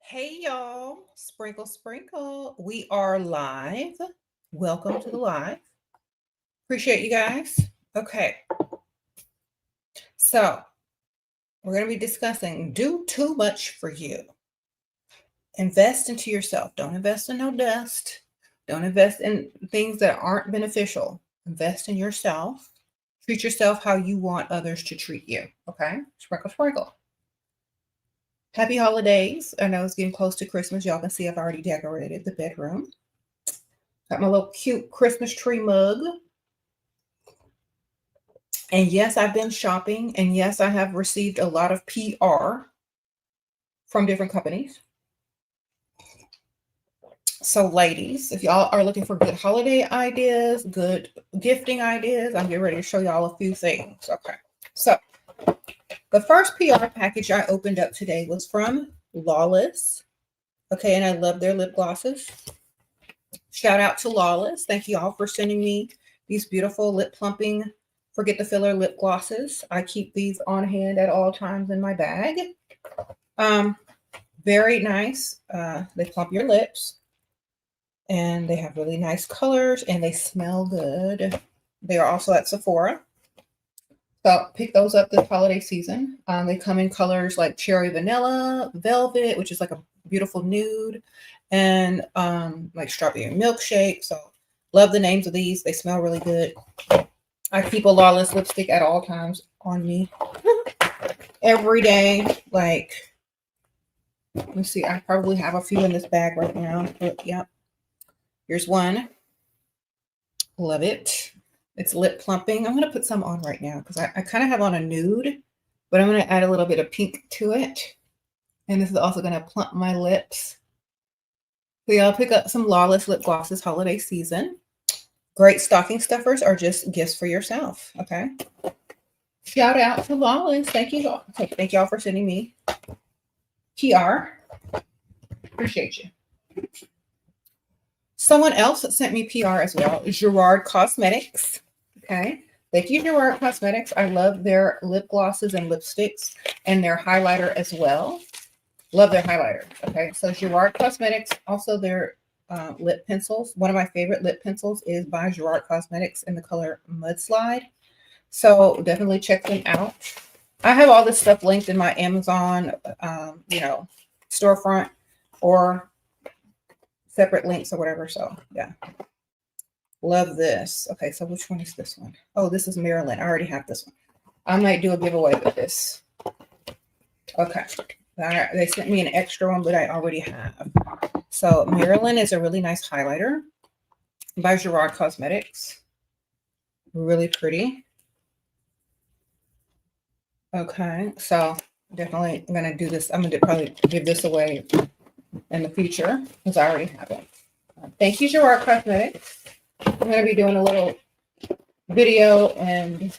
Hey y'all, sprinkle, sprinkle. We are live. Welcome to the live. Appreciate you guys. Okay, so we're going to be discussing do too much for you. Invest into yourself. Don't invest in no dust. Don't invest in things that aren't beneficial. Invest in yourself. Treat yourself how you want others to treat you. Okay, sprinkle, sprinkle. Happy holidays. I know it's getting close to Christmas. Y'all can see I've already decorated the bedroom. Got my little cute Christmas tree mug. And yes, I've been shopping. And yes, I have received a lot of PR from different companies. So, ladies, if y'all are looking for good holiday ideas, good gifting ideas, I'm getting ready to show y'all a few things. Okay. So, the first PR package I opened up today was from Lawless. Okay. And I love their lip glosses. Shout out to Lawless. Thank you all for sending me these beautiful lip plumping Forget the Filler lip glosses. I keep these on hand at all times in my bag. Very nice. They plump your lips. And they have really nice colors. And they smell good. They are also at Sephora. So pick those up this holiday season. They come in colors like cherry vanilla, velvet, which is like a beautiful nude, and like strawberry milkshake. So love the names of these. They smell really good. I keep a Lawless lipstick at all times on me every day. Like, let's see, I probably have a few in this bag right now. But yep, here's one. Love it. It's lip plumping. I'm going to put some on right now because I kind of have on a nude, but I'm going to add a little bit of pink to it. And this is also going to plump my lips. So y'all pick up some Lawless lip glosses holiday season. Great stocking stuffers are just gifts for yourself. Okay. Shout out to Lawless. Thank you all. Thank y'all for sending me PR. Appreciate you. Someone else sent me PR as well. Gerard Cosmetics. Okay. Thank you, Gerard Cosmetics. I love their lip glosses and lipsticks and their highlighter as well. Love their highlighter. Okay. So Gerard Cosmetics, also their lip pencils. One of my favorite lip pencils is by Gerard Cosmetics in the color Mudslide. So definitely check them out. I have all this stuff linked in my Amazon, storefront or separate links or whatever. So yeah. Love this. Okay, so which one is this one? Oh, this is Maryland. I already have this one. I might do a giveaway with this. Okay. They sent me an extra one, but I already have. So Maryland is a really nice highlighter by Gerard Cosmetics. Really pretty. Okay, so definitely I'm going to do this. I'm going to probably give this away in the future because I already have it. Thank you, Gerard Cosmetics. I'm going to be doing a little video and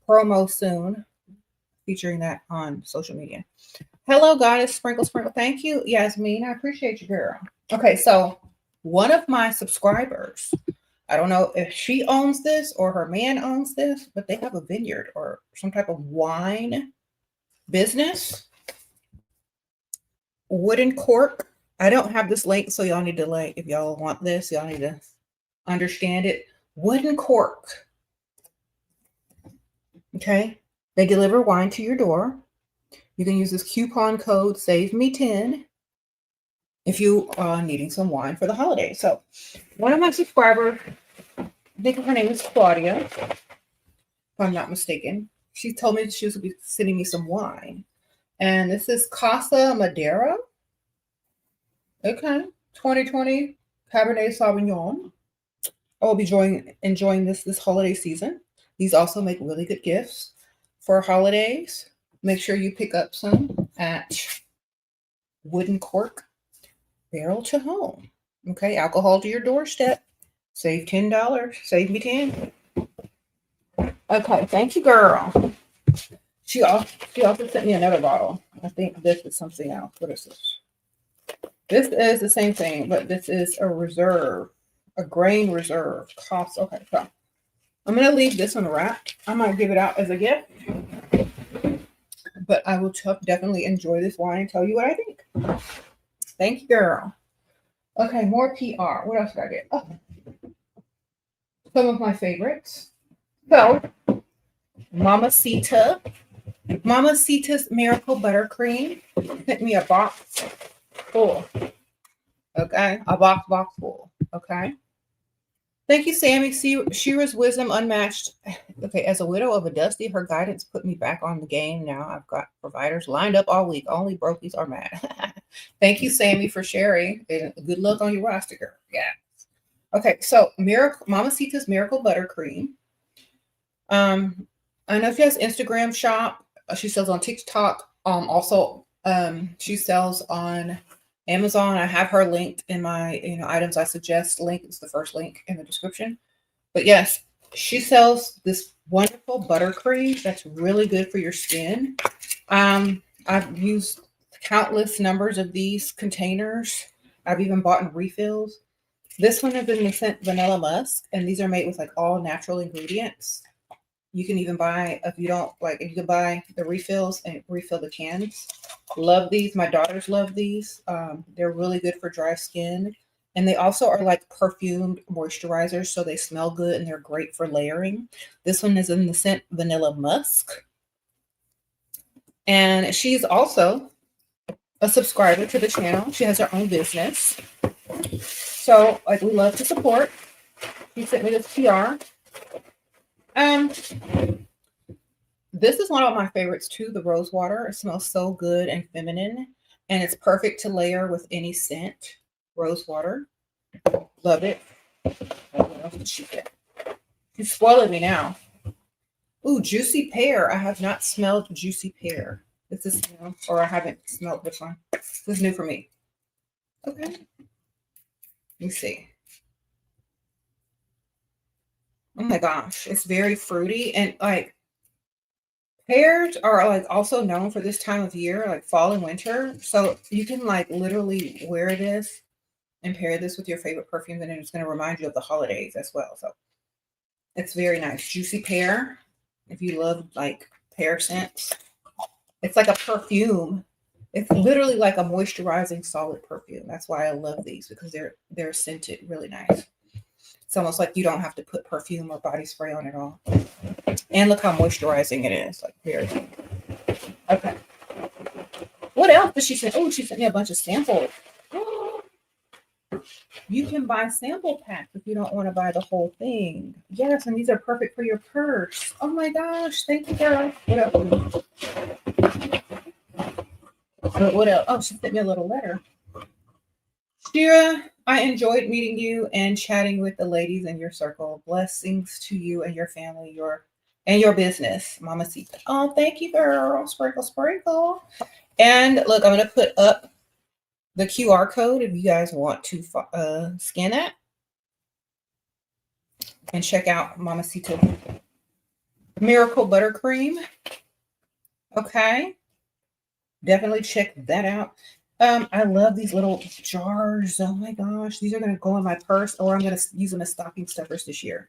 promo soon featuring that on social media. Hello, Goddess Sprinkle Sprinkle. Thank you, Yasmin. I appreciate you, girl. Okay, so one of my subscribers, I don't know if she owns this or her man owns this, but they have a vineyard or some type of wine business. Wooden cork. I don't have this link, so y'all need to, like, if y'all want this, y'all need to understand it. Wooden cork. Okay. They deliver wine to your door. You can use this coupon code SAVEME10 if you are needing some wine for the holidays. So one of my subscribers, I think her name is Claudia, if I'm not mistaken, she told me she was going to be sending me some wine. And this is Casa Madera. Okay. 2020 Cabernet Sauvignon. I will be enjoying this holiday season. These also make really good gifts for holidays. Make sure you pick up some at Wooden Cork, Barrel to Home. Okay, alcohol to your doorstep. Save $10. Save me 10. Okay, thank you, girl. She also sent me another bottle. I think this is something else. What is this? This is the same thing, but this is a reserve, a grain reserve. Cost. Okay, so I'm going to leave this one wrapped. I might give it out as a gift. But I will definitely enjoy this wine and tell you what I think. Thank you, girl. Okay, more PR. What else did I get? Oh, some of my favorites. So, Mamacita. Mamacita's Miracle Buttercream sent me a box full. Okay, a box full. Okay. Thank you, Sammy. Shira's wisdom unmatched. Okay, as a widow of a Dusty, her guidance put me back on the game. Now I've got providers lined up all week. Only brokies are mad. Thank you, Sammy, for sharing. And good luck on your roster, girl. Yeah. Okay, so Mamacita's Miracle Buttercream. I know she has Instagram shop. She sells on TikTok. Also, she sells on Amazon. I have her linked in my items I suggest link. It's the first link in the description. But yes, she sells this wonderful buttercream that's really good for your skin. I've used countless numbers of these containers. I've even bought in refills. This one is in the scent Vanilla Musk, and these are made with like all natural ingredients. You can even buy, if you don't like, you can buy the refills and refill the cans. Love these. My daughters love these. They're really good for dry skin. And they also are like perfumed moisturizers, so they smell good and they're great for layering. This one is in the scent Vanilla Musk. And she's also a subscriber to the channel. She has her own business. So, like, we love to support. She sent me this PR. This is one of my favorites too, the rose water. It smells so good and feminine, and it's perfect to layer with any scent. Rose water. Love it. What else did she get? She's spoiling me now. Ooh, juicy pear. I have not smelled juicy pear. This is new, or I haven't smelled this one. This is new for me. Okay. Let me see. Oh my gosh, it's very fruity, and like pears are like also known for this time of year, like fall and winter. So you can like literally wear this and pair this with your favorite perfume, and it's going to remind you of the holidays as well. So it's very nice. Juicy pear. If you love like pear scents, it's like a perfume. It's literally like a moisturizing solid perfume. That's why I love these, because they're scented really nice. It's almost like you don't have to put perfume or body spray on at all. And look how moisturizing it is. Like very good. Okay. What else did she send? Oh, she sent me a bunch of samples. You can buy sample packs if you don't want to buy the whole thing. Yes, and these are perfect for your purse. Oh my gosh. Thank you, girl. What else? What else? Oh, she sent me a little letter. Shira, I enjoyed meeting you and chatting with the ladies in your circle. Blessings to you and your family, your business, Mamacita. Oh, thank you, girl. Sprinkle, sprinkle. And look, I'm going to put up the QR code if you guys want to scan that and check out Mamacita Miracle Buttercream. Okay. Definitely check that out. I love these little jars. Oh my gosh. These are going to go in my purse, or I'm going to use them as stocking stuffers this year.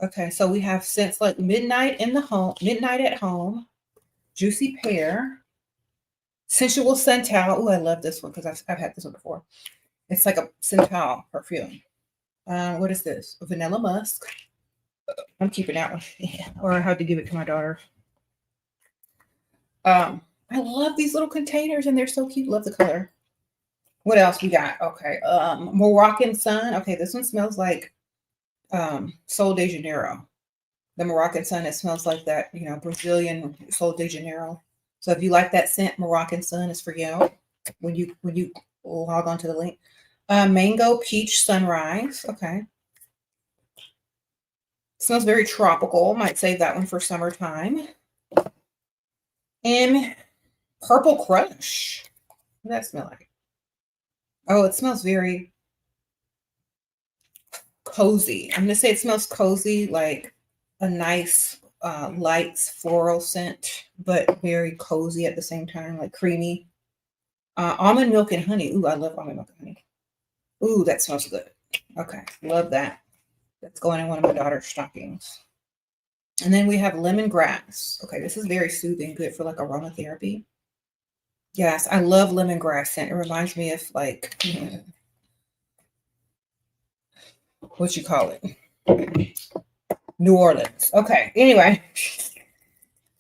Okay. So we have scents like Midnight at Home, Juicy Pear, Sensual Santal. Oh, I love this one because I've had this one before. It's like a Santal perfume. What is this? Vanilla Musk. I'm keeping that one. Yeah. Or I had to give it to my daughter. I love these little containers, and they're so cute. Love the color. What else we got? Okay. Moroccan Sun. Okay, this one smells like Sol de Janeiro. The Moroccan Sun, it smells like that, Brazilian Sol de Janeiro. So if you like that scent, Moroccan Sun is for you when you log on to the link. Mango Peach Sunrise. Okay. Smells very tropical. Might save that one for summertime. And Purple Crush. What does that smell like? Oh, it smells very cozy. I'm going to say it smells cozy, like a nice light floral scent, but very cozy at the same time, like creamy. Almond milk and honey. Ooh, I love almond milk and honey. Ooh, that smells good. Okay, love that. That's going in one of my daughter's stockings. And then we have lemongrass. Okay, this is very soothing, good for like aromatherapy. Yes, I love lemongrass scent. It reminds me of like what you call it, New Orleans. Okay. Anyway,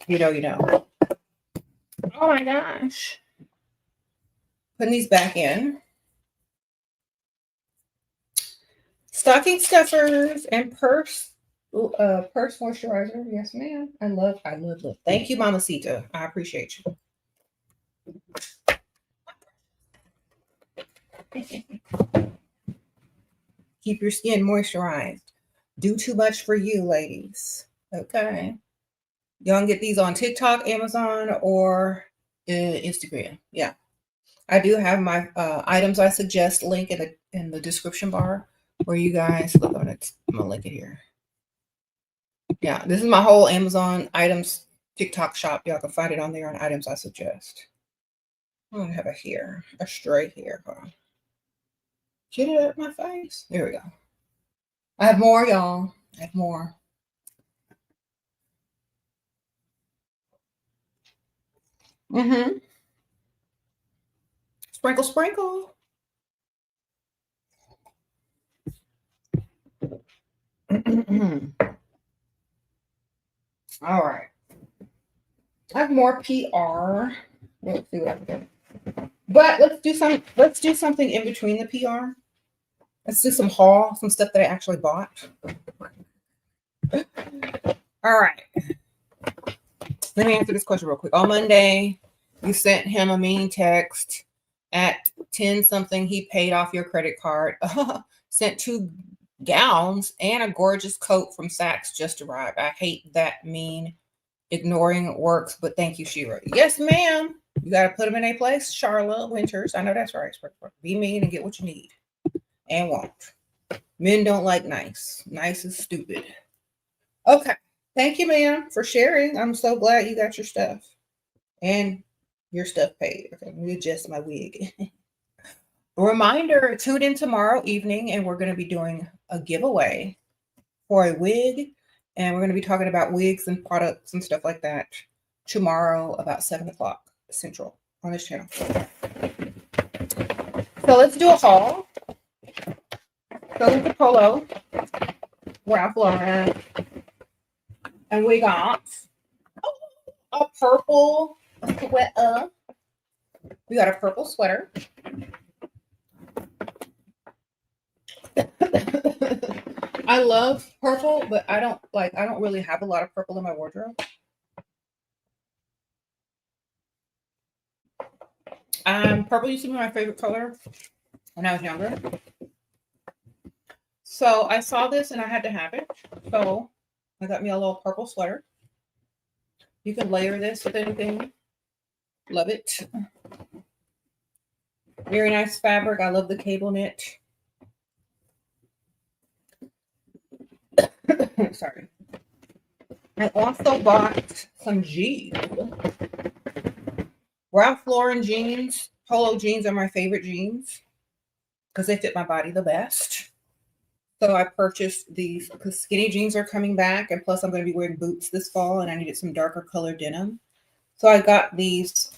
you know. Oh my gosh. Putting these back in. Stocking stuffers and purse moisturizer. Yes, ma'am. I love. Thank you, Mamacita. I appreciate you. Keep your skin moisturized. Do too much for you, ladies. Okay. Y'all can get these on TikTok, Amazon, or Instagram. Yeah. I do have my items I suggest link in the description bar where you guys look on it. I'm gonna link it here. Yeah, this is my whole Amazon items TikTok shop. Y'all can find it on there on items I suggest. I'm gonna have a hair, a stray hair. Hold on. Get it out of my face. There we go. I have more, y'all. I have more. Mm-hmm. Sprinkle, sprinkle. All right. I have more PR. Let's see what I can do. But let's do something in between the PR. Let's do some haul, some stuff that I actually bought. All right. Let me answer this question real quick. On Monday, you sent him a mean text at 10 something. He paid off your credit card. Sent 2 gowns and a gorgeous coat from Saks just arrived. I hate that mean. Ignoring works, but thank you, Shira. Yes, ma'am. You got to put them in a place. Charlotte Winters. I know that's right. Be mean and get what you need and want. Men don't like nice. Nice is stupid. Okay. Thank you, ma'am, for sharing. I'm so glad you got your stuff and your stuff paid. Okay, let me adjust my wig. Reminder, tune in tomorrow evening and we're going to be doing a giveaway for a wig. And we're going to be talking about wigs and products and stuff like that tomorrow about 7 o'clock Central on this channel. So let's do a haul. So there's a polo, Ralph Lauren, and we got a purple sweater. We got a purple sweater. I love purple, but I don't really have a lot of purple in my wardrobe. Purple used to be my favorite color when I was younger. So I saw this and I had to have it. So I got me a little purple sweater. You can layer this with anything. Love it. Very nice fabric. I love the cable knit. Sorry. I also bought some jeans. Ralph Lauren jeans. Polo jeans are my favorite jeans because they fit my body the best. So I purchased these because skinny jeans are coming back. And plus I'm going to be wearing boots this fall and I needed some darker color denim. So I got these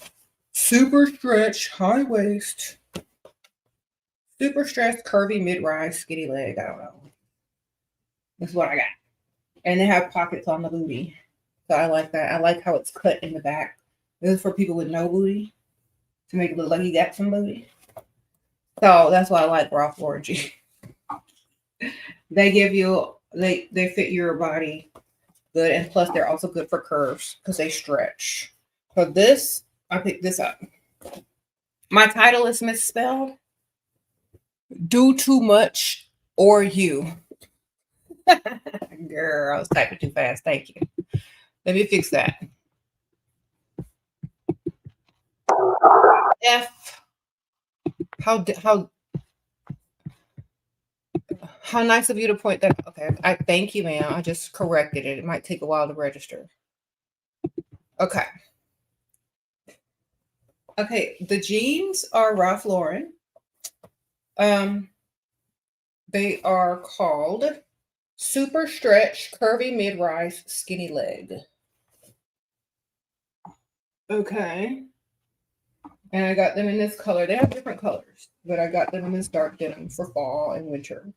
super stretch, high waist, super stretched, curvy, mid-rise, skinny leg. I don't know. This is what I got. And they have pockets on the booty. So I like that. I like how it's cut in the back. This is for people with no booty to make it look like you got some booty. So that's why I like Ralph Lauren jeans. They give you, they fit your body good. And plus they're also good for curves because they stretch. So this, I picked this up. My title is misspelled. Do too much or you. Girl, I was typing too fast. Thank you. Let me fix that. F. How nice of you to point that. Okay, I thank you, ma'am. I just corrected it. It might take a while to register. Okay. Okay, the jeans are Ralph Lauren. They are called Super Stretch Curvy Mid-Rise Skinny Leg. Okay. And I got them in this color. They have different colors, but I got them in this dark denim for fall and winter.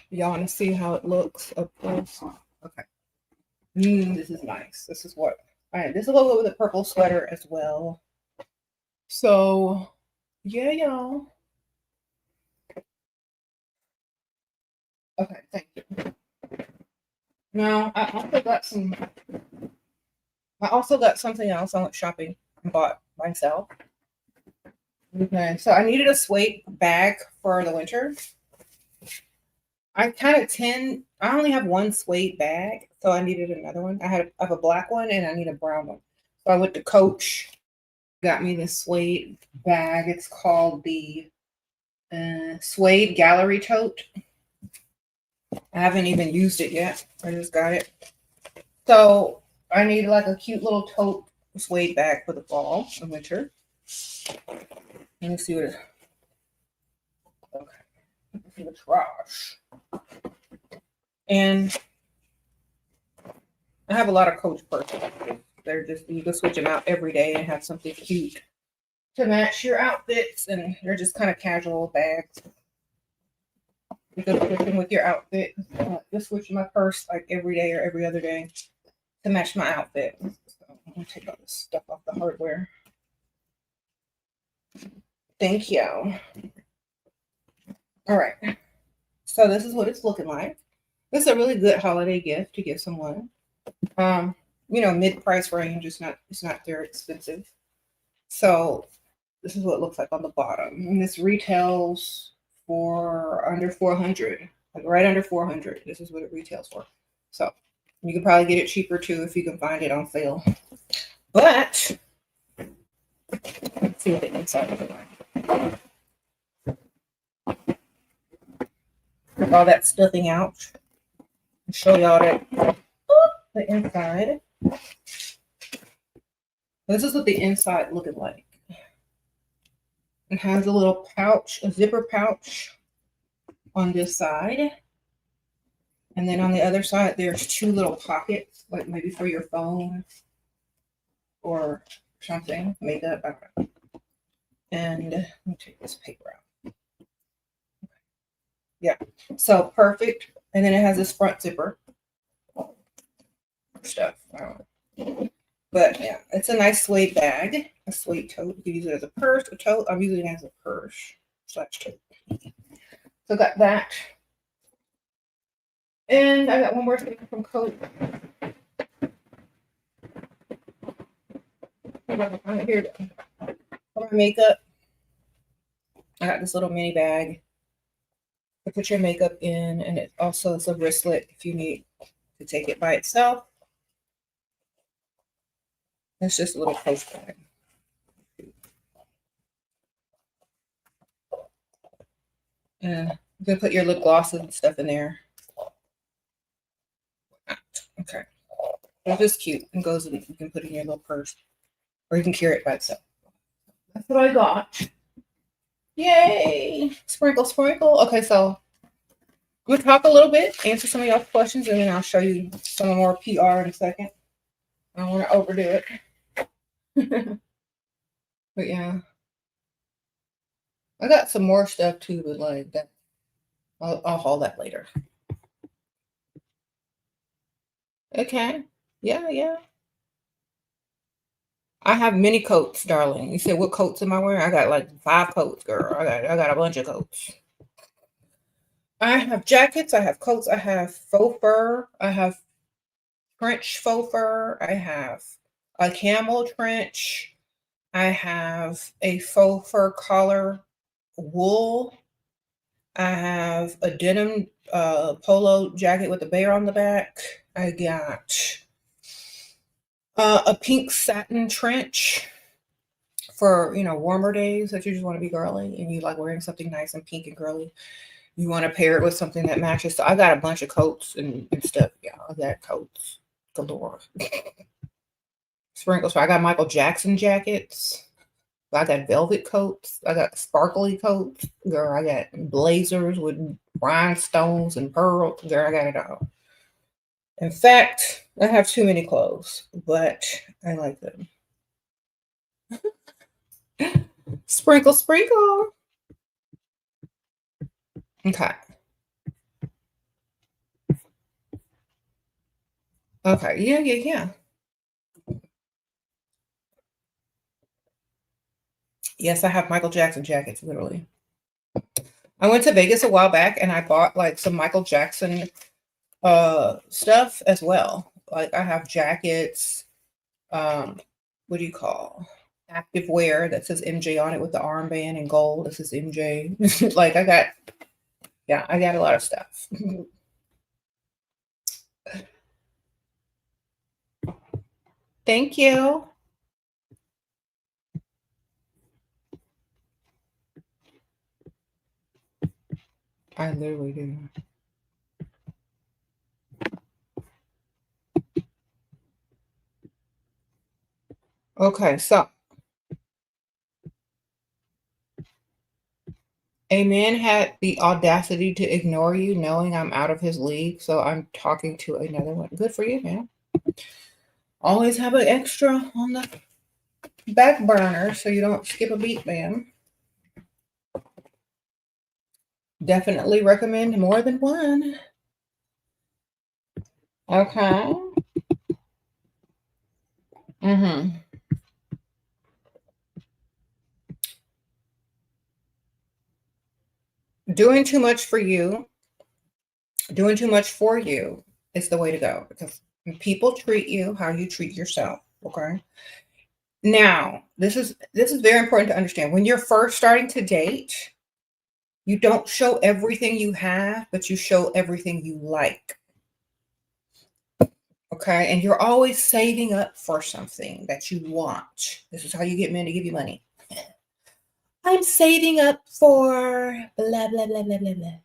Y'all want to see how it looks up close? Okay. This is nice. This is what. All right. This is a little with a purple sweater as well. So, yeah, y'all. Okay. Thank you. Now, I also got something else I went shopping and bought myself. Okay, so I needed a suede bag for the winter. I only have one suede bag, so I needed another one. I have a black one and I need a brown one. So I went to Coach, got me this suede bag. It's called the Suede Gallery Tote. I haven't even used it yet. I just got it. So I need like a cute little tote suede bag for the fall and winter. Let me see what it is. Okay. Let's see the trash. And I have a lot of Coach purses. They're just, you can switch them out every day and have something cute to match your outfits. And they're just kind of casual bags. You can switch them with your outfit. Just switch my purse like every day or every other day to match my outfit. So I'm going to take all this stuff off the hardware. Thank you. All right. So this is what it's looking like. This is a really good holiday gift to give someone. Mid-price range. It's not very expensive. So this is what it looks like on the bottom. And this retails for under $400, like right under $400. This is what it retails for. So you can probably get it cheaper too if you can find it on sale. But let's see what the inside looks like. With all that stuffing out. I'll show y'all the inside. This is what the inside looking like. It has a little pouch, a zipper pouch on this side. And then on the other side, there's two little pockets, like maybe for your phone or something, makeup. I don't know. And let me take this paper out. Yeah, so perfect. And then it has this front zipper stuff. But yeah, it's a nice suede bag, a suede tote. You can use it as a purse, a tote. I'm using it as a purse / tote. So got that. And I got one more thing from Coach. Here for my makeup. I got this little mini bag to put your makeup in, and it also is a wristlet if you need to take it by itself. It's just a little Coach bag. And you can put your lip glosses and stuff in there. Okay. It's just cute. It goes in, you can put it in your little purse. Or you can carry it by itself. That's what I got. Yay! Sprinkle, sprinkle. Okay, so we'll talk a little bit, answer some of y'all's questions, and then I'll show you some more PR in a second. I don't want to overdo it. But yeah. I got some more stuff too, but like that. I'll haul that later. Okay. Yeah. I have many coats, darling. You said what coats am I wearing? I got like 5 coats, girl. I got a bunch of coats. I have jackets, I have coats, I have faux fur, I have French faux fur, I have a camel trench, I have a faux fur collar wool, I have a denim polo jacket with a bear on the back. I got a pink satin trench for, warmer days that you just want to be girly and you like wearing something nice and pink and girly. You want to pair it with something that matches. So I got a bunch of coats and stuff. Yeah, I got coats galore. Sprinkles. So I got Michael Jackson jackets. I got velvet coats. I got sparkly coats. Girl, I got blazers with rhinestones and pearls. Girl, I got it all. In fact, I have too many clothes, but I like them. Sprinkle, sprinkle. Okay. Okay. Yeah, yeah, yeah. Yes, I have Michael Jackson jackets, literally. I went to Vegas a while back and I bought like some Michael Jackson stuff as well. Like I have jackets, what do you call active wear that says MJ on it with the armband in gold. This is MJ. Like I got, yeah, I got a lot of stuff. Thank you. I literally do. Okay, so a man had the audacity to ignore you knowing I'm out of his league, so I'm talking to another one. Good for you, man. Always have an extra on the back burner so you don't skip a beat, man. Definitely recommend more than one. Okay. Mm-hmm. Doing too much for you, doing too much for you is the way to go because people treat you how you treat yourself. Okay. Now, this is very important to understand. When you're first starting to date, you don't show everything you have, but you show everything you like. Okay. And you're always saving up for something that you want. This is how you get men to give you money. I'm saving up for blah, blah, blah, blah, blah, blah.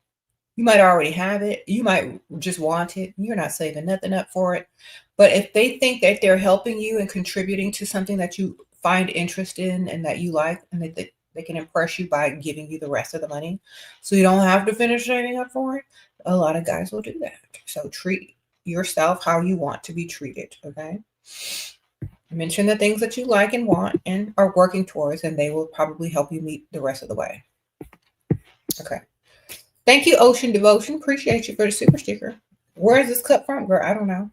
You might already have it. You might just want it. You're not saving nothing up for it. But if they think that they're helping you and contributing to something that you find interest in and that you like, and that they can impress you by giving you the rest of the money, so you don't have to finish saving up for it, a lot of guys will do that. So treat yourself how you want to be treated. Okay. Mention the things that you like and want and are working towards, and they will probably help you meet the rest of the way. Okay. Thank you, Ocean Devotion. Appreciate you for the super sticker. Where is this cup from, girl? I don't know.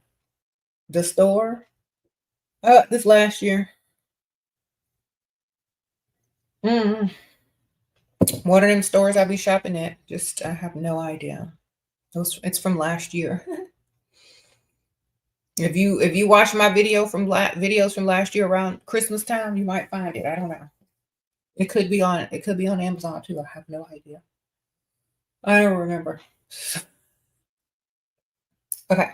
The store? This last year. Mm. One of them stores I be shopping at. Just I have no idea. It's from last year. If you watch my videos from last year around Christmas time, you might find it. I don't know. It could be on Amazon too. I have no idea. I don't remember. Okay.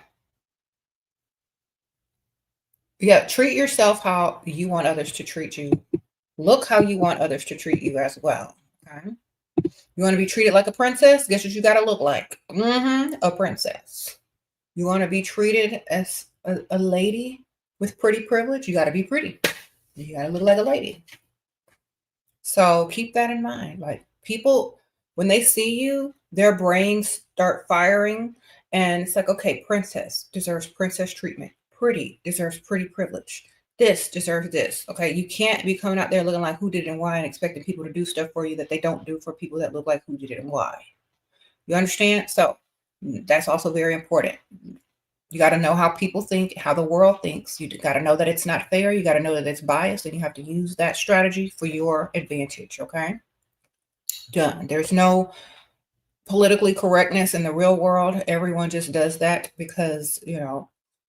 Yeah, treat yourself how you want others to treat you. Look how you want others to treat you as well. Okay. You want to be treated like a princess? Guess what you got to look like? A princess. You want to be treated as a lady with pretty privilege? You got to be pretty. You got to look like a lady. So keep that in mind. Like people, when they see you, their brains start firing. And it's like, okay, princess deserves princess treatment. Pretty deserves pretty privilege. This deserves this. Okay. You can't be coming out there looking like who did it and why and expecting people to do stuff for you that they don't do for people that look like who did it and why. You understand? So that's also very important. You got to know how people think, how the world thinks. You got to know that it's not fair. You got to know that it's biased, and you have to use that strategy for your advantage. Okay. Done. There's no politically correctness in the real world. Everyone just does that because,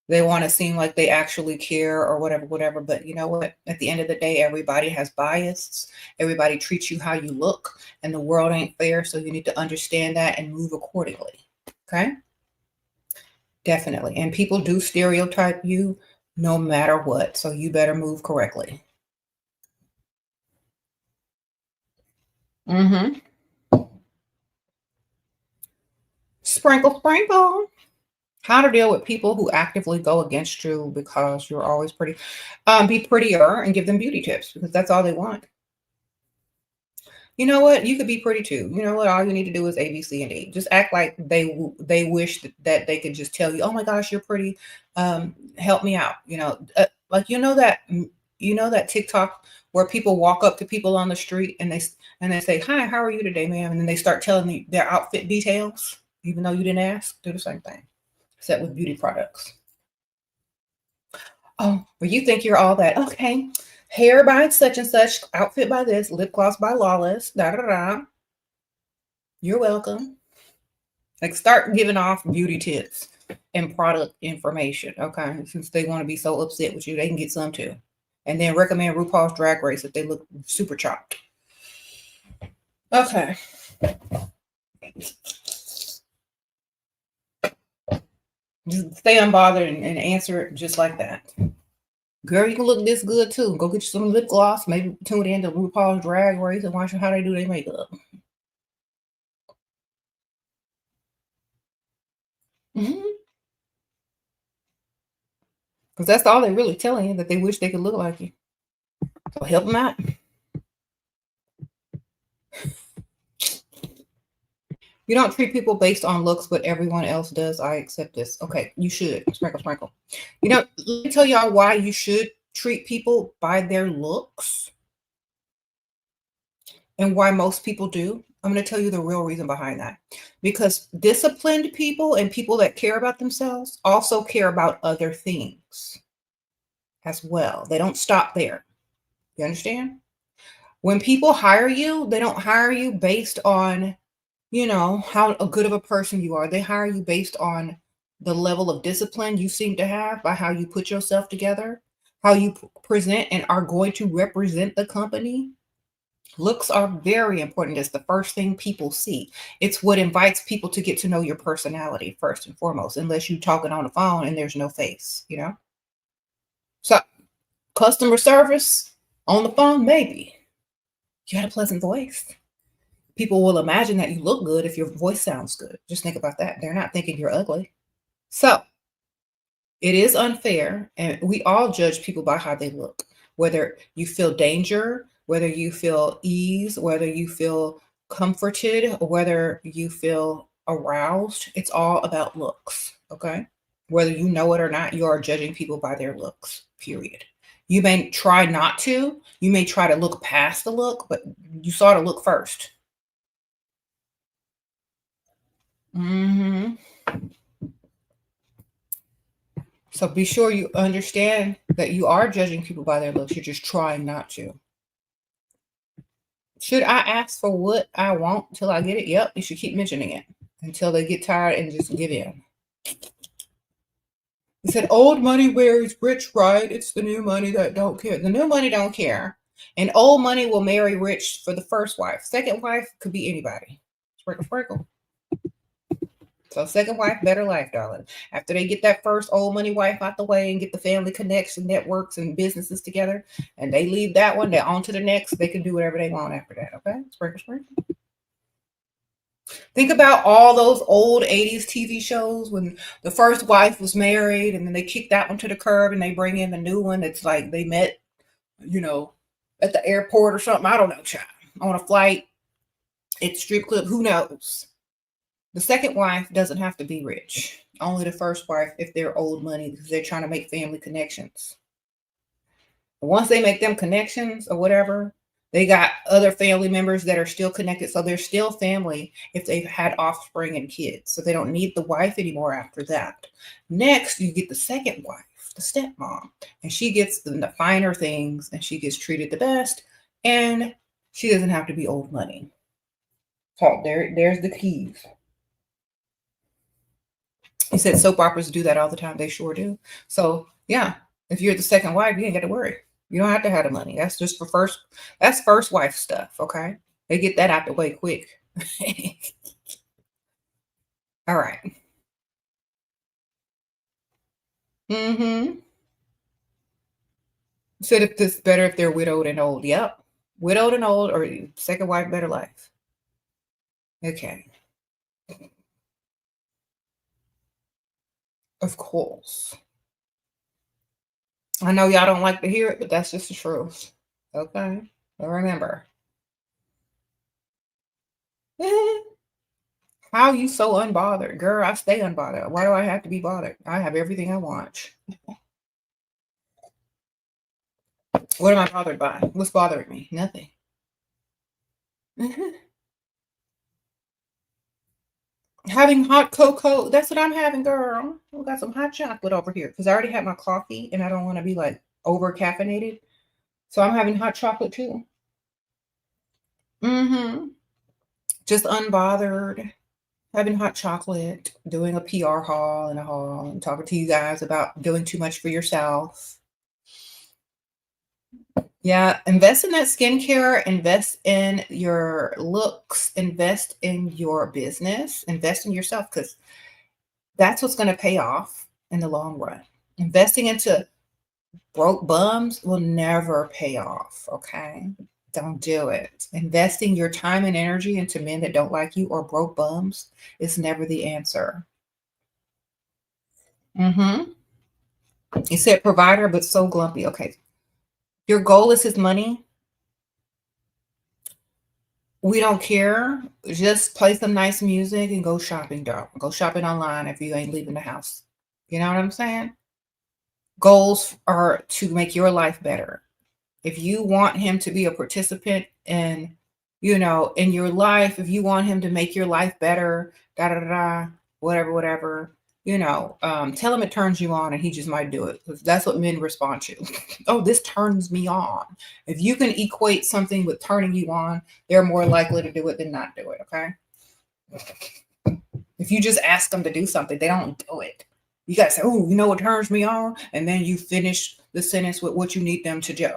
they want to seem like they actually care or whatever. But you know what? At the end of the day, everybody has bias. Everybody treats you how you look, and the world ain't fair. So you need to understand that and move accordingly. Okay. Definitely. And people do stereotype you no matter what. So you better move correctly. Mm-hmm. Sprinkle, sprinkle. How to deal with people who actively go against you because you're always pretty. Be prettier and give them beauty tips because that's all they want. You know what? You could be pretty too. You know what? All you need to do is A, B, C, and D. Just act like they wish that they could just tell you, "Oh my gosh, you're pretty. Help me out." Like that. you know that TikTok where people walk up to people on the street and they say, "Hi, how are you today, ma'am?" And then they start telling you their outfit details, even though you didn't ask. Do the same thing, except with beauty products. Oh, well, you think you're all that? Okay, hair by such and such, outfit by this, lip gloss by Lawless. Da da da. You're welcome. Like, start giving off beauty tips and product information, okay? Since they want to be so upset with you, they can get some too. And then recommend RuPaul's Drag Race if they look super chopped. Okay. Just stay unbothered and answer it just like that. Girl, you can look this good too. Go get you some lip gloss. Maybe tune in to RuPaul's Drag Race and watch how they do their makeup. Because that's all they're really telling you, that they wish they could look like you. So help them out. You don't treat people based on looks, but everyone else does. I accept this. Okay, you should. Sprinkle, sprinkle. You know, let me tell y'all why you should treat people by their looks and why most people do. I'm going to tell you the real reason behind that. Because disciplined people and people that care about themselves also care about other things as well. They don't stop there. You understand? When people hire you, they don't hire you based on, you know, how good of a person you are. They hire you based on the level of discipline you seem to have, by how you put yourself together, how you present and are going to represent the company. Looks are very important. It's the first thing people see. It's what invites people to get to know your personality first and foremost, unless you're talking on the phone and there's no face, you know? So, customer service on the phone, maybe. You had a pleasant voice. People will imagine that you look good if your voice sounds good. Just think about that. They're not thinking you're ugly. So, it is unfair, and we all judge people by how they look. Whether you feel danger, whether you feel ease, whether you feel comforted, or whether you feel aroused, it's all about looks, okay? Whether you know it or not, you are judging people by their looks, period. You may try not to, you may try to look past the look, but you saw the look first. Mhm. So be sure you understand that you are judging people by their looks. You're just trying not to. Should I ask for what I want till I get it? Yep, you should keep mentioning it until they get tired and just give in. He said, old money wears rich, right? It's the new money that don't care. The new money don't care. And old money will marry rich for the first wife. Second wife could be anybody. Sprinkle, sprinkle. So second wife, better life, darling. After they get that first old money wife out the way and get the family connection, networks, and businesses together, and they leave that one, they're on to the next. They can do whatever they want after that. Okay? Sprinkle, sprinkle. Think about all those old 80s TV shows when the first wife was married and then they kick that one to the curb and they bring in the new one. It's like they met, you know, at the airport or something. I don't know, child. On a flight, it's strip club, who knows? The second wife doesn't have to be rich. Only the first wife if they're old money because they're trying to make family connections. But once they make them connections or whatever, they got other family members that are still connected. So they're still family if they've had offspring and kids. So they don't need the wife anymore after that. Next, you get the second wife, the stepmom, and she gets the finer things and she gets treated the best. And she doesn't have to be old money. So there's the keys. He said soap operas do that all the time. They sure do. So yeah, if you're the second wife, you ain't got to worry. You don't have to have the money. That's just for first. That's first wife stuff. Okay, they get that out the way quick. All right. Mm-hmm. Said if it's better if they're widowed and old. Yep, widowed and old, or second wife, better life. Okay. Of course. I know y'all don't like to hear it, but that's just the truth. Okay. But remember. How you so unbothered? Girl, I stay unbothered. Why do I have to be bothered? I have everything I want. What am I bothered by? What's bothering me? Nothing. Having hot cocoa. That's what I'm having, girl. We got some hot chocolate over here because I already had my coffee and I don't want to be like over caffeinated. So I'm having hot chocolate too. Mm-hmm. Just unbothered. Having hot chocolate, doing a PR haul and a haul, and talking to you guys about doing too much for yourself. Yeah, invest in that skincare, invest in your looks, invest in your business, invest in yourself because that's what's going to pay off in the long run. Investing into broke bums will never pay off. Okay. Don't do it. Investing your time and energy into men that don't like you or broke bums is never the answer. Mm-hmm. You said provider, but so glumpy. Okay. Your goal is his money. We don't care. Just play some nice music and go shopping, dog. Go shopping online if you ain't leaving the house. You know what I'm saying? Goals are to make your life better. If you want him to be a participant in, in your life, if you want him to make your life better, da da da, da whatever, whatever, tell him it turns you on, and he just might do it because that's what men respond to. Oh, this turns me on. If you can equate something with turning you on, they're more likely to do it than not do it. Okay. If you just ask them to do something, they don't do it. You gotta say, "Oh, you know what turns me on," and then you finish the sentence with what you need them to do.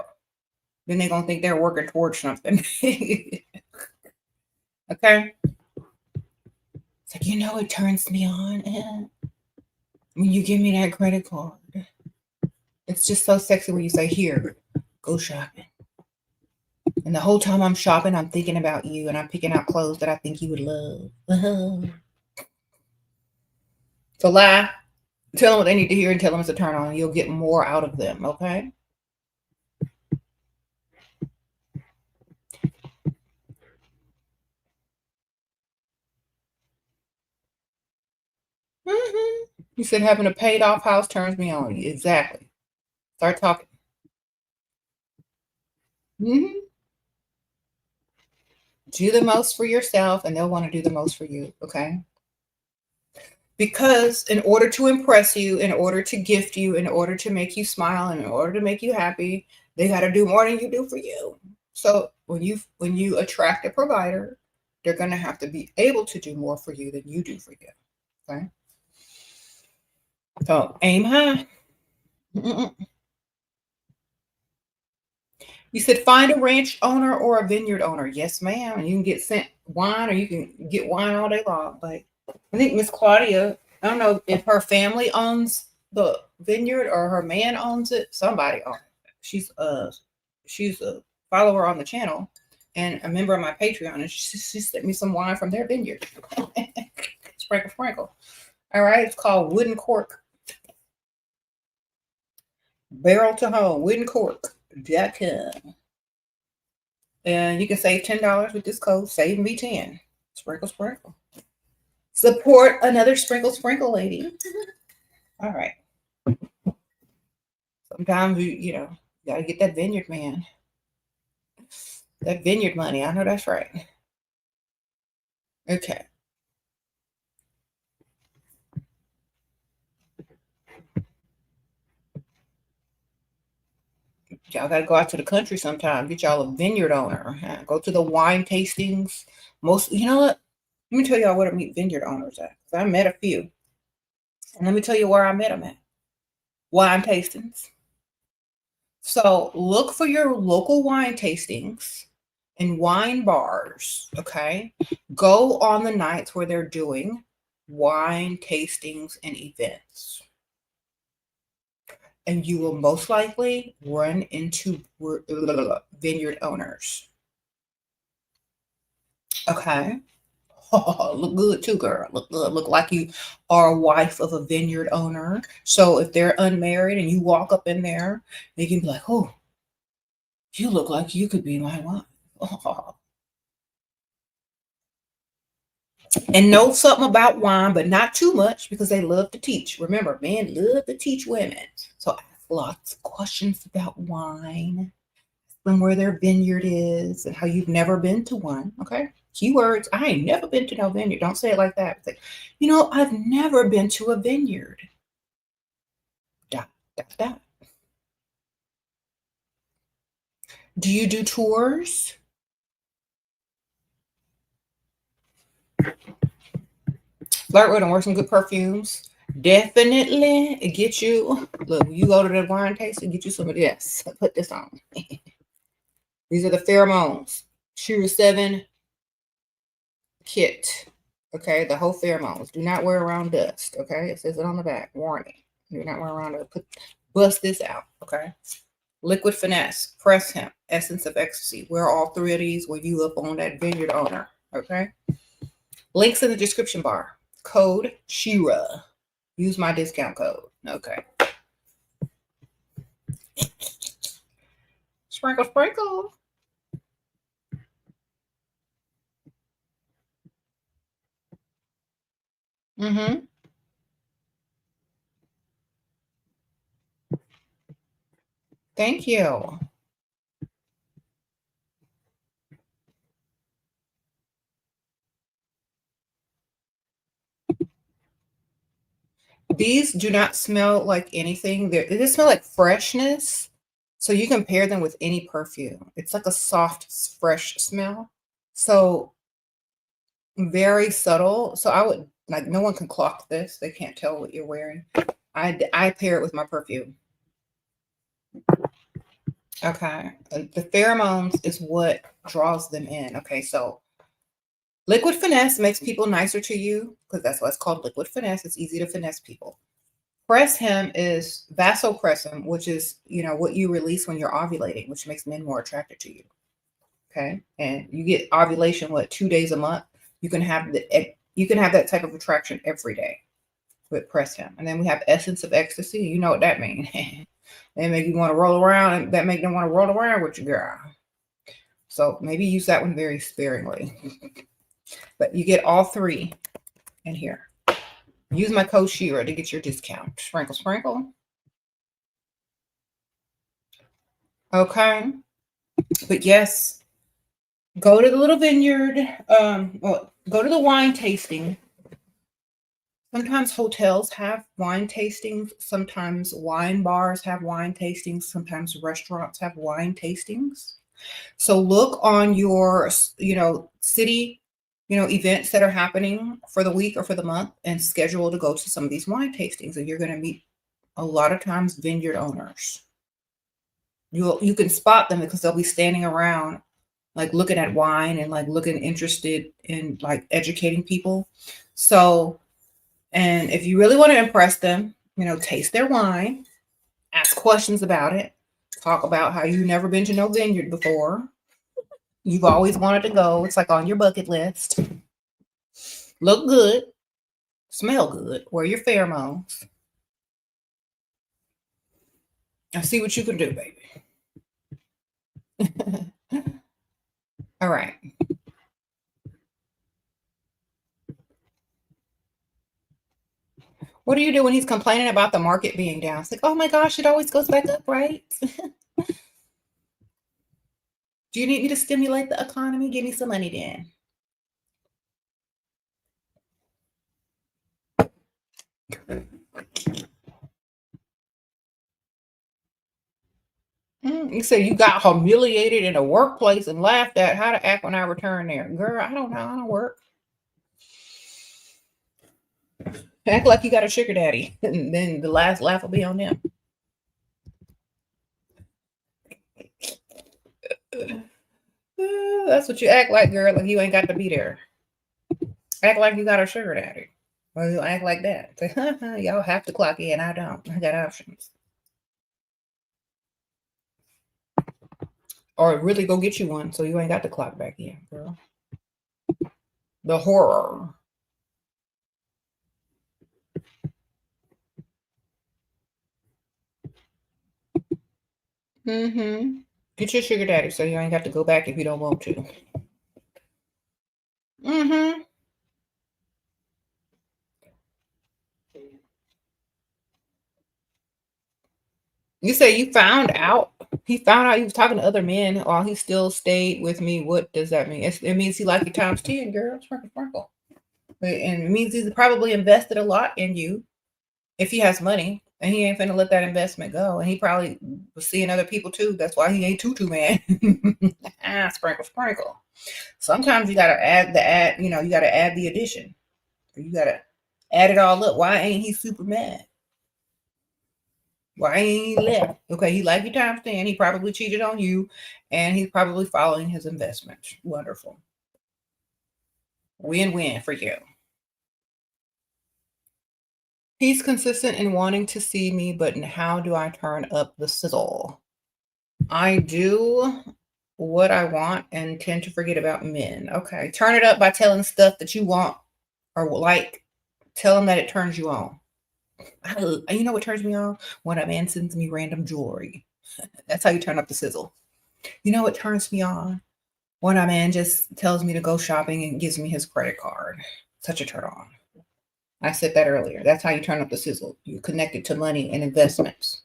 Then they're gonna think they're working towards something. Okay. It's like, it turns me on when you give me that credit card. It's just so sexy when you say, "Here, go shopping." And the whole time I'm shopping, I'm thinking about you and I'm picking out clothes that I think you would love. So lie. Tell them what they need to hear and tell them it's a turn on. You'll get more out of them, okay? Mm-hmm. You said having a paid off house turns me on. Exactly. Start talking. Mm-hmm. Do the most for yourself, and they'll want to do the most for you, okay? Because in order to impress you, in order to gift you, in order to make you smile, and in order to make you happy, they got to do more than you do for you. So when you attract a provider, they're going to have to be able to do more for you than you do for you. Okay. So aim high. Mm-mm. You said find a ranch owner or a vineyard owner. Yes, ma'am. And you can get sent wine or you can get wine all day long. But I think Miss Claudia, I don't know if her family owns the vineyard or her man owns it. Somebody owns it. She's a follower on the channel and a member of my Patreon. And she sent me some wine from their vineyard. Sprinkle, sprinkle. All right. It's called Wooden Cork. Barrel to home. Wooden Cork.com. And you can save $10 with this code. Save me 10. Sprinkle, sprinkle. Support another sprinkle, sprinkle lady. All right. Sometimes you gotta get that vineyard man. That vineyard money. I know that's right. Okay. Y'all gotta go out to the country sometime. Get y'all a vineyard owner. Huh? Go to the wine tastings. You know what? Let me tell y'all where to meet vineyard owners at. I met a few. And let me tell you where I met them at. Wine tastings. So look for your local wine tastings and wine bars. Okay. Go on the nights where they're doing wine tastings and events. And you will most likely run into vineyard owners. Okay. Oh, look good too, girl. Look good. Look like you are a wife of a vineyard owner. So if they're unmarried and you walk up in there, they can be like, "Oh, you look like you could be my wife." Oh. And know something about wine, but not too much because they love to teach. Remember, men love to teach women. So ask lots of questions about wine. them where their vineyard is and how you've never been to one. Okay. Keywords. I ain't never been to no vineyard. Don't say it like that. It's like, I've never been to a vineyard. Dot, dot, dot. Do you do tours? Flirt with them, wear some good perfumes. Definitely get you, look, you go to the wine tasting, get you some of this. Put this on. These are the Pheromones. Shira 7 kit. Okay, the whole Pheromones. Do not wear around dust. Okay, it says it on the back. Warning. Do not wear around dust. Bust this out. Okay. Liquid Finesse, Press Hemp, Essence of Ecstasy. Wear all three of these when you up on that vineyard owner. Okay. Links in the description bar. Code Shira. Use my discount code. Okay. Sprinkle, sprinkle. Mm-hmm. Thank you. These do not smell like anything. They smell like freshness. So you can pair them with any perfume. It's like a soft, fresh smell. So very subtle. So I would like, no one can clock this. They can't tell what you're wearing. I pair it with my perfume. Okay. The pheromones is what draws them in. Okay. So liquid finesse makes people nicer to you because that's why it's called liquid finesse. It's easy to finesse people. Press him is vasopressin, which is, what you release when you're ovulating, which makes men more attracted to you. Okay. And you get ovulation, 2 days a month? You can have that type of attraction every day with press him. And then we have essence of ecstasy. You know what that means. They make you want to roll around, and that make them want to roll around with you, girl. So maybe use that one very sparingly. But you get all three in here. Use my code Shira to get your discount. Sprinkle, sprinkle. Okay. But yes, go to the little vineyard. Go to the wine tasting. Sometimes hotels have wine tastings. Sometimes wine bars have wine tastings. Sometimes restaurants have wine tastings. So look on your, city, events that are happening for the week or for the month and schedule to go to some of these wine tastings. And you're going to meet a lot of times vineyard owners. You can spot them because they'll be standing around like looking at wine and like looking interested in like educating people. So, and if you really want to impress them, taste their wine, ask questions about it, talk about how you've never been to no vineyard before. You've always wanted to go. It's like on your bucket list. Look good, smell good, wear your pheromones. And see what you can do, baby. All right. What do you do when he's complaining about the market being down? It's like, oh my gosh, it always goes back up, right? Do you need me to stimulate the economy? Give me some money then. You say you got humiliated in a workplace and laughed at. How to act when I return there. Girl, I don't know. I don't work. Act like you got a sugar daddy. And then the last laugh will be on them. That's what you act like, girl. Like you ain't got to be there. Act like you got a sugar daddy. Or you act like that. Y'all have to clock in. I don't. I got options. Or really go get you one so you ain't got to clock back in, girl. The horror. Mm-hmm. Get your sugar daddy so you ain't got to go back if you don't want to. Mm-hmm. You say you found out. He found out he was talking to other men while he still stayed with me. What does that mean? It means he liked you times 10, girl. Sprinkle, sprinkle. And it means he's probably invested a lot in you if he has money. And he ain't finna let that investment go. And he probably was seeing other people too. That's why he ain't tutu man. Sprinkle, sprinkle. Sometimes you gotta you gotta add the addition. You gotta add it all up. Why ain't he super mad? Why ain't he left? Okay, he liked you times 10. He probably cheated on you, and he's probably following his investments. Wonderful. Win-win for you. He's consistent in wanting to see me, but how do I turn up the sizzle? I do what I want and tend to forget about men. Okay, turn it up by telling stuff that you want or like. Tell him that it turns you on. You know what turns me on? When a man sends me random jewelry. That's how you turn up the sizzle. You know what turns me on? When a man just tells me to go shopping and gives me his credit card. Such a turn on. I said that earlier. That's how you turn up the sizzle. You connect it to money and investments.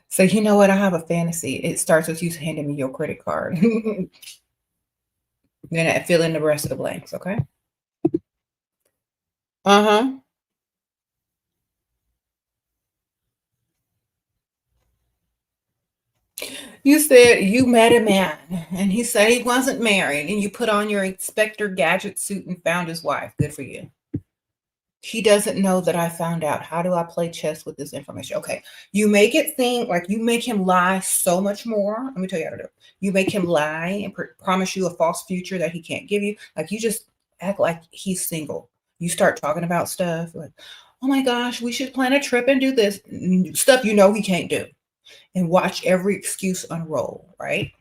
So you know what? I have a fantasy. It starts with you handing me your credit card. Then I fill in the rest of the blanks, okay? Uh-huh. You said you met a man and he said he wasn't married and you put on your Inspector Gadget suit and found his wife. Good for you. He doesn't know that I found out. How do I play chess with this information? Okay. You make it seem like you make him lie so much more. Let me tell you how to do it. You make him lie and promise you a false future that he can't give you. Like you just act like he's single. You start talking about stuff like, oh my gosh, we should plan a trip and do this stuff you know he can't do. And watch every excuse unroll, right?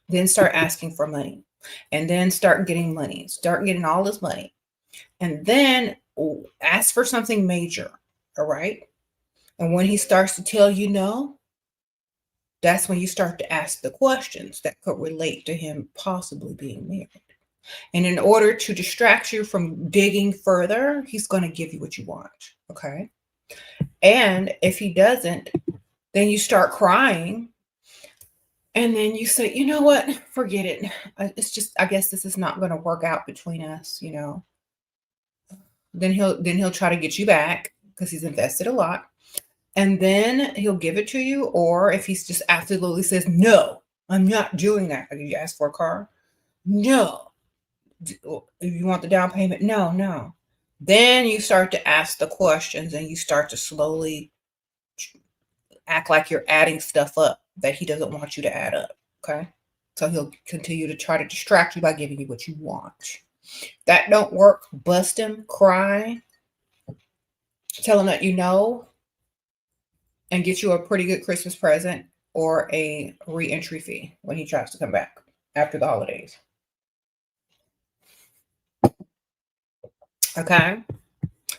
Then start asking for money. And then start getting money. Start getting all this money. And then ask for something major. All right. And when he starts to tell you no, that's when you start to ask the questions that could relate to him possibly being married. And in order to distract you from digging further, he's going to give you what you want. Okay. And if he doesn't, then you start crying. And then you say, you know what? Forget it. It's just, I guess this is not going to work out between us, you know. Then he'll try to get you back because he's invested a lot. And then he'll give it to you. Or if he's just absolutely says, no, I'm not doing that. Like you ask for a car. No. You want the down payment? No, no. Then you start to ask the questions and you start to slowly act like you're adding stuff up that he doesn't want you to add up. Okay. So he'll continue to try to distract you by giving you what you want. That don't work. Bust him, cry, tell him that you know, and get you a pretty good Christmas present or a re-entry fee when he tries to come back after the holidays. Okay.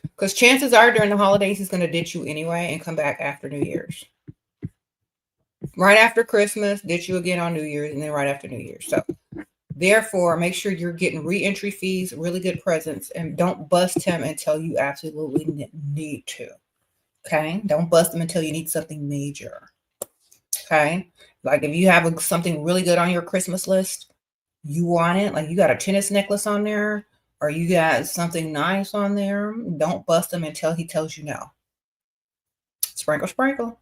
Because chances are during the holidays, he's going to ditch you anyway and come back after New Year's. Right after Christmas, ditch you again on New Year's, and then right after New Year's. So therefore, make sure you're getting re-entry fees, really good presents, and don't bust him until you absolutely need to. Okay? Don't bust him until you need something major. Okay? Like if you have something really good on your Christmas list, you want it, like you got a tennis necklace on there, or you got something nice on there, don't bust him until he tells you no. Sprinkle, sprinkle.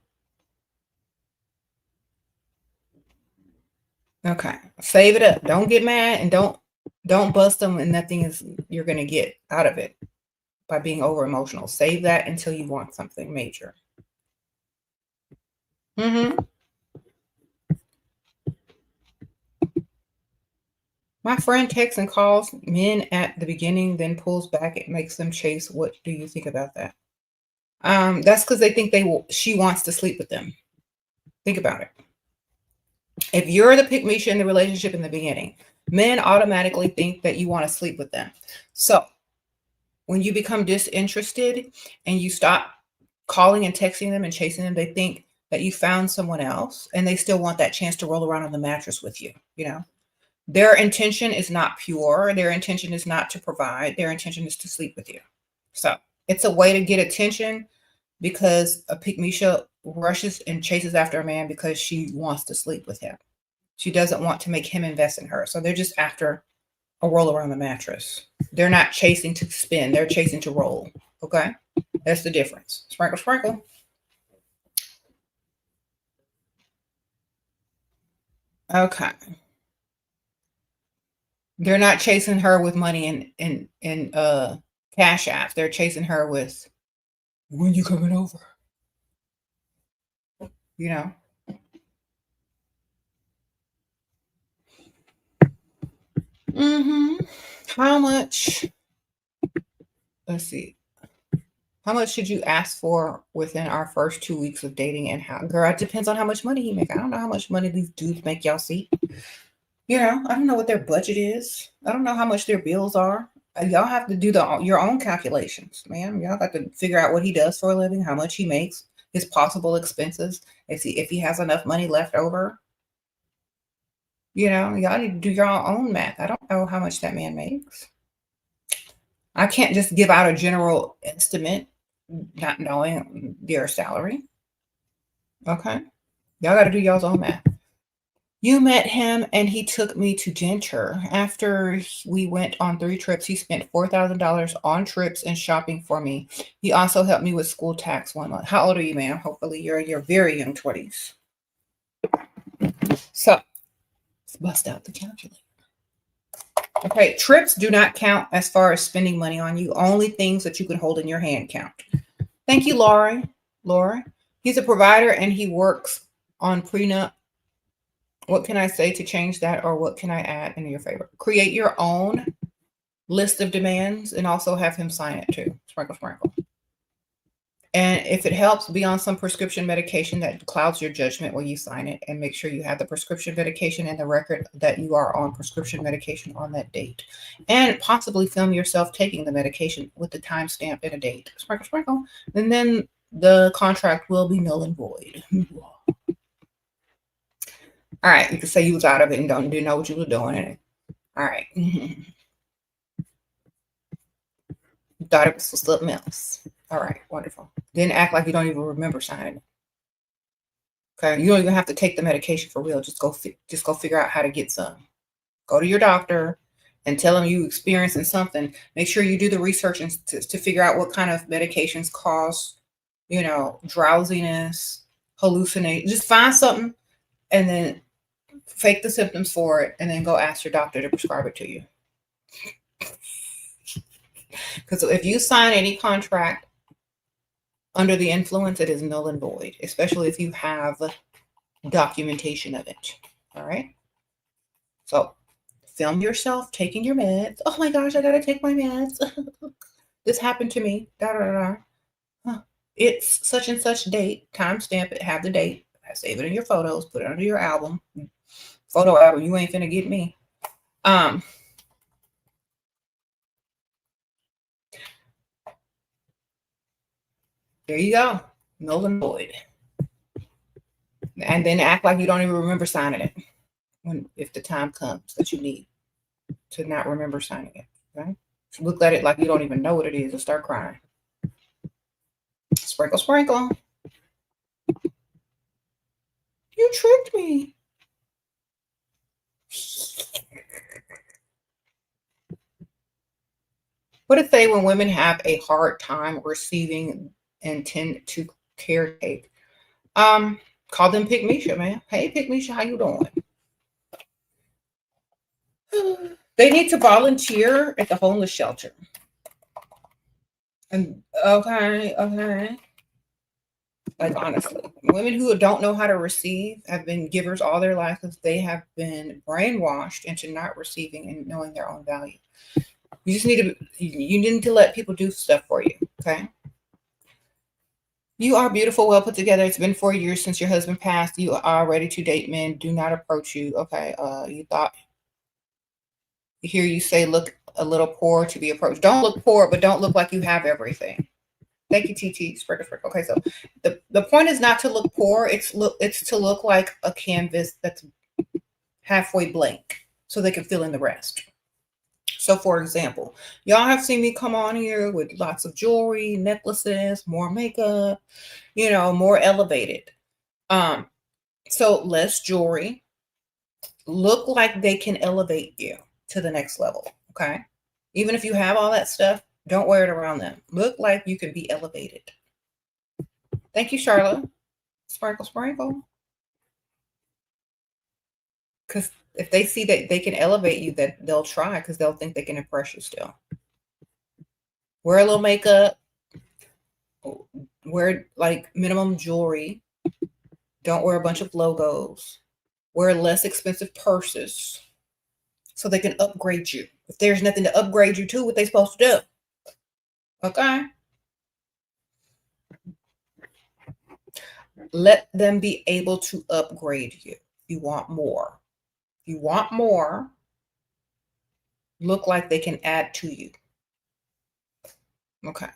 Okay. Save it up. Don't get mad and don't bust them and nothing is you're going to get out of it by being over emotional. Save that until you want something major. My friend texts and calls men at the beginning, then pulls back. It makes them chase. What do you think about that? That's because they think she wants to sleep with them. Think about it. If you're the pick-me-sha in the relationship in the beginning, men automatically think that you want to sleep with them. So when you become disinterested and you stop calling and texting them and chasing them, they think that you found someone else and they still want that chance to roll around on the mattress with you. You know, their intention is not pure. Their intention is not to provide. Their intention is to sleep with you. So It's a way to get attention because a pygmisha rushes and chases after a man because she wants to sleep with him. She doesn't want to make him invest in her. So they're just after a roll around the mattress. They're not chasing to spin. They're chasing to roll. Okay? That's the difference. Sprinkle, sprinkle. Okay. They're not chasing her with money and cash apps. They're chasing her with when you coming over. You know? Mm-hmm. How much? Let's see. How much should you ask for within our first 2 weeks of dating? And how, girl, it depends on how much money you make. I don't know how much money these dudes make y'all see. You know, I don't know what their budget is. I don't know how much their bills are. Y'all have to do your own calculations, man. Y'all got to figure out what he does for a living, how much he makes, his possible expenses, if he has enough money left over. You know, y'all need to do your own math. I don't know how much that man makes. I can't just give out a general estimate, not knowing their salary. Okay. Y'all got to do y'all's own math. You met him and he took me to dinner. After we went on 3 trips, he spent $4,000 on trips and shopping for me. He also helped me with school tax 1 month. How old are you, ma'am? Hopefully you're in your very young 20s. So let's bust out the calculator. Okay, trips do not count as far as spending money on you. Only things that you can hold in your hand count. Thank you, Laura. He's a provider and he works on prenup. What can I say to change that, or what can I add in your favor? Create your own list of demands and also have him sign it too. Sprinkle, sprinkle. And if it helps, be on some prescription medication that clouds your judgment when you sign it, and make sure you have the prescription medication and the record that you are on prescription medication on that date. And possibly film yourself taking the medication with the timestamp and a date. Sprinkle, sprinkle. And then the contract will be null and void. All right, you can say you was out of it and didn't know what you were doing. All right. You thought it was something else. All right, wonderful. Then act like you don't even remember signing it. Okay, you don't even have to take the medication for real. Just go figure out how to get some. Go to your doctor and tell them you experiencing something. Make sure you do the research to figure out what kind of medications cause, drowsiness, hallucinate. Just find something and then fake the symptoms for it, and then go ask your doctor to prescribe it to you. Because if you sign any contract under the influence, it is null and void, especially if you have documentation of it. All right. So film yourself taking your meds. Oh my gosh, I got to take my meds. This happened to me. Da, da, da, da. It's such and such date. Timestamp it. Have the date. Save it in your photos. Put it under your album. Photo album. You ain't finna get me. There you go. Null and void. And then act like you don't even remember signing it if the time comes that you need to not remember signing it. Okay? Look at it like you don't even know what it is and start crying. Sprinkle, sprinkle. You tricked me. What if they, when women have a hard time receiving and tend to caretake? Call them Pygmisha, man. Hey, Pygmisha, how you doing? They need to volunteer at the homeless shelter. And okay. Like, honestly, women who don't know how to receive have been givers all their life because they have been brainwashed into not receiving and knowing their own value. You just need to let people do stuff for you. Okay. You are beautiful, well put together. It's been 4 years since your husband passed. You are ready to date men. Do not approach you. Okay. You hear you say look a little poor to be approached. Don't look poor, but don't look like you have everything. Thank you, TT. Sprinkle. Okay, so the point is not to look poor. It's to look like a canvas that's halfway blank, so they can fill in the rest. So for example, y'all have seen me come on here with lots of jewelry, necklaces, more makeup, more elevated. So less jewelry, look like they can elevate you to the next level. Okay. Even if you have all that stuff, don't wear it around them. Look like you can be elevated. Thank you, Charlotte. Sprinkle, sprinkle. Because if they see that they can elevate you, that they'll try, because they'll think they can impress you still. Wear a little makeup. Wear like minimum jewelry. Don't wear a bunch of logos. Wear less expensive purses so they can upgrade you. If there's nothing to upgrade you to, what they supposed to do? Okay. Let them be able to upgrade you. You want more. You want more. Look like they can add to you. Okay.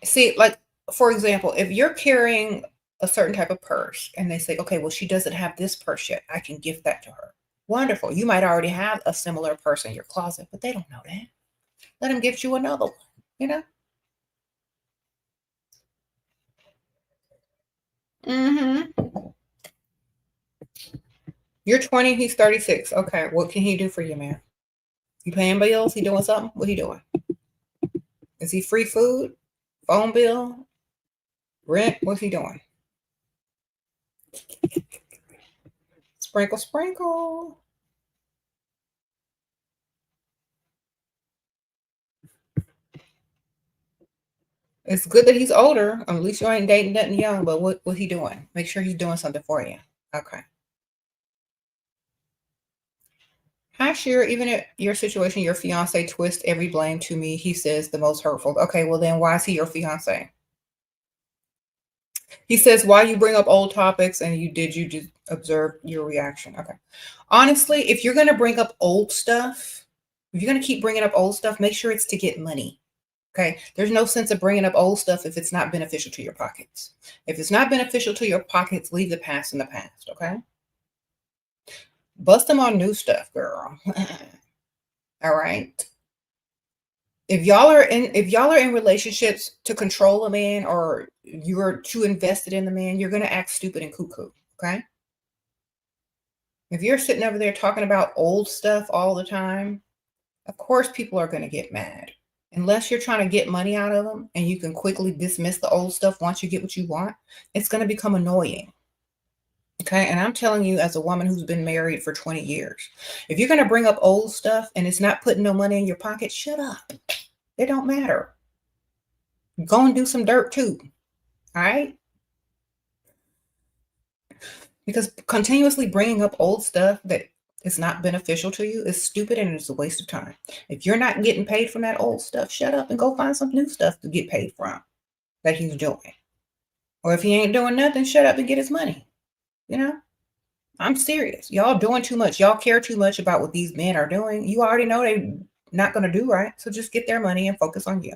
See, like, for example, if you're carrying a certain type of purse and they say, okay, well, she doesn't have this purse yet, I can gift that to her. Wonderful. You might already have a similar purse in your closet, but they don't know that. Let them gift you another one, You're 20, he's 36. Okay, what can he do for you, man? You paying bills? He doing something? What he doing? Is he free food? Phone bill? Rent? What's he doing? Sprinkle, sprinkle. It's good that he's older. At least you ain't dating nothing young, but what he doing? Make sure he's doing something for you. Okay. Hi, Shira. Even in your situation, your fiance twists every blame to me. He says the most hurtful. Okay, well then why is he your fiance? He says, why you bring up old topics and you just observe your reaction. Okay. Honestly, if you're going to bring up old stuff, if you're going to keep bringing up old stuff, make sure it's to get money. Okay. There's no sense of bringing up old stuff if it's not beneficial to your pockets. If it's not beneficial to your pockets, leave the past in the past. Okay. Bust them on new stuff, girl. All right. If y'all are in relationships to control a man, or you're too invested in the man, you're going to act stupid and cuckoo. Okay. If you're sitting over there talking about old stuff all the time, of course people are going to get mad. Unless you're trying to get money out of them and you can quickly dismiss the old stuff once you get what you want, it's going to become annoying. Okay. And I'm telling you, as a woman who's been married for 20 years, if you're going to bring up old stuff and it's not putting no money in your pocket, shut up. It don't matter. Go and do some dirt too. All right. Because continuously bringing up old stuff that is not beneficial to you is stupid and it's a waste of time. If you're not getting paid from that old stuff, shut up and go find some new stuff to get paid from that he's doing. Or if he ain't doing nothing, shut up and get his money. I'm serious. Y'all doing too much. Y'all care too much about what these men are doing. You already know they're not going to do right. So just get their money and focus on you.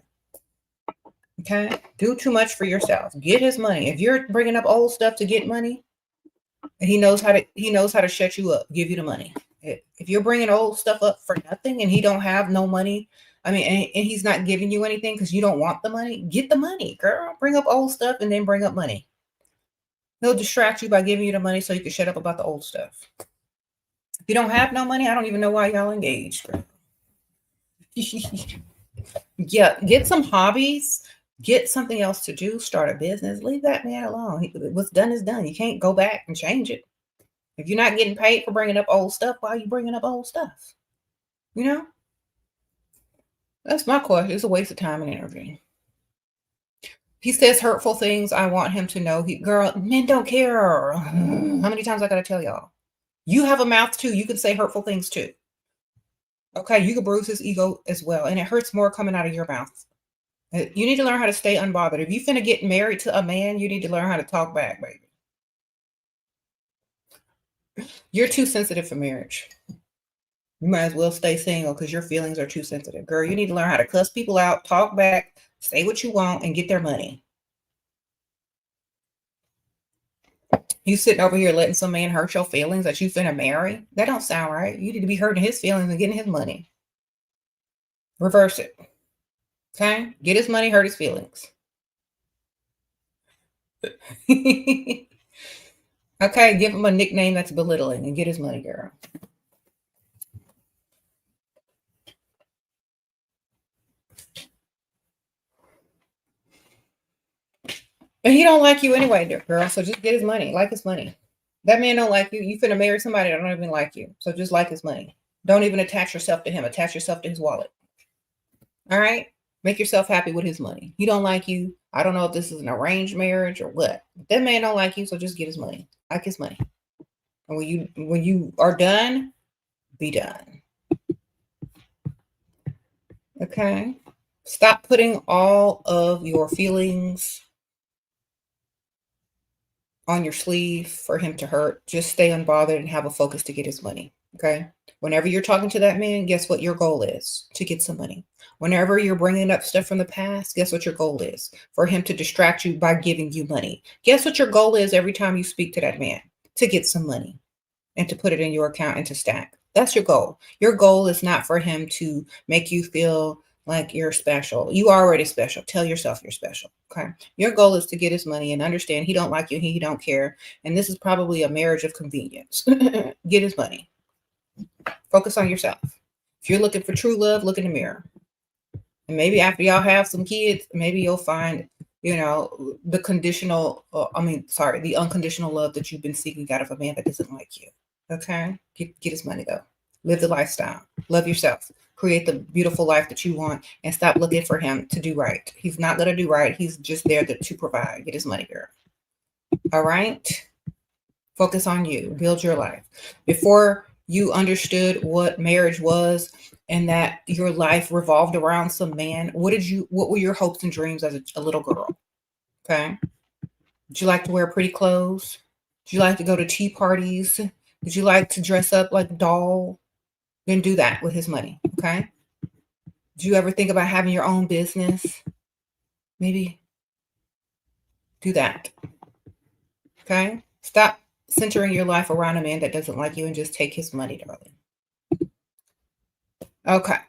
Okay? Do too much for yourself. Get his money. If you're bringing up old stuff to get money, he knows how to shut you up, give you the money. If you're bringing old stuff up for nothing and he don't have no money, and he's not giving you anything because you don't want the money, get the money, girl. Bring up old stuff and then bring up money. He'll distract you by giving you the money so you can shut up about the old stuff. If you don't have no money, I don't even know why y'all engaged. Yeah, get some hobbies. Get something else to do. Start a business. Leave that man alone. What's done is done. You can't go back and change it. If you're not getting paid for bringing up old stuff, why are you bringing up old stuff? That's my question. It's a waste of time and energy. He says hurtful things. I want him to know. Girl, men don't care. How many times I got to tell y'all? You have a mouth too. You can say hurtful things too. Okay, you can bruise his ego as well. And it hurts more coming out of your mouth. You need to learn how to stay unbothered. If you finna get married to a man, you need to learn how to talk back, baby. You're too sensitive for marriage. You might as well stay single because your feelings are too sensitive. Girl, you need to learn how to cuss people out, talk back, say what you want, and get their money. You sitting over here letting some man hurt your feelings that you finna marry? That don't sound right. You need to be hurting his feelings and getting his money. Reverse it. Okay? Get his money, hurt his feelings. Okay, give him a nickname that's belittling and get his money, girl. But he don't like you anyway, girl. So just get his money. Like his money. That man don't like you. You finna marry somebody that don't even like you. So just like his money. Don't even attach yourself to him. Attach yourself to his wallet. All right? Make yourself happy with his money. He don't like you. I don't know if this is an arranged marriage or what. But that man don't like you, so just get his money. Like his money. And when you are done, be done. Okay? Stop putting all of your feelings on your sleeve for him to hurt. Just stay unbothered and have a focus to get his money. Okay. Whenever you're talking to that man, guess what your goal is? To get some money. Whenever you're bringing up stuff from the past, guess what your goal is? For him to distract you by giving you money. Guess what your goal is every time you speak to that man? To get some money and to put it in your account and to stack. That's your goal. Your goal is not for him to make you feel like you're special. You are already special. Tell yourself you're special. Okay. Your goal is to get his money and understand he don't like you, he don't care. And this is probably a marriage of convenience. Get his money. Focus on yourself. If you're looking for true love, look in the mirror. And maybe after y'all have some kids, maybe you'll find, the the unconditional love that you've been seeking out of a man that doesn't like you. Okay. Get his money though. Live the lifestyle. Love yourself. Create the beautiful life that you want and stop looking for him to do right. He's not going to do right. He's just there to provide. Get his money, girl. All right. Focus on you. Build your life. Before you understood what marriage was and that your life revolved around some man, what were your hopes and dreams as a little girl? Okay. Did you like to wear pretty clothes? Did you like to go to tea parties? Did you like to dress up like a doll? Then do that with his money. Okay. Do you ever think about having your own business? Maybe do that. Okay. Stop centering your life around a man that doesn't like you and just take his money, darling. Okay.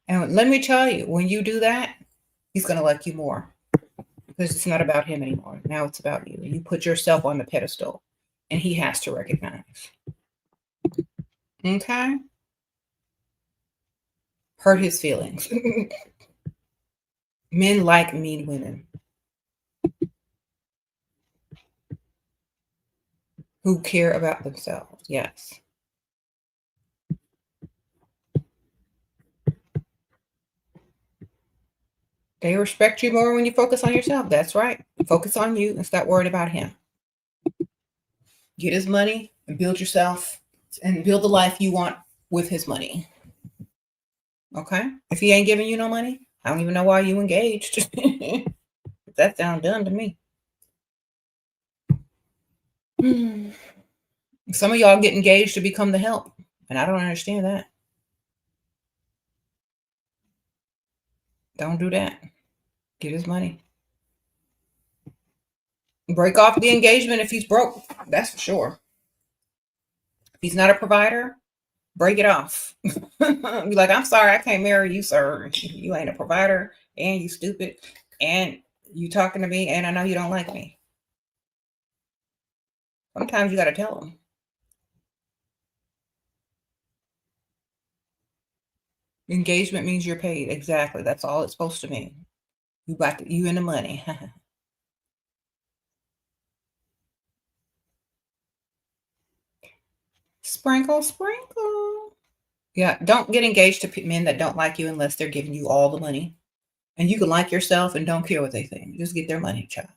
And let me tell you, when you do that, he's going to like you more because it's not about him anymore. Now it's about you. You put yourself on the pedestal and he has to recognize. Okay. Hurt his feelings. Men like mean women who care about themselves. Yes. They respect you more when you focus on yourself. That's right. Focus on you and stop worrying about him. Get his money and build yourself and build the life you want with his money. Okay? If he ain't giving you no money, I don't even know why you engaged. That sounds dumb to me. Some of y'all get engaged to become the help, and I don't understand that. Don't do that. Get his money. Break off the engagement if he's broke. That's for sure. If he's not a provider, break it off. Be like, I'm sorry, I can't marry you, sir. You ain't a provider, and you stupid, and you talking to me, and I know you don't like me. Sometimes you got to tell them. Engagement means you're paid. Exactly. That's all it's supposed to mean. You and the money. Sprinkle, sprinkle. Yeah, don't get engaged to men that don't like you unless they're giving you all the money. And you can like yourself and don't care what they think. Just get their money, child.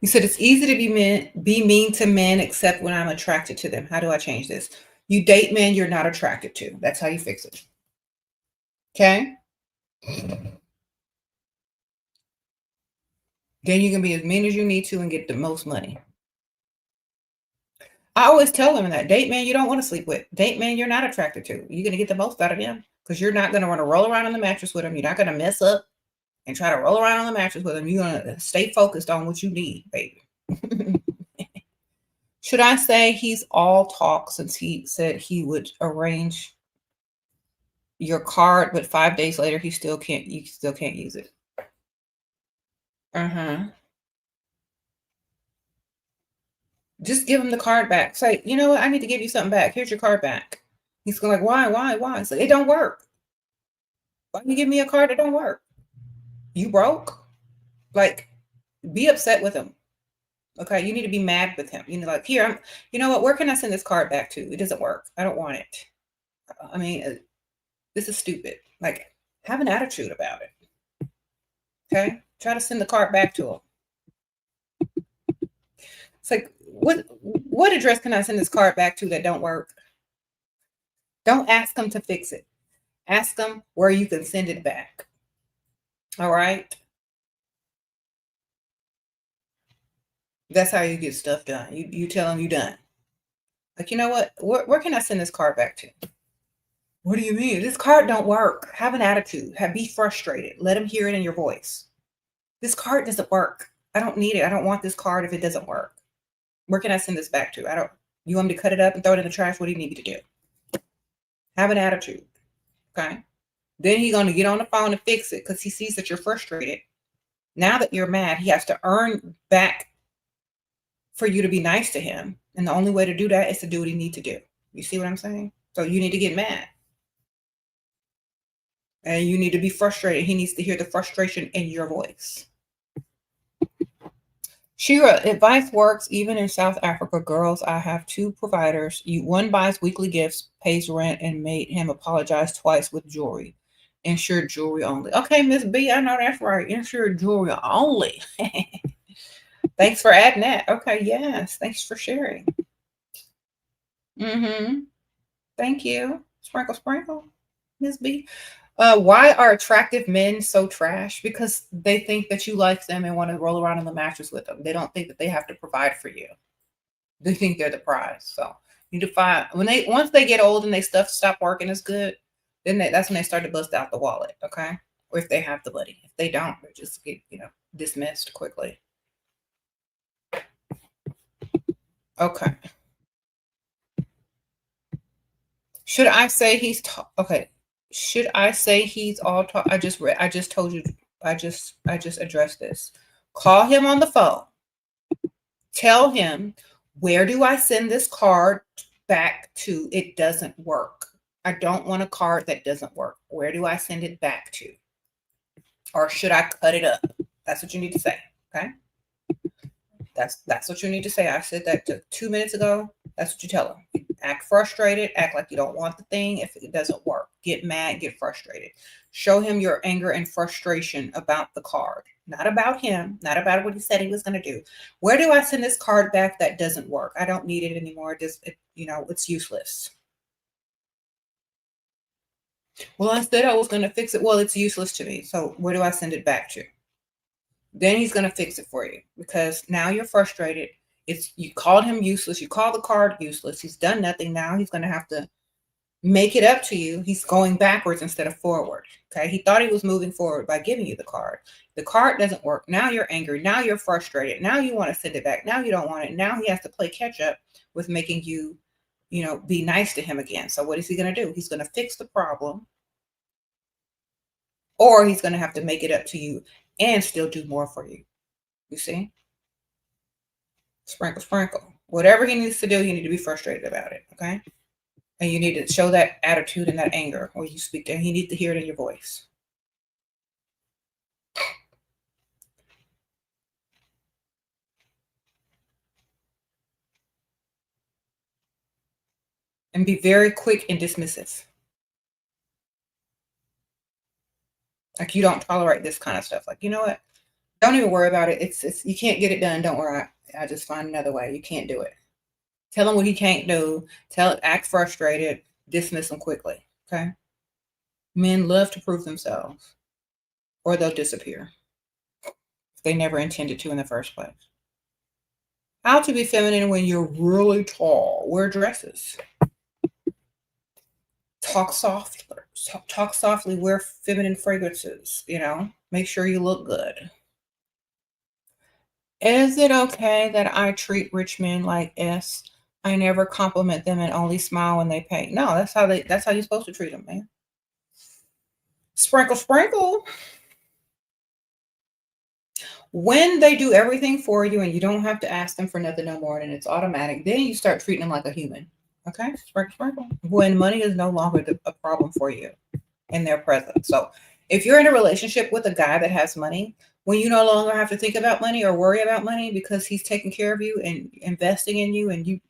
You said it's easy to be mean to men except when I'm attracted to them. How do I change this? You date men you're not attracted to. That's how you fix it. Okay? Then you can be as mean as you need to and get the most money. I always tell them that date man you don't want to sleep with. Date man you're not attracted to. You're going to get the most out of them because you're not going to want to roll around on the mattress with them. You're not going to mess up and try to roll around on the mattress with them. You're going to stay focused on what you need, baby. Should I say he's all talk since he said he would arrange your card, but 5 days later you still can't use it? Uh-huh. Just give him the card back. Say, you know what? I need to give you something back. Here's your card back. He's going like, why? So it don't work. Why you give me a card that don't work? You broke? Like, be upset with him. Okay, you need to be mad with him. You know, like, here, you know what? Where can I send this card back to? It doesn't work. I don't want it. I mean, this is stupid. Like, have an attitude about it. Okay, try to send the card back to him. It's like, what address can I send this card back to that don't work? Don't ask them to fix it. Ask them where you can send it back. All right. That's how you get stuff done. You tell them you're done. Like, you know what? Where can I send this card back to? What do you mean? This card don't work. Have an attitude. Be frustrated. Let them hear it in your voice. This card doesn't work. I don't need it. I don't want this card if it doesn't work. Where can I send this back to? You want me to cut it up and throw it in the trash? What do you need me to do? Have an attitude. Okay. Then he's going to get on the phone and fix it because he sees that you're frustrated. Now that you're mad, he has to earn back for you to be nice to him. And the only way to do that is to do what he needs to do. You see what I'm saying? So you need to get mad. And you need to be frustrated. He needs to hear the frustration in your voice. Shira, advice works even in South Africa. Girls, I have two providers. One buys weekly gifts, pays rent, and made him apologize twice with jewelry. Insured jewelry only. Okay, Miss B, I know that's right. Insured jewelry only. Thanks for adding that. Okay, yes. Thanks for sharing. Mm-hmm. Thank you. Sprinkle, sprinkle, Miss B. Why are attractive men so trash? Because they think that you like them and want to roll around on the mattress with them. They don't think that they have to provide for you. They think they're the prize. So you need to find once they get old and they stop working as good, then that's when they start to bust out the wallet. Okay, or if they have the money. If they don't, they just get dismissed quickly. Okay. Should I say he's okay? Should I say he's all talk? I just told you. I just addressed this. Call him on the phone. Tell him, where do I send this card back to? It doesn't work. I don't want a card that doesn't work. Where do I send it back to? Or should I cut it up? That's what you need to say. Okay. That's what you need to say. I said that 2 minutes ago. That's what you tell them. Act frustrated. Act like you don't want the thing if it doesn't work. Get mad. Get frustrated. Show him your anger and frustration about the card. Not about him. Not about what he said he was going to do. Where do I send this card back that doesn't work? I don't need it anymore. It's useless. Well, I said I was going to fix it. Well, it's useless to me. So where do I send it back to? Then he's going to fix it for you because now you're frustrated. You called him useless. You called the card useless. He's done nothing. Now he's going to have to make it up to you. He's going backwards instead of forward. Okay. He thought he was moving forward by giving you the card. The card doesn't work. Now you're angry. Now you're frustrated. Now you want to send it back. Now you don't want it. Now he has to play catch up with making you, be nice to him again. So what is he going to do? He's going to fix the problem, or he's going to have to make it up to you and still do more for you. You see? Sprinkle, sprinkle. Whatever he needs to do, you need to be frustrated about it, okay? And you need to show that attitude and that anger when you speak to him. He needs to hear it in your voice. And be very quick and dismissive. Like, you don't tolerate this kind of stuff. Like, you know what? Don't even worry about it. It's you can't get it done. Don't worry. I just find another way. You can't do it. Tell him what he can't do. Act frustrated. Dismiss him quickly. Okay. Men love to prove themselves, or they'll disappear if they never intended to in the first place. How to be feminine when you're really tall. Wear dresses. Talk softly. Talk softly. Wear feminine fragrances. Make sure you look good. Is it okay that I treat rich men like S? I never compliment them and only smile when they pay. No, that's how you're supposed to treat them, man. Sprinkle, sprinkle. When they do everything for you and you don't have to ask them for nothing no more, and it's automatic, then you start treating them like a human. Okay, sprinkle, sprinkle. When money is no longer a problem for you in their presence. So if you're in a relationship with a guy that has money, when you no longer have to think about money or worry about money because he's taking care of you and investing in you, and you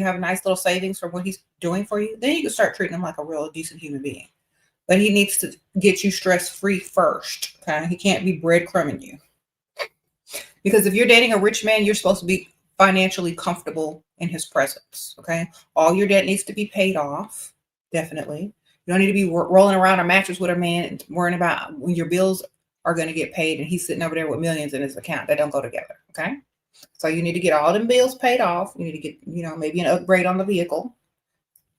have a nice little savings from what he's doing for you, then you can start treating him like a real decent human being. But he needs to get you stress free first. Okay, he can't be breadcrumbing you. Because if you're dating a rich man, you're supposed to be financially comfortable in his presence. Okay. All your debt needs to be paid off. Definitely. You don't need to be rolling around a mattress with a man and worrying about when your bills are going to get paid and he's sitting over there with millions in his account. That don't go together. Okay. So you need to get all them bills paid off. You need to get, maybe an upgrade on the vehicle.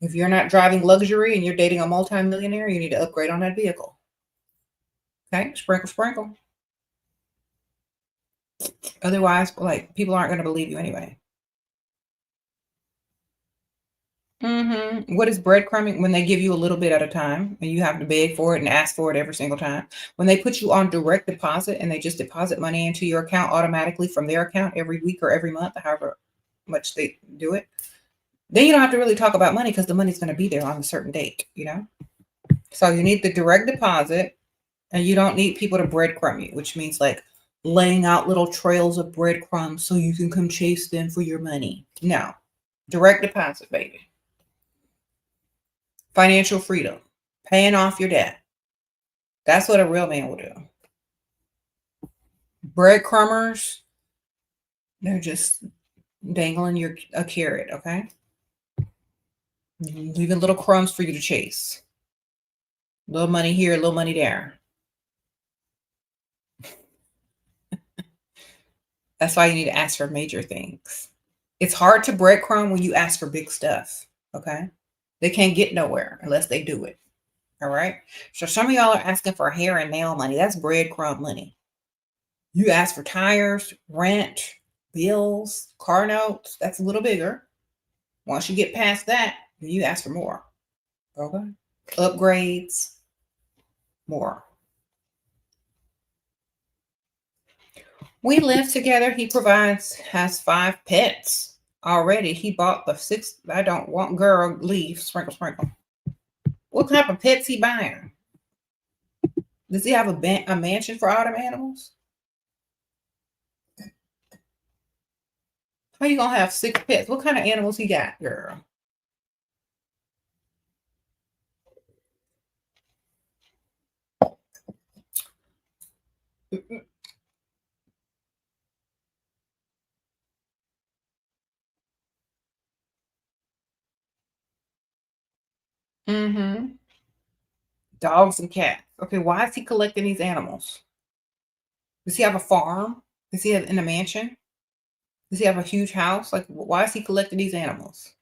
If you're not driving luxury and you're dating a multimillionaire, you need to upgrade on that vehicle. Okay. Sprinkle, sprinkle. Otherwise, like, people aren't going to believe you anyway. What is breadcrumbing? When they give you a little bit at a time and you have to beg for it and ask for it every single time. When they put you on direct deposit and they just deposit money into your account automatically from their account every week or every month, however much they do it, then you don't have to really talk about money because the money's going to be there on a certain date, So you need the direct deposit, and you don't need people to breadcrumb you, which means like laying out little trails of breadcrumbs so you can come chase them for your money. No, direct deposit, baby. Financial freedom, paying off your debt. That's what a real man will do. Breadcrumbers, they're just dangling a carrot, okay? Leaving little crumbs for you to chase. Little money here, little money there. That's why you need to ask for major things. It's hard to breadcrumb when you ask for big stuff, okay? They can't get nowhere unless they do it. All right. So some of y'all are asking for hair and nail money. That's breadcrumb money. You ask for tires, rent, bills, car notes. That's a little bigger. Once you get past that, then you ask for more. Okay. Upgrades, more. We live together. He has 5 pets already. He bought the 6th. I don't want girl, leave. Sprinkle, sprinkle. What type of pets he buying? Does he have a mansion for all them animals? How you gonna have 6 pets? What kind of animals he got, girl? Mm-hmm. Dogs and cats. Okay, why is he collecting these animals? Does he have a farm? Does he have in a mansion? Does he have a huge house? Like, why is he collecting these animals?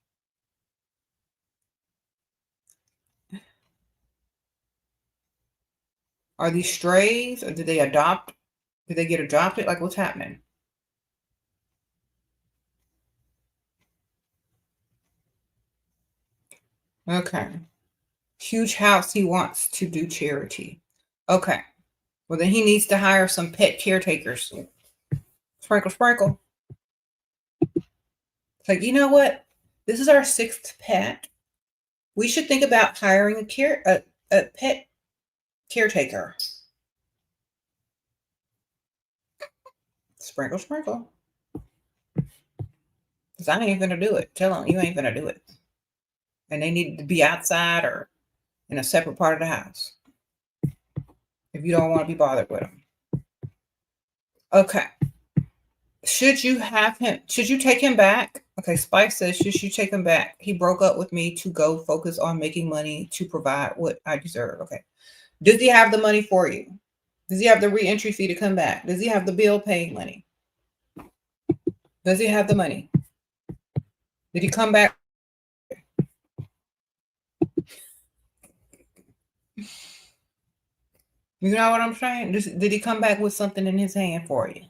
Are these strays, or did they adopt? Did they get adopted? Like, what's happening? Okay. Huge house. He wants to do charity. Okay. Well, then he needs to hire some pet caretakers. Sprinkle, sprinkle. It's like, you know what? This is our 6th pet. We should think about hiring a pet caretaker. Sprinkle, sprinkle. Because I ain't gonna do it. Tell them you ain't gonna do it. And they need to be outside or in a separate part of the house if you don't want to be bothered with them. Okay. Should you take him back? Okay, Spice says, should you take him back? He broke up with me to go focus on making money to provide what I deserve. Okay. Does he have the money for you? Does he have the re-entry fee to come back? Does he have the bill paying money? Does he have the money? Did he come back? You know what I'm saying? Did he come back with something in his hand for you?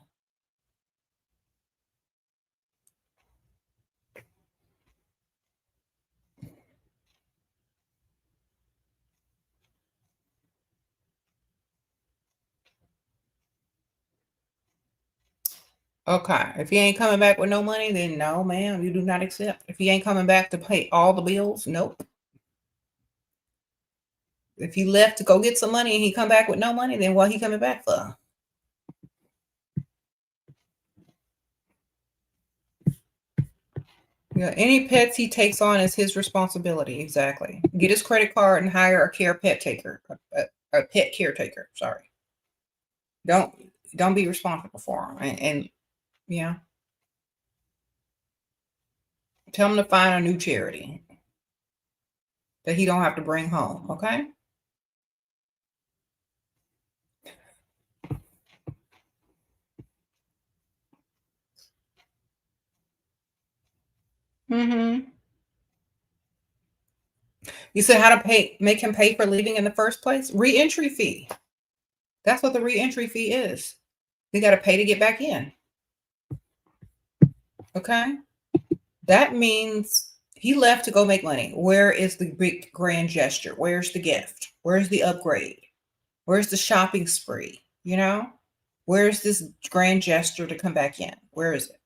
Okay. If he ain't coming back with no money, then no, ma'am, you do not accept. If he ain't coming back to pay all the bills, nope. If he left to go get some money and he come back with no money, then what he coming back for? Yeah, any pets he takes on is his responsibility. Exactly. Get his credit card and hire a pet pet caretaker. Sorry. Don't be responsible for him. And yeah, tell him to find a new charity that he don't have to bring home. Okay. Mm-hmm. You said how to make him pay for leaving in the first place? Re-entry fee. That's what the re-entry fee is. You got to pay to get back in. Okay. That means he left to go make money. Where is the big grand gesture? Where's the gift? Where's the upgrade? Where's the shopping spree? You know, where's this grand gesture to come back in? Where is it?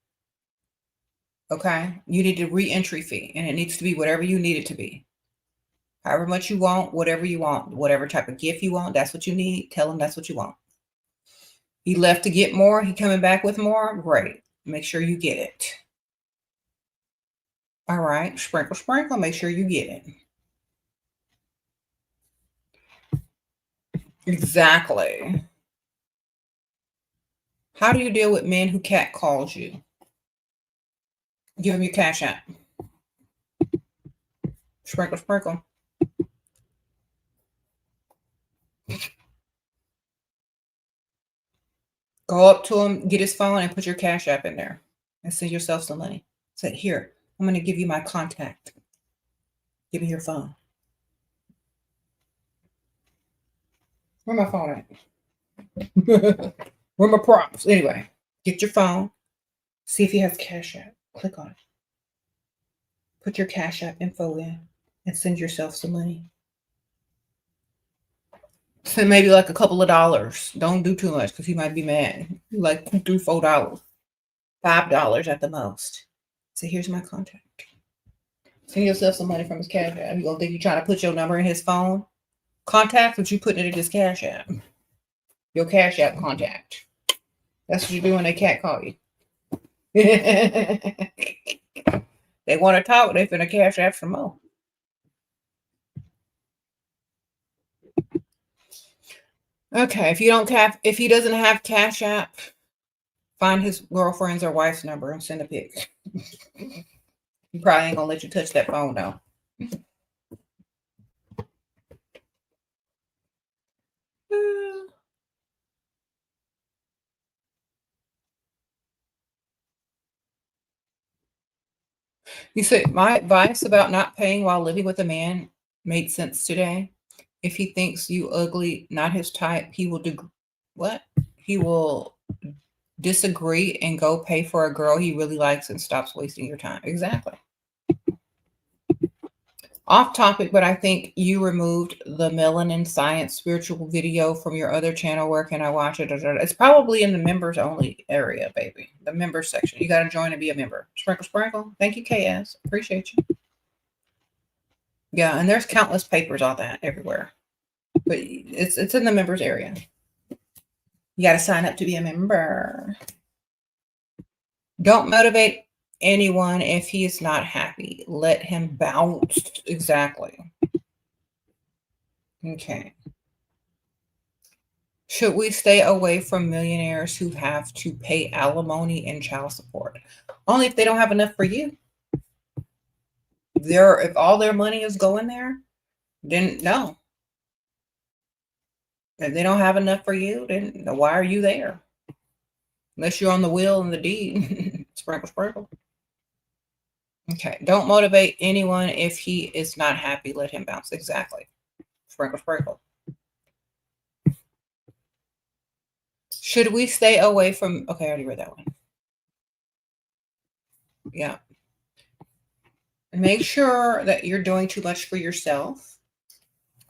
Okay. You need a re-entry fee, and it needs to be whatever you need it to be. However much you want, whatever you want, whatever type of gift you want, that's what you need. Tell him that's what you want. He left to get more. He coming back with more. Great. Make sure you get it. All right. Sprinkle, sprinkle. Make sure you get it. Exactly. How do you deal with men who cat calls you? Give him your cash app. Sprinkle, sprinkle. Go up to him, get his phone, and put your cash app in there, and send yourself some money. Say, here, I'm going to give you my contact. Give me your phone. Where my phone at? Where my props? Anyway, get your phone. See if he has cash app. Click on it. Put your cash app info in and send yourself some money. Send maybe like a couple of dollars. Don't do too much because he might be mad. Like $2, $3, $4. $5 at the most. So here's my contact. Send yourself some money from his cash app. You gonna think you're trying to put your number in his phone? Contact, what you putting it in his cash app. Your cash app contact. That's what you do when they cat call you. They want to talk, they finna cash app some more. Okay, if he doesn't have cash app, find his girlfriend's or wife's number and send a pic. He probably ain't gonna let you touch that phone though. You said my advice about not paying while living with a man made sense today. If he thinks you ugly, not his type, he will do what? He will disagree and go pay for a girl he really likes and stops wasting your time. Exactly. Off topic, but I think you removed the melanin science spiritual video from your other channel. Where can I watch it? It's probably in the members only area, baby. The members section. You got to join and be a member. Sprinkle, sprinkle. Thank you, KS. Appreciate you. Yeah, and there's countless papers on that everywhere. But it's in the members area. You got to sign up to be a member. Don't motivate anyone if he is not happy. Let him bounce. Exactly. Okay. Should we stay away from millionaires who have to pay alimony and child support? Only if they don't have enough for you. If all their money is going there, then no. If they don't have enough for you, then why are you there? Unless you're on the will and the deed. Sprinkle, sprinkle. Okay. Don't motivate anyone if he is not happy. Let him bounce. Exactly. Sprinkle, sprinkle. Should we stay away from... Okay, I already read that one. Yeah. Make sure that you're doing too much for yourself.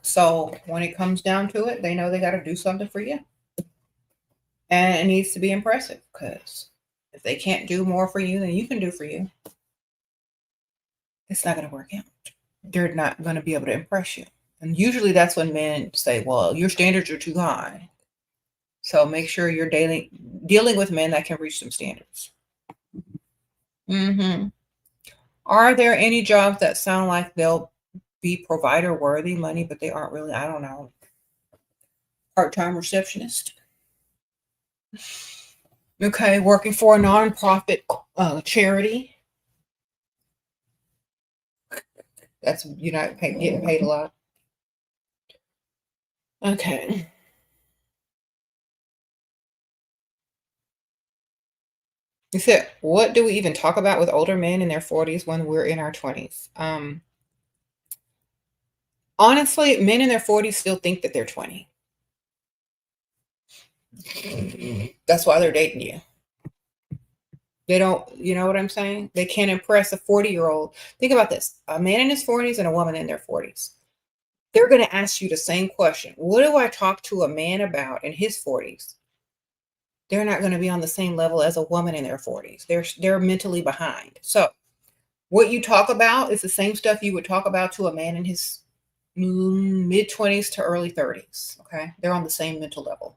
So when it comes down to it, they know they got to do something for you. And it needs to be impressive, because if they can't do more for you than you can do for you, it's not going to work out. They're not going to be able to impress you. And usually that's when men say, well, your standards are too high. So make sure you're dealing with men that can reach some standards. Are there any jobs that sound like they'll be provider worthy money, but they aren't really? I don't know. Part-time receptionist. Okay, working for a nonprofit charity. That's, you're not getting paid a lot. Okay. You said, what do we even talk about with older men in their 40s when we're in our 20s? Honestly, men in their 40s still think that they're 20. That's why they're dating you. They don't, you know what I'm saying? They can't impress a 40-year-old. Think about this. A man in his 40s and a woman in their 40s. They're going to ask you the same question. What do I talk to a man about in his 40s? They're not going to be on the same level as a woman in their 40s. They're mentally behind. So what you talk about is the same stuff you would talk about to a man in his mid-20s to early 30s. Okay? They're on the same mental level.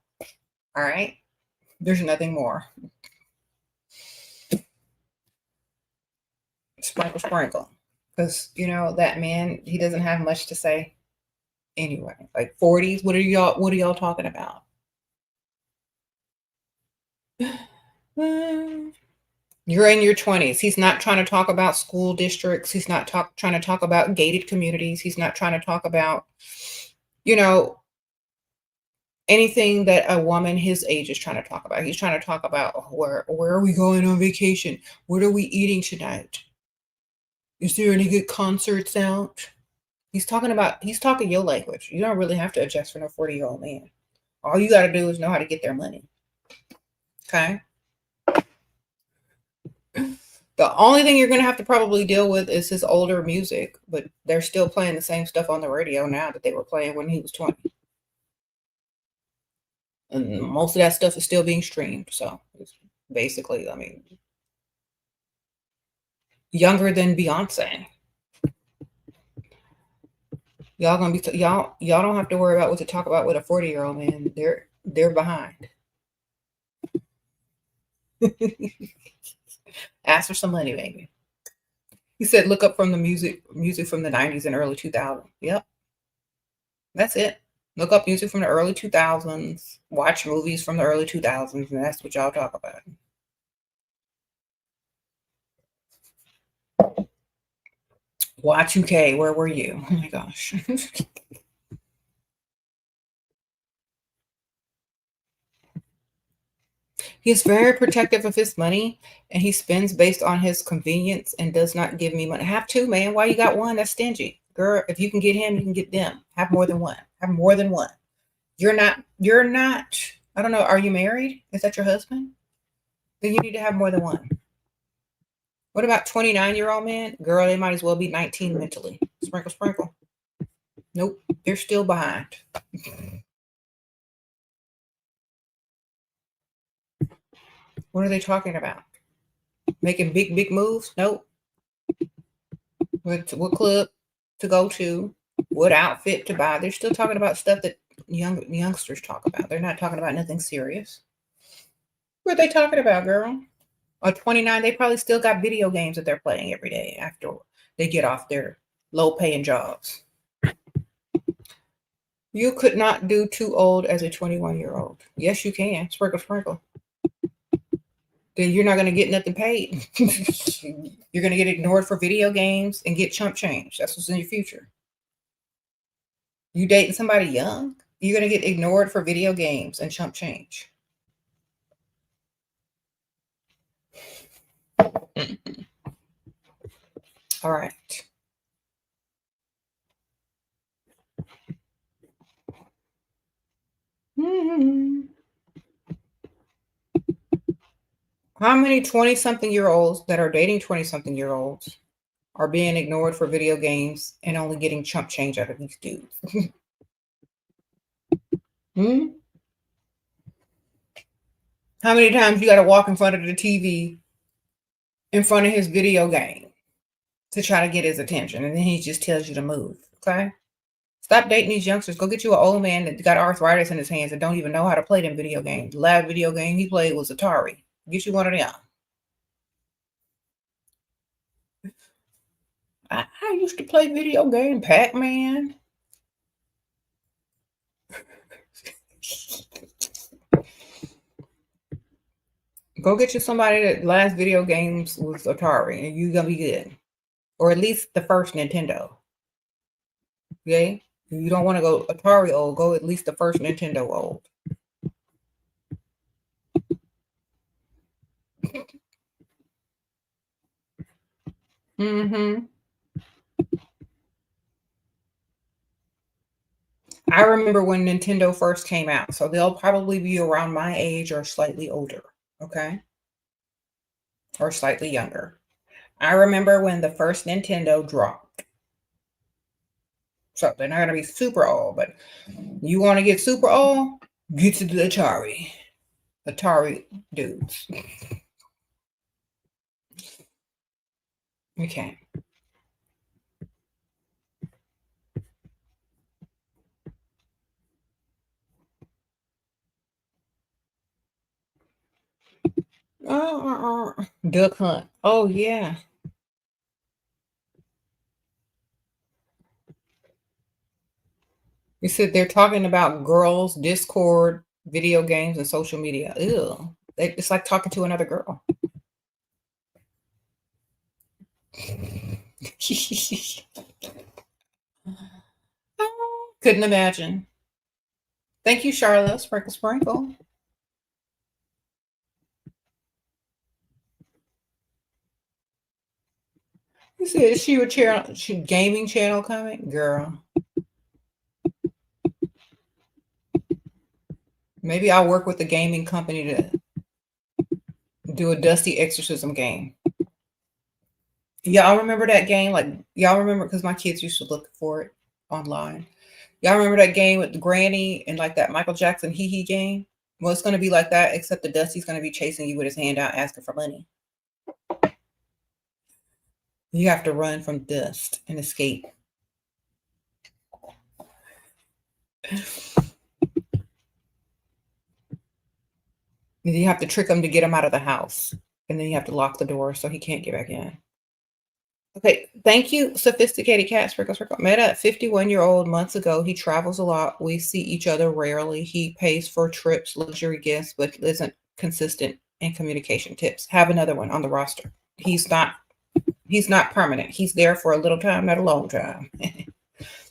All right? There's nothing more. Sprinkle, sprinkle. Because, you know, that man, he doesn't have much to say anyway. Like 40s, what are y'all talking about? You're in your 20s. He's not trying to talk about school districts. He's not trying to talk about gated communities. He's not trying to talk about, you know, anything that a woman his age is trying to talk about. He's trying to talk about where are we going on vacation? What are we eating tonight? Is there any good concerts out? He's talking your language. You don't really have to adjust for no 40-year-old man. All you got to do is know how to get their money. Okay? The only thing you're going to have to probably deal with is his older music, but they're still playing the same stuff on the radio now that they were playing when he was 20. And most of that stuff is still being streamed. So it's basically, I mean, younger than Beyonce. Y'all gonna be y'all don't have to worry about what to talk about with a 40-year-old man. They're behind. Ask for some money, baby. He said, look up from the music from the 90s and early 2000s. Yep. That's it. Look up music from the early 2000s. Watch movies from the early 2000s, and that's what y'all talk about. Y2K, where were you? Oh my gosh. He is very protective of his money, and he spends based on his convenience and does not give me money. Have two, man. Why you got one? That's stingy. Girl, if you can get him, you can get them. Have more than one. Have more than one. You're not, I don't know. Are you married? Is that your husband? Then you need to have more than one. What about 29-year-old men? Girl, they might as well be 19 mentally. Sprinkle, sprinkle. Nope. They're still behind. What are they talking about? Making big moves? Nope. What club to go to? What outfit to buy? They're still talking about stuff that youngsters talk about. They're not talking about nothing serious. What are they talking about, girl? At 29, they probably still got video games that they're playing every day after they get off their low-paying jobs. You could not do too old as a 21-year-old. Yes, you can. Sprinkle, sprinkle. Then you're not going to get nothing paid. You're going to get ignored for video games and get chump change. That's what's in your future. You dating somebody young, you're going to get ignored for video games and chump change. All right. How many 20-something-year-olds that are dating 20-something-year-olds are being ignored for video games and only getting chump change out of these dudes? Hmm? How many times you got to walk in front of the TV in front of his video game to try to get his attention, and then he just tells you to move? Okay? Stop dating these youngsters. Go get you an old man that got arthritis in his hands and don't even know how to play them video games. The last video game he played was Atari. Get you one of them. I used to play video game Pac-Man. Go get you somebody that last video games was Atari and you're gonna be good. Or at least the first Nintendo. Okay? If you don't want to go Atari old, go at least the first Nintendo old. Mm-hmm. I remember when Nintendo first came out, so they'll probably be around my age or slightly older, okay? Or slightly younger. I remember when the first Nintendo dropped. So they're not going to be super old, but you want to get super old? Get to the Atari. Atari dudes. Okay. Duck Hunt. Oh, yeah. You said they're talking about girls, Discord, video games, and social media. Ew. It's like talking to another girl. Couldn't imagine. Thank you, Charlotte. Sprinkle, sprinkle. You said, is she a gaming channel coming? Girl. Maybe I'll work with the gaming company to do a Dusty Exorcism game. Y'all remember that game? Like, y'all remember, because my kids used to look for it online. Y'all remember that game with the granny and like that Michael Jackson hee hee game? Well, it's going to be like that, except the Dusty's going to be chasing you with his hand out asking for money. You have to run from dust and escape. And you have to trick him to get him out of the house. And then you have to lock the door so he can't get back in. Okay, thank you, Sophisticated Cat. Sprinkle, sprinkle. Met a 51-year-old months ago. He travels a lot. We see each other rarely. He pays for trips, luxury gifts, but isn't consistent in communication tips. Have another one on the roster. He's not permanent. He's there for a little time, not a long time.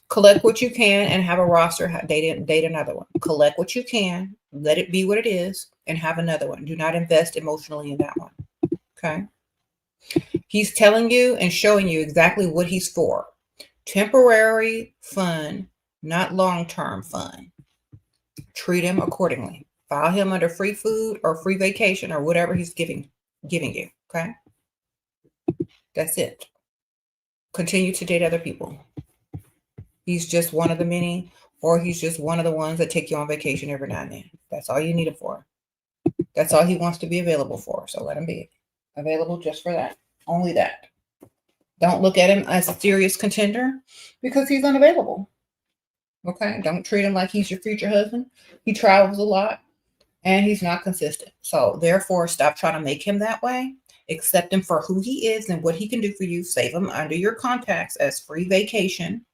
Collect what you can and have a roster. Date another one. Collect what you can. Let it be what it is and have another one. Do not invest emotionally in that one. Okay. He's telling you and showing you exactly what he's for. Temporary fun, not long-term fun. Treat him accordingly. File him under free food or free vacation or whatever he's giving you. Okay. That's it. Continue to date other people. He's just one of the many, or he's just one of the ones that take you on vacation every now and then. That's all you need him for. That's all he wants to be available for. So let him be available just for that. Only that. Don't look at him as a serious contender because he's unavailable. Okay? Don't treat him like he's your future husband. He travels a lot and he's not consistent. So therefore, stop trying to make him that way. Accept him for who he is and what he can do for you. Save him under your contacts as free vacation.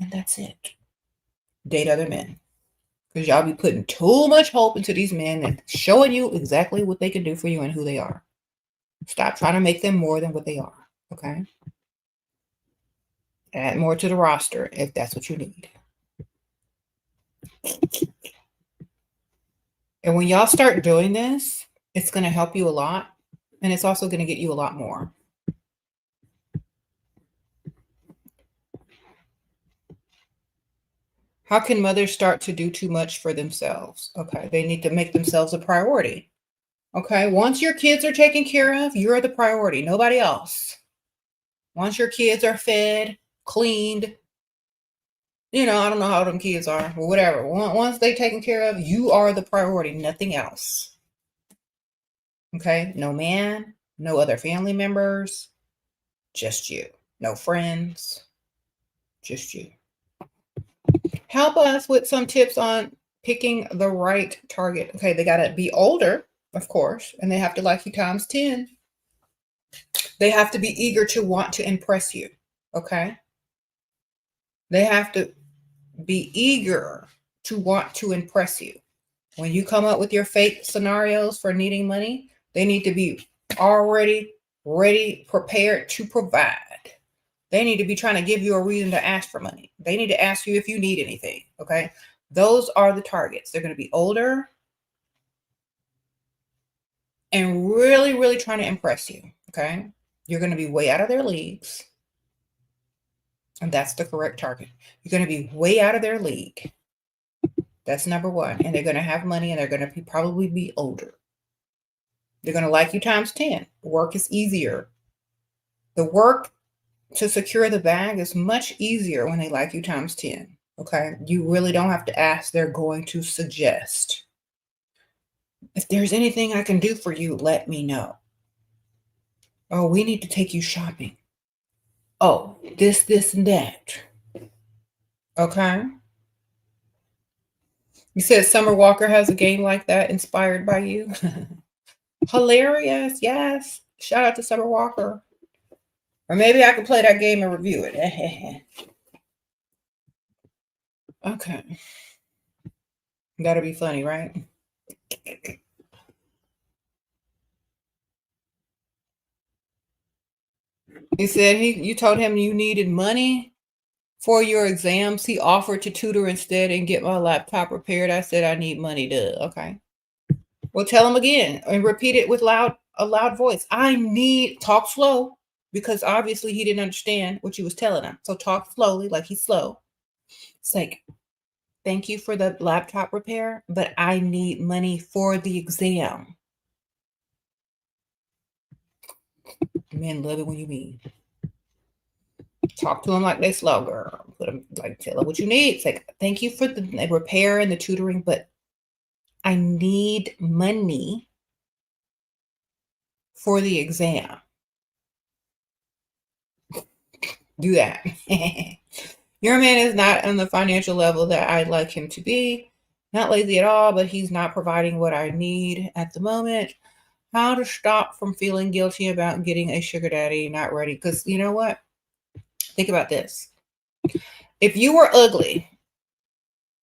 And that's it. Date other men. Because y'all be putting too much hope into these men and showing you exactly what they can do for you and who they are. Stop trying to make them more than what they are. Okay? Add more to the roster if that's what you need. And when y'all start doing this, it's going to help you a lot. And it's also going to get you a lot more. How can mothers start to do too much for themselves? Okay, they need to make themselves a priority. Okay, once your kids are taken care of, you're the priority, nobody else. Once your kids are fed, cleaned, I don't know how them kids are, or whatever. Once they taken care of, you are the priority, nothing else. Okay, no man, no other family members, just you. No friends, just you. Help us with some tips on picking the right target. Okay, they got to be older, of course, and they have to like you times 10. They have to be eager to want to impress you. Okay, they have to be eager to want to impress you. When you come up with your fake scenarios for needing money, they need to be already ready, prepared to provide. They need to be trying to give you a reason to ask for money. They need to ask you if you need anything. Okay. Those are the targets. They're going to be older and really, really trying to impress you. Okay. You're going to be way out of their leagues. And that's the correct target. You're going to be way out of their league. That's number one. And they're going to have money and they're going to probably be older. They're going to like you times 10. Work is easier. The work to secure the bag is much easier when they like you times 10. Okay. You really don't have to ask. They're going to suggest. If there's anything I can do for you, let me know. Oh, we need to take you shopping. Oh, this, and that. Okay. You said Summer Walker has a game like that inspired by you. Hilarious. Yes. Shout out to Summer Walker. Or maybe I could play that game and review it. Okay. That'll be funny, right? He said you told him you needed money for your exams. He offered to tutor instead and get my laptop repaired. I said I need money to. Okay. Well, tell him again and repeat it with a loud voice. Talk slow, because obviously he didn't understand what you was telling him. So talk slowly, like he's slow. It's like, thank you for the laptop repair, but I need money for the exam. Men love it when you mean. Talk to them like they slow, girl. Tell them what you need. It's like, thank you for the repair and the tutoring, but I need money for the exam. Do that. Your man is not on the financial level that I'd like him to be. Not lazy at all, but he's not providing what I need at the moment. How to stop from feeling guilty about getting a sugar daddy not ready? Because you know what? Think about this. If you were ugly,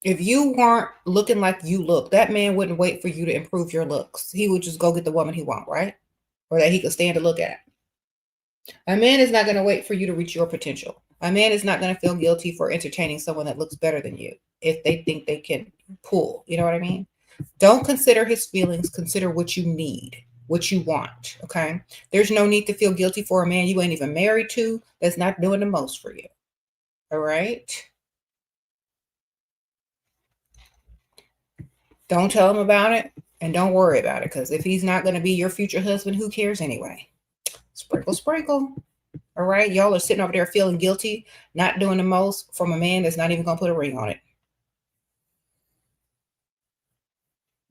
if you weren't looking like you look, that man wouldn't wait for you to improve your looks. He would just go get the woman he wants, right? Or that he could stand to look at. A man is not going to wait for you to reach your potential. A man is not going to feel guilty for entertaining someone that looks better than you if they think they can pull. You know what I mean? Don't consider his feelings. Consider what you need, what you want. Okay. There's no need to feel guilty for a man you ain't even married to that's not doing the most for you. All right. Don't tell him about it and don't worry about it, because if he's not going to be your future husband, who cares anyway? Sprinkle, sprinkle. All right. Y'all are sitting over there feeling guilty, not doing the most from a man that's not even going to put a ring on it.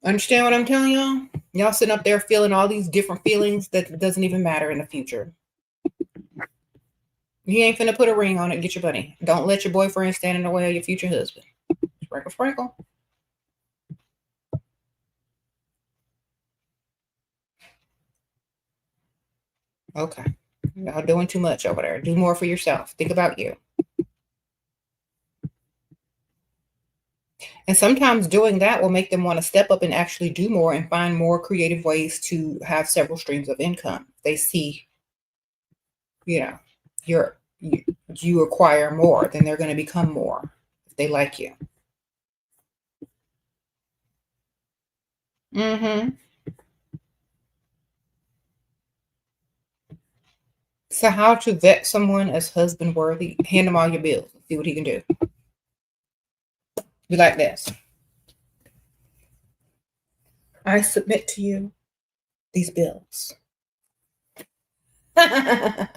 Understand what I'm telling y'all? Y'all sitting up there feeling all these different feelings that doesn't even matter in the future. He ain't finna put a ring on it. Get your money. Don't let your boyfriend stand in the way of your future husband. Sprinkle, sprinkle. Okay. Y'all doing too much over there. Do more for yourself. Think about you. And sometimes doing that will make them want to step up and actually do more and find more creative ways to have several streams of income. They see, you acquire more, then they're going to become more if they like you. Mm-hmm. So how to vet someone as husband worthy? Hand him all your bills. See what he can do. Be like this. I submit to you these bills. All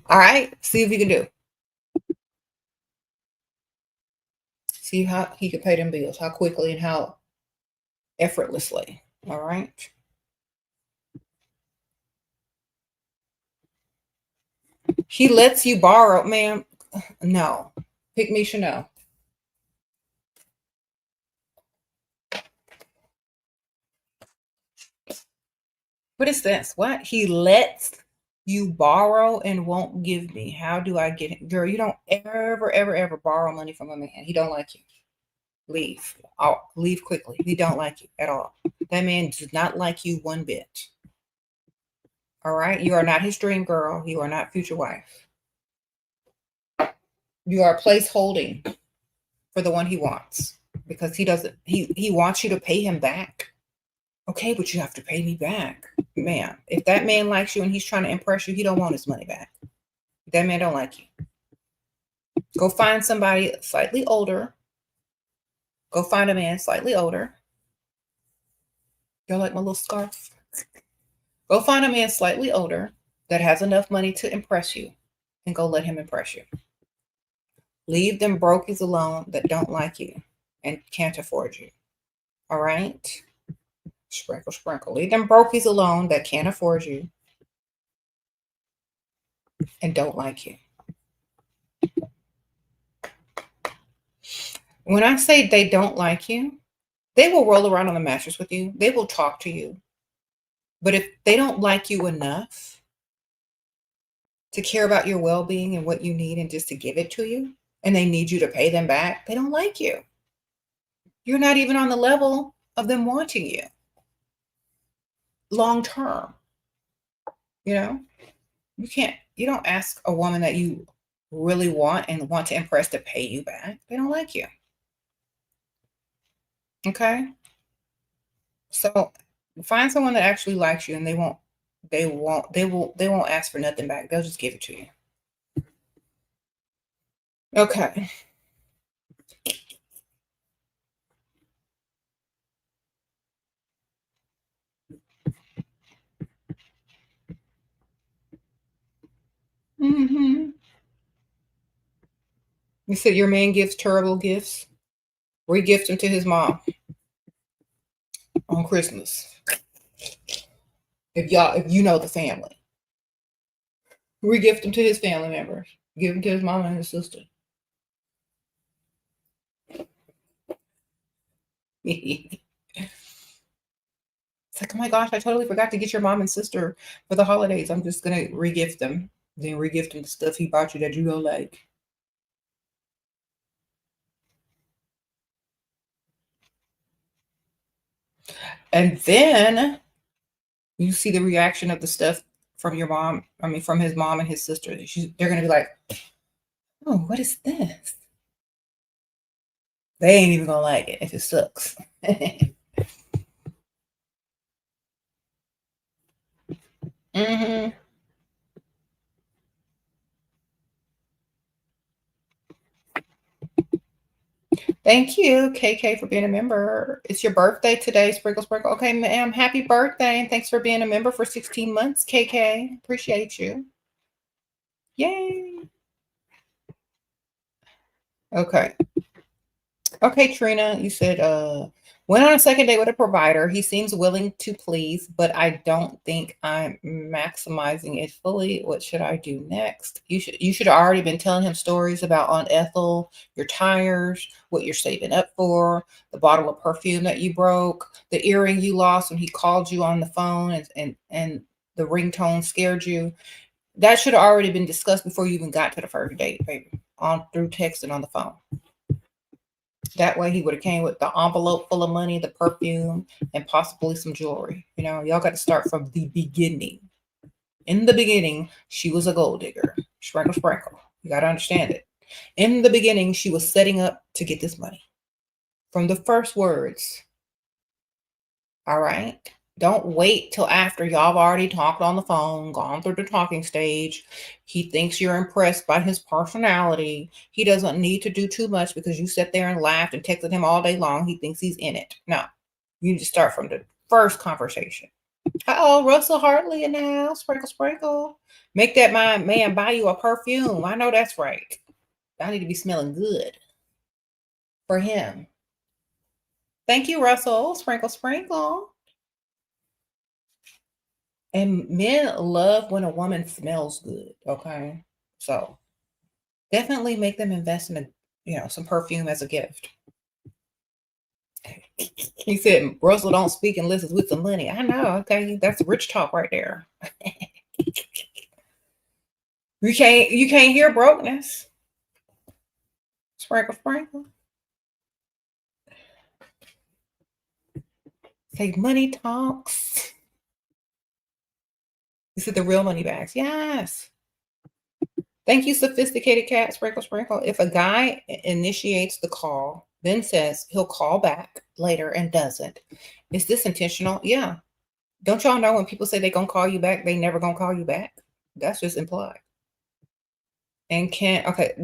right. See if you can do. See how he can pay them bills, how quickly and how effortlessly. All right. He lets you borrow, ma'am. No. Pick me Chanel. What is this? What? He lets you borrow and won't give me. How do I get it? Girl, you don't ever, ever, ever borrow money from a man. He don't like you. Leave. I'll leave quickly. He don't like you at all. That man does not like you one bit. All right. You are not his dream girl. You are not future wife. You are place holding for the one he wants because he wants you to pay him back. Okay, but you have to pay me back. Man, if that man likes you and he's trying to impress you, he don't want his money back. That man don't like you. Go find somebody slightly older. Go find a man slightly older. Y'all like my little scarf? Go find a man slightly older that has enough money to impress you and go let him impress you. Leave them brokies alone that don't like you and can't afford you. All right? Sprinkle, sprinkle. Leave them brokies alone that can't afford you and don't like you. When I say they don't like you, they will roll around on the mattress with you. They will talk to you. But if they don't like you enough to care about your well-being and what you need and just to give it to you, and they need you to pay them back, they don't like you. You're not even on the level of them wanting you long term. You know, you don't ask a woman that you really want and want to impress to pay you back. They don't like you. Okay. So find someone that actually likes you and they won't ask for nothing back. They'll just give it to you. Okay. You said your man gives terrible gifts. Regift them to his mom on Christmas. If you know the family, regift them to his family members. Give them to his mom and his sister. It's like, oh my gosh, I totally forgot to get your mom and sister for the holidays. I'm just gonna regift them. Then regift them the stuff he bought you that you don't like. And then you see the reaction of the stuff from your mom. I mean, from his mom and his sister. They're gonna be like, "Oh, what is this?" They ain't even gonna like it if it sucks. hmm Thank you, KK, for being a member. It's your birthday today, Sprinkle Sprinkle. Okay, ma'am, happy birthday, and thanks for being a member for 16 months, KK. Appreciate you. Yay. Okay. Okay, Trina, you said went on a second date with a provider. He seems willing to please, but I don't think I'm maximizing it fully. What should I do next? You should have already been telling him stories about Aunt Ethel, your tires, what you're saving up for, the bottle of perfume that you broke, the earring you lost when he called you on the phone and the ringtone scared you. That should have already been discussed before you even got to the first date, baby. On through text and on the phone. That way he would have came with the envelope full of money, the perfume, and possibly some jewelry. You know, y'all got to start from the beginning. In the beginning, she was a gold digger. Sprinkle, sprinkle. You got to understand it. In the beginning, she was setting up to get this money. From the first words. All right. Don't wait till after y'all have already talked on the phone, gone through the talking stage. He thinks you're impressed by his personality. He doesn't need to do too much because you sat there and laughed and texted him all day long. He thinks he's in it. No, you need to start from the first conversation. Uh-oh, Russell Hartley in the house. Sprinkle, sprinkle. Make that man buy you a perfume. I know that's right. I need to be smelling good for him. Thank you, Russell. Sprinkle, sprinkle. And men love when a woman smells good. Okay. So definitely make them invest in some perfume as a gift. He said, Russell don't speak unless it's with some money. I know. Okay. That's rich talk right there. You can't hear brokenness. Sprinkle, sprinkle. Say money talks. This is the real money bags. Yes. Thank you, sophisticated cat. Sprinkle, sprinkle. If a guy initiates the call, then says he'll call back later and doesn't, is this intentional? Yeah. Don't y'all know when people say they're going to call you back, they never going to call you back? That's just implied. And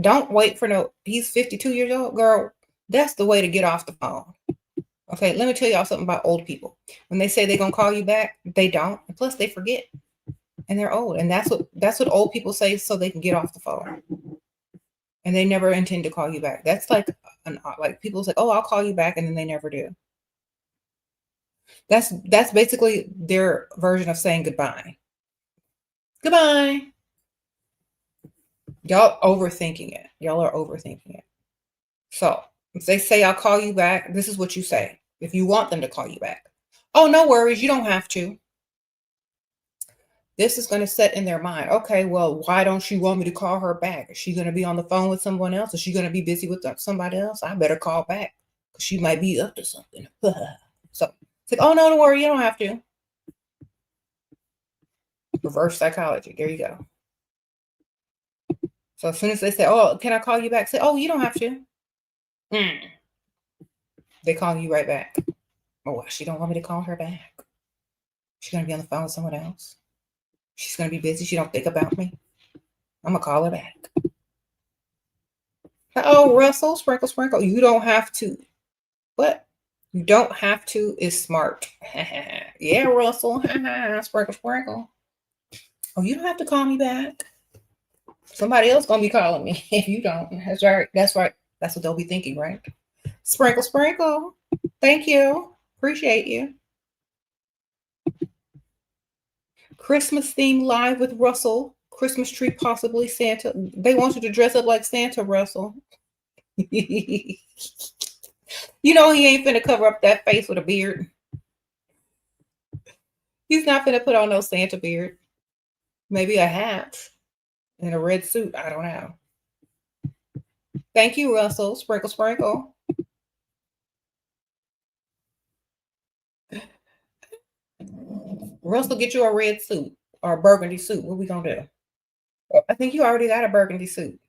don't wait for he's 52 years old. Girl, that's the way to get off the phone. Okay, let me tell y'all something about old people. When they say they're going to call you back, they don't. And plus, they forget. And they're old. And that's what old people say so they can get off the phone. And they never intend to call you back. That's like people say, oh, I'll call you back. And then they never do. That's basically their version of saying goodbye. Goodbye. Y'all overthinking it. Y'all are overthinking it. So if they say, I'll call you back, this is what you say. If you want them to call you back. Oh, no worries. You don't have to. This is going to set in their mind. Okay, well, why don't you want me to call her back? Is she going to be on the phone with someone else? Is she going to be busy with somebody else? I better call back because she might be up to something. So it's like, oh, no, don't worry. You don't have to. Reverse psychology. There you go. So as soon as they say, oh, can I call you back? Say, oh, you don't have to. They call you right back. Oh, she don't want me to call her back. She's going to be on the phone with someone else. She's going to be busy. She don't think about me. I'm going to call her back. Oh, Russell, sprinkle, sprinkle. You don't have to. What? You don't have to is smart. Yeah, Russell. Sprinkle, sprinkle. Oh, you don't have to call me back. Somebody else going to be calling me if you don't. That's right. That's right. That's what they'll be thinking, right? Sprinkle, sprinkle. Thank you. Appreciate you. Christmas theme live with Russell. Christmas tree, possibly Santa. They want you to dress up like Santa, Russell. You know he ain't finna cover up that face with a beard. He's not finna put on no Santa beard. Maybe a hat and a red suit. I don't know. Thank you, Russell. Sprinkle, sprinkle. Russell, get you a red suit or a burgundy suit. What we gonna do? I think you already got a burgundy suit.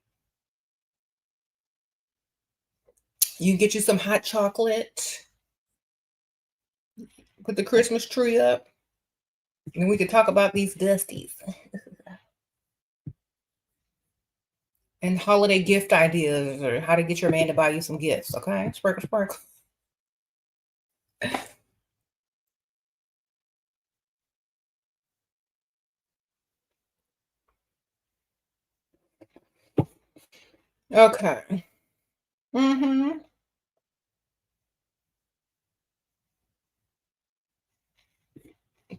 You can get you some hot chocolate. Put the Christmas tree up. And we could talk about these dusties. And holiday gift ideas or how to get your man to buy you some gifts. Okay? Sprinkle, sprinkle. Okay. Mm-hmm.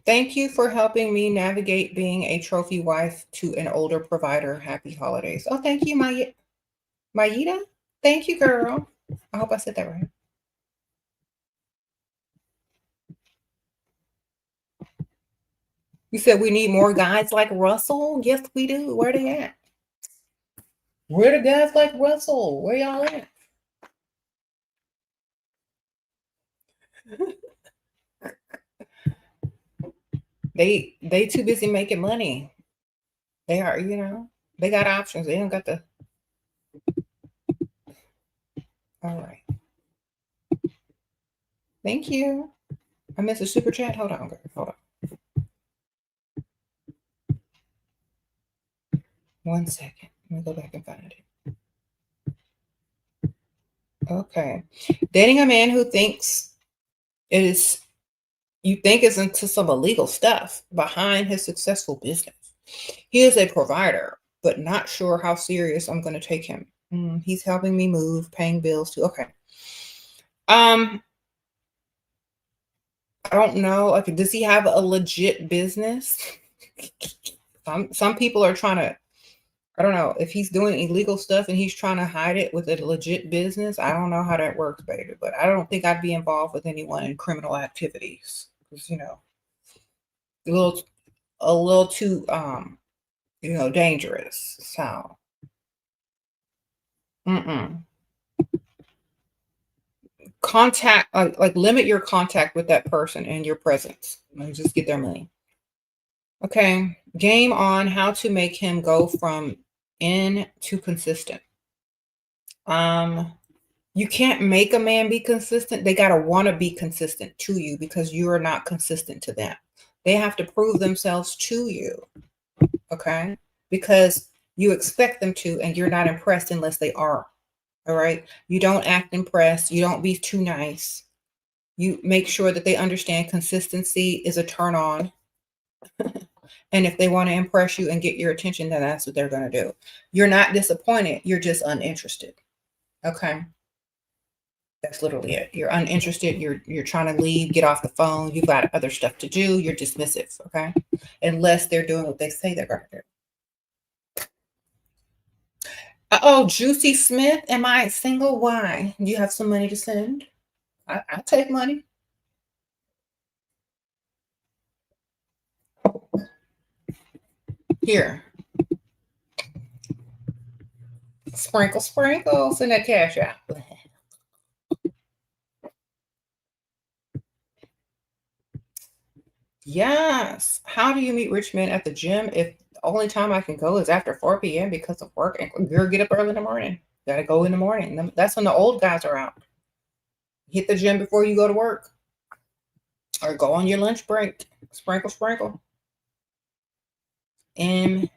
Thank you for helping me navigate being a trophy wife to an older provider. Happy holidays. Oh, thank you, Mayita. Thank you, girl. I hope I said that right. You said we need more guys like Russell? Yes, we do. Where they at? Where the guys like Russell? Where y'all at? They too busy making money. They are, they got options. They don't got the. All right. Thank you. I missed a super chat. Hold on, girl. Hold on. 1 second. Let me go back and find it. Okay. Dating a man who thinks you think is into some illegal stuff behind his successful business. He is a provider, but not sure how serious I'm going to take him. He's helping me move, paying bills too. Okay. I don't know. Like, does he have a legit business? Some people are trying to, I don't know, if he's doing illegal stuff and he's trying to hide it with a legit business. I don't know how that works, baby. But I don't think I'd be involved with anyone in criminal activities. Because, a little too dangerous. So contact, like limit your contact with that person and your presence. Like, just get their money. Okay. Game on how to make him go from in to consistent. You can't make a man be consistent. They got to want to be consistent to you because you are not consistent to them. They have to prove themselves to you. Okay. Because you expect them to, and you're not impressed unless they are. All right. You don't act impressed. You don't be too nice. You make sure that they understand consistency is a turn on. And if they want to impress you and get your attention, then that's what they're going to do. You're not disappointed. You're just uninterested. Okay. That's literally it. You're uninterested. You're trying to leave, get off the phone. You've got other stuff to do. You're dismissive. Okay. Unless they're doing what they say they're going to do. Oh, Juicy Smith. Am I single? Why? Do you have some money to send? I'll take money. Here. Sprinkle, sprinkle. Send that cash out. Yes. How do you meet rich men at the gym if the only time I can go is after 4 p.m. because of work? And girl, get up early in the morning. Gotta go in the morning. That's when the old guys are out. Hit the gym before you go to work. Or go on your lunch break. Sprinkle, sprinkle. And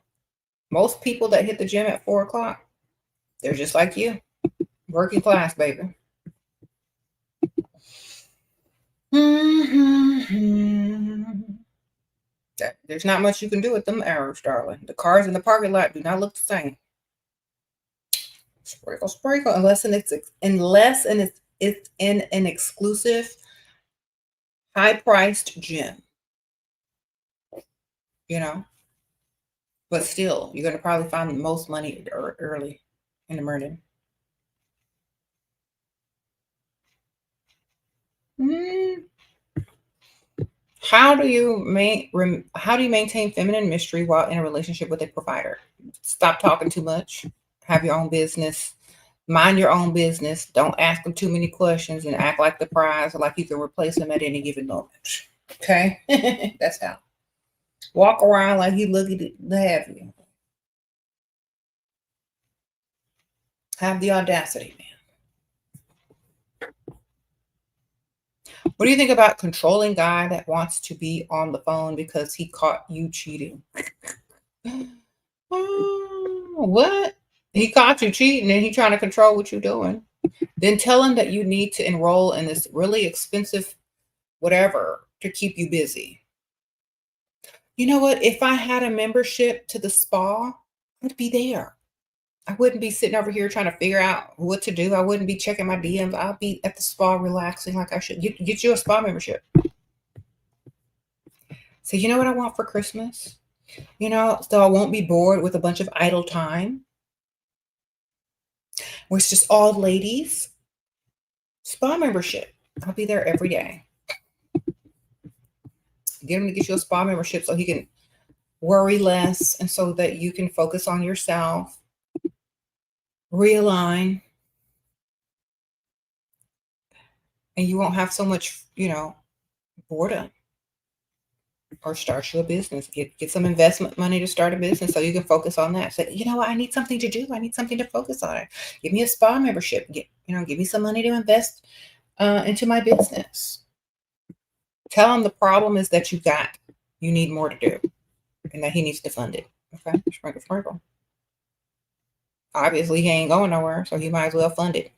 most people that hit the gym at 4 o'clock, they're just like you. Working class, baby. There's not much you can do with them hours, darling. The cars in the parking lot do not look the same. Sprinkle, sprinkle. Unless it's in an exclusive, high-priced gym. But still, you're going to probably find the most money early in the morning. How do you maintain feminine mystery while in a relationship with a provider? Stop talking too much. Have your own business. Mind your own business. Don't ask them too many questions and act like the prize or like you can replace them at any given moment. Okay? That's how. Walk around like he's lucky to have you. Have the audacity, man. What do you think about controlling guy that wants to be on the phone because he caught you cheating? What? He caught you cheating and he trying to control what you're doing. Then tell him that you need to enroll in this really expensive whatever to keep you busy. You know what? If I had a membership to the spa, I'd be there. I wouldn't be sitting over here trying to figure out what to do. I wouldn't be checking my DMs. I'll be at the spa relaxing like I should. Get you a spa membership. So you know what I want for Christmas? So I won't be bored with a bunch of idle time. Where it's just all ladies. Spa membership. I'll be there every day. Get him to get you a spa membership so he can worry less and so that you can focus on yourself. Realign. And you won't have so much, boredom. Or start your business. Get some investment money to start a business so you can focus on that. Say, you know what? I need something to do. I need something to focus on. Give me a spa membership. Give me some money to invest into my business. Tell him the problem is that you need more to do and that he needs to fund it. Okay, sprinkle, sprinkle. Obviously, he ain't going nowhere, so he might as well fund it.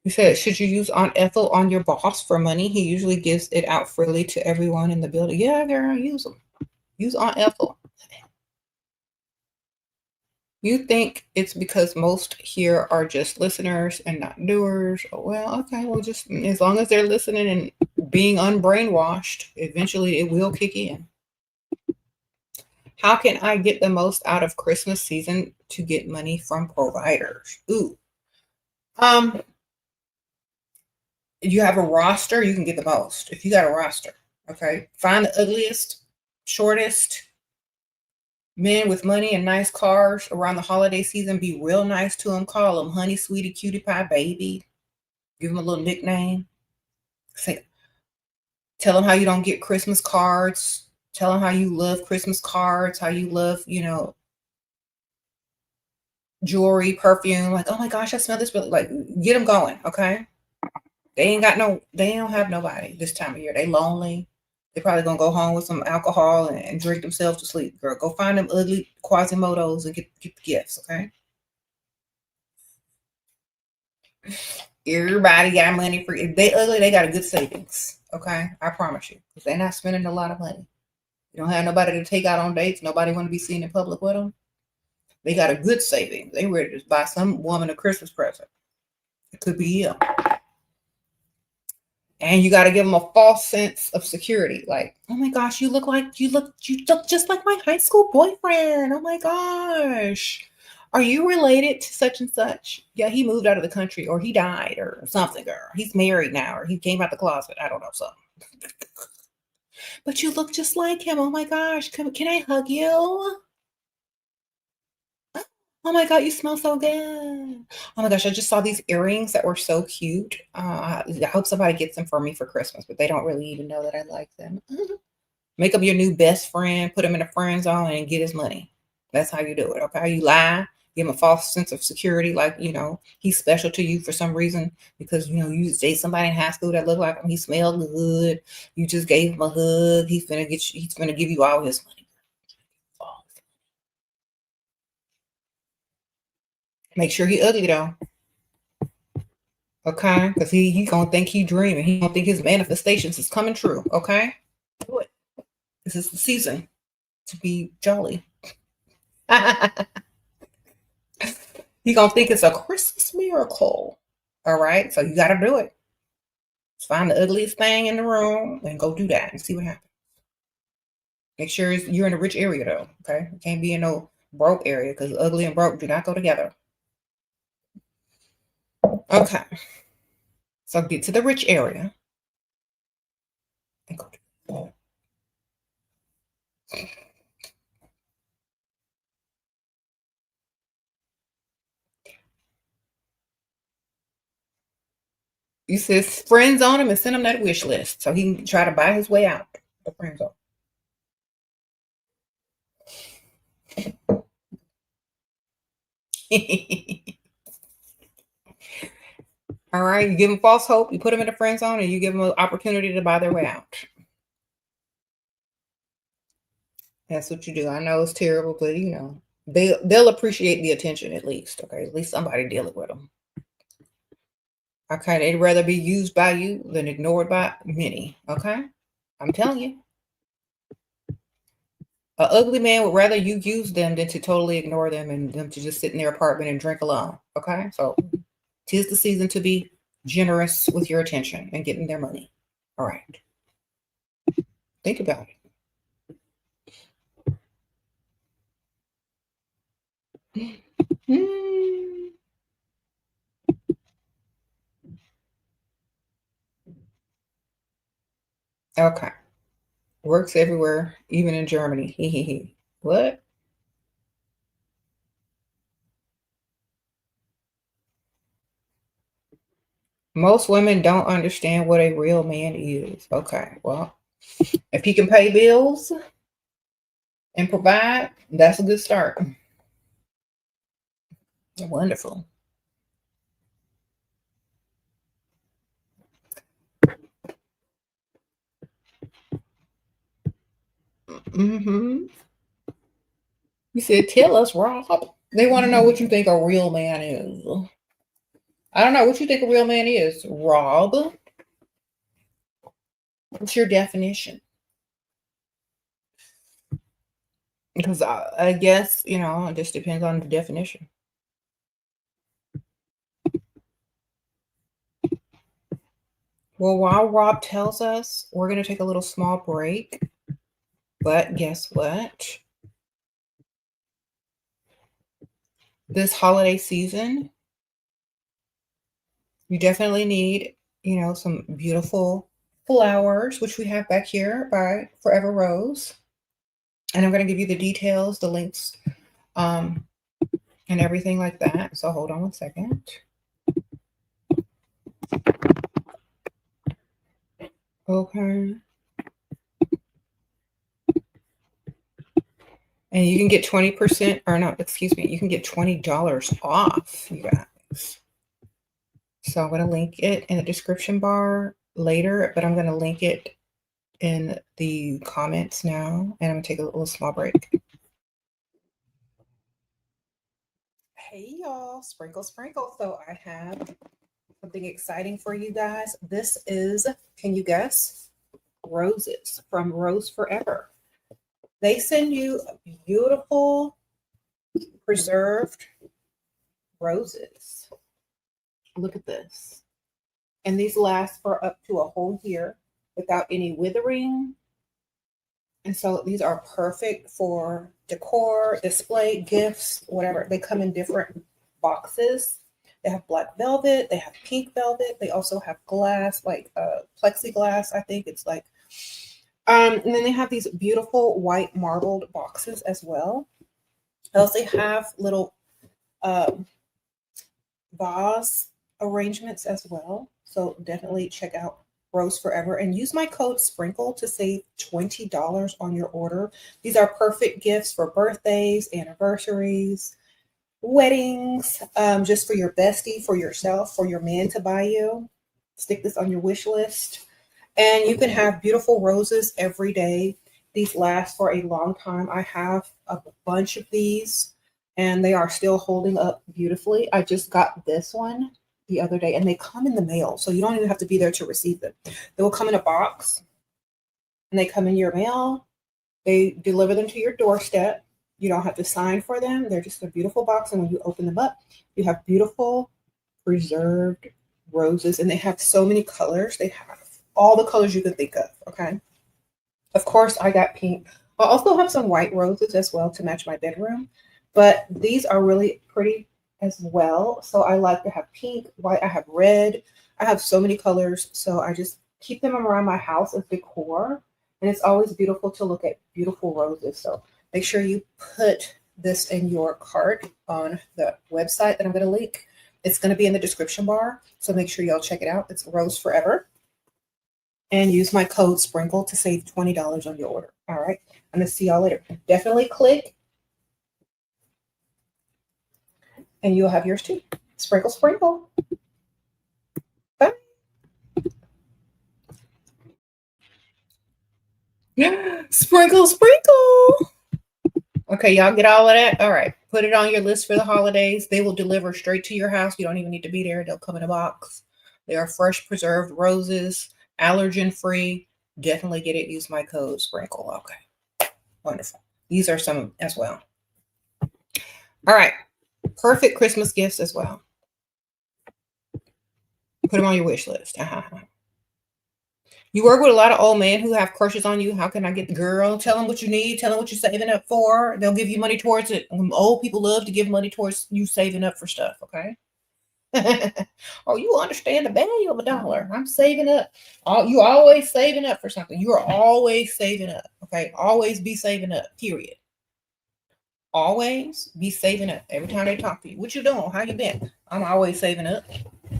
He said, should you use Aunt Ethel on your boss for money? He usually gives it out freely to everyone in the building. Yeah, girl, use them. Use Aunt Ethel. You think it's because most here are just listeners and not doers? Well, okay, well, just as long as they're listening and being unbrainwashed, eventually it will kick in. How can I get the most out of Christmas season to get money from providers? Ooh. You have a roster, you can get the most. If you got a roster, okay? Find the ugliest, shortest men with money and nice cars around the holiday season. Be real nice to them. Call them honey, sweetie, cutie pie, baby. Give them a little nickname. Say, tell them how you don't get Christmas cards. Tell them how you love Christmas cards, how you love, jewelry, perfume. Like, oh my gosh, I smell this. Like, get them going, okay? They don't have nobody this time of year. They lonely. They're probably gonna go home with some alcohol and drink themselves to sleep. Girl, go find them ugly Quasimodos and get the gifts, okay? Everybody got money for if they ugly, they got a good savings. Okay. I promise you. Because they're not spending a lot of money. You don't have nobody to take out on dates, nobody want to be seen in public with them. They got a good savings. They ready to just buy some woman a Christmas present. It could be you. And you got to give them a false sense of security. Like, oh my gosh, you look just like my high school boyfriend. Oh my gosh. Are you related to such and such? Yeah, he moved out of the country or he died or something, girl. He's married now or he came out the closet. I don't know, something. But you look just like him. Oh my gosh. Can I hug you? Oh my God, you smell so good. Oh my gosh, I just saw these earrings that were so cute. I hope somebody gets them for me for Christmas, but they don't really even know that I like them. Make up your new best friend, put him in a friend zone, and get his money. That's how you do it, okay? You lie, give him a false sense of security, like, he's special to you for some reason because, you date somebody in high school that looked like him. He smelled good. You just gave him a hug. He's gonna give you all his money. Make sure he ugly though. Okay, because he gonna think he dreaming. He gonna think his manifestations is coming true. Okay, do it. This is the season to be jolly. He gonna think it's a Christmas miracle. All right, so you got to do it. Just find the ugliest thing in the room and go do that and see what happens. Make sure you're in a rich area though. Okay, you can't be in no broke area because ugly and broke do not go together. Okay, so get to the rich area and go to you says friends on him and send him that wish list so he can try to buy his way out the friend zone. All right, you give them false hope, you put them in the friend zone, and you give them an opportunity to buy their way out. That's what you do. I know it's terrible, but they'll appreciate the attention at least. Okay, at least somebody dealing with them. Okay, they'd rather be used by you than ignored by many. Okay, I'm telling you. An ugly man would rather you use them than to totally ignore them and them to just sit in their apartment and drink alone. Okay, so 'tis the season to be generous with your attention and getting their money. All right, think about it. Okay, works everywhere, even in Germany. What? Most women don't understand what a real man is. Okay, well, if he can pay bills and provide, that's a good start. Wonderful. Mm-hmm. You said, tell us, Rob. They want to know what you think a real man is. I don't know what you think a real man is, Rob. What's your definition? Because I guess, you know, it just depends on the definition. Well, while Rob tells us, we're going to take a little small break. But guess what? This holiday season, you definitely need, you know, some beautiful flowers, which we have back here by Forever Rose. And I'm going to give you the details, the links, and everything like that. So hold on one second. Okay. And you can get 20%, or no, excuse me, you can get $20 off, you guys. So I'm going to link it in the description bar later, but I'm going to link it in the comments now. And I'm going to take a little small break. Hey, y'all. Sprinkle, sprinkle. So I have something exciting for you guys. This is, can you guess? Roses from Rose Forever. They send you beautiful preserved roses. Look at this. And these last for up to a whole year without any withering. And so these are perfect for decor, display, gifts, whatever. They come in different boxes. They have black velvet. They have pink velvet. They also have glass, like plexiglass, I think it's like. And then they have these beautiful white marbled boxes as well. They also have little vase arrangements as well. So definitely check out Rose Forever and use my code SPRINKLE to save $20 on your order. These are perfect gifts for birthdays, anniversaries, weddings, just for your bestie, for yourself, for your man to buy you. Stick this on your wish list. And you can have beautiful roses every day. These last for a long time. I have a bunch of these and they are still holding up beautifully. I just got this one the other day and they come in the mail. So you don't even have to be there to receive them. They will come in a box and they come in your mail. They deliver them to your doorstep. You don't have to sign for them. They're just a beautiful box. And when you open them up, you have beautiful preserved roses. And they have so many colors. They have all the colors you could think of, okay? Of course, I got pink. I also have some white roses as well to match my bedroom, but these are really pretty as well. So I like to have pink, white, I have red. I have so many colors, so I just keep them around my house as decor, and it's always beautiful to look at beautiful roses. So make sure you put this in your cart on the website that I'm going to link. It's going to be in the description bar, so make sure y'all check it out. It's Rose Forever. And use my code SPRINKLE to save $20 on your order. All right. I'm going to see y'all later. Definitely click and you'll have yours too. Sprinkle, sprinkle. Bye. Sprinkle, sprinkle. Okay, y'all get all of that? All right. Put it on your list for the holidays. They will deliver straight to your house. You don't even need to be there. They'll come in a box. They are fresh preserved roses, allergen free. Definitely get it. Use my code SPRINKLE. Okay. Wonderful. These are some as well. All right. Perfect Christmas gifts as well. Put them on your wish list. You work with a lot of old men who have crushes on you. How can I get the girl? Tell them what you need. Tell them what you're saving up for. They'll give you money towards it. Old people love to give money towards you saving up for stuff. Okay. Oh, you understand the value of a dollar. I'm saving up. You always saving up for something. You are always saving up. Okay. Always be saving up. Period. Always be saving up. Every time they talk to you, what you doing? How you been? I'm always saving up.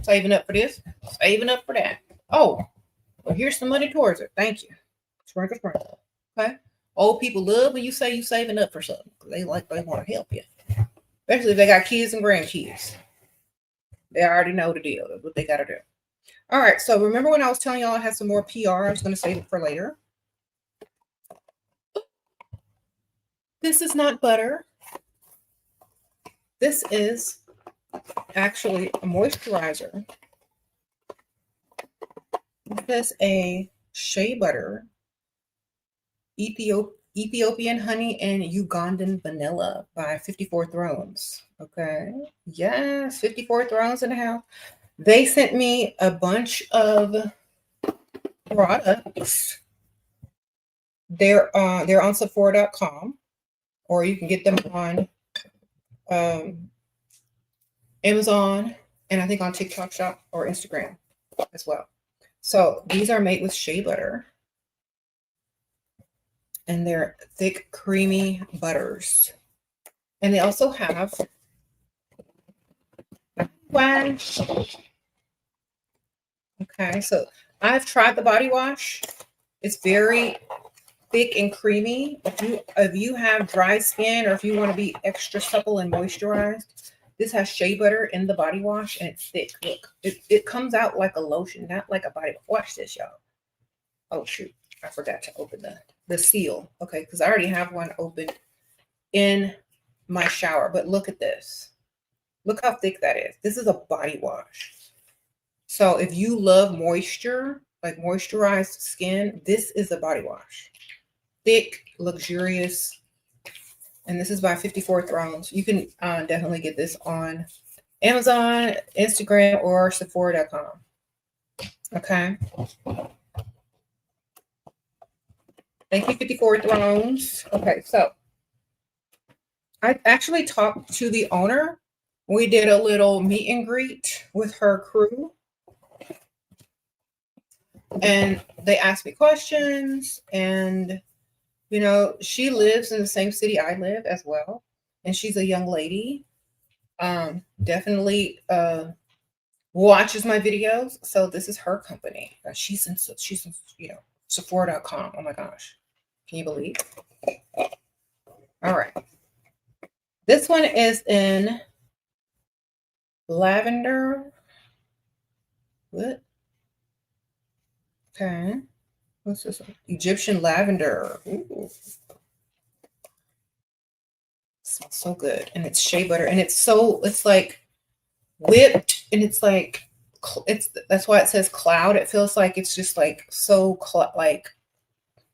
Saving up for this. Saving up for that. Oh, well, here's some money towards it. Thank you. Sprinkle, sprinkle. Okay. Old people love when you say you saving up for something. They want to help you, especially if they got kids and grandkids. They already know the deal. What they got to do. All right. So remember when I was telling y'all I had some more PR? I was going to save it for later. This is not butter. This is actually a moisturizer. This is a shea butter, Ethiopian honey, and Ugandan vanilla by 54 Thrones. Okay. Yes, 54 Thrones in the house. They sent me a bunch of products. They're on Sephora.com, or you can get them on Amazon, and I think on TikTok Shop or Instagram as well. So these are made with shea butter, and they're thick, creamy butters. And they also have wash. Okay, so I've tried the body wash. It's very thick and creamy. If you have dry skin, or if you want to be extra supple and moisturized, this has shea butter in the body wash, and it's thick. Look, it comes out like a lotion, not like a body wash. Watch this, y'all. Oh shoot, I forgot to open the seal. Okay, because I already have one open in my shower. But look at this. Look how thick that is. This is a body wash. So if you love moisture, like moisturized skin, this is a body wash. Thick, luxurious. And this is by 54 Thrones. You can definitely get this on Amazon, Instagram, or Sephora.com. Okay. Thank you, 54 Thrones. Okay, so I actually talked to the owner. We did a little meet and greet with her crew. And they asked me questions, and you know, she lives in the same city I live as well, and she's a young lady. Definitely watches my videos. So this is her company. She's in Sephora.com. Oh my gosh, can you believe? All right, this one is in lavender. What? Okay. What's this one? Egyptian lavender. Ooh. Smells so good. And it's shea butter. And it's like whipped, and it's like, that's why it says cloud. It feels like it's just like so like,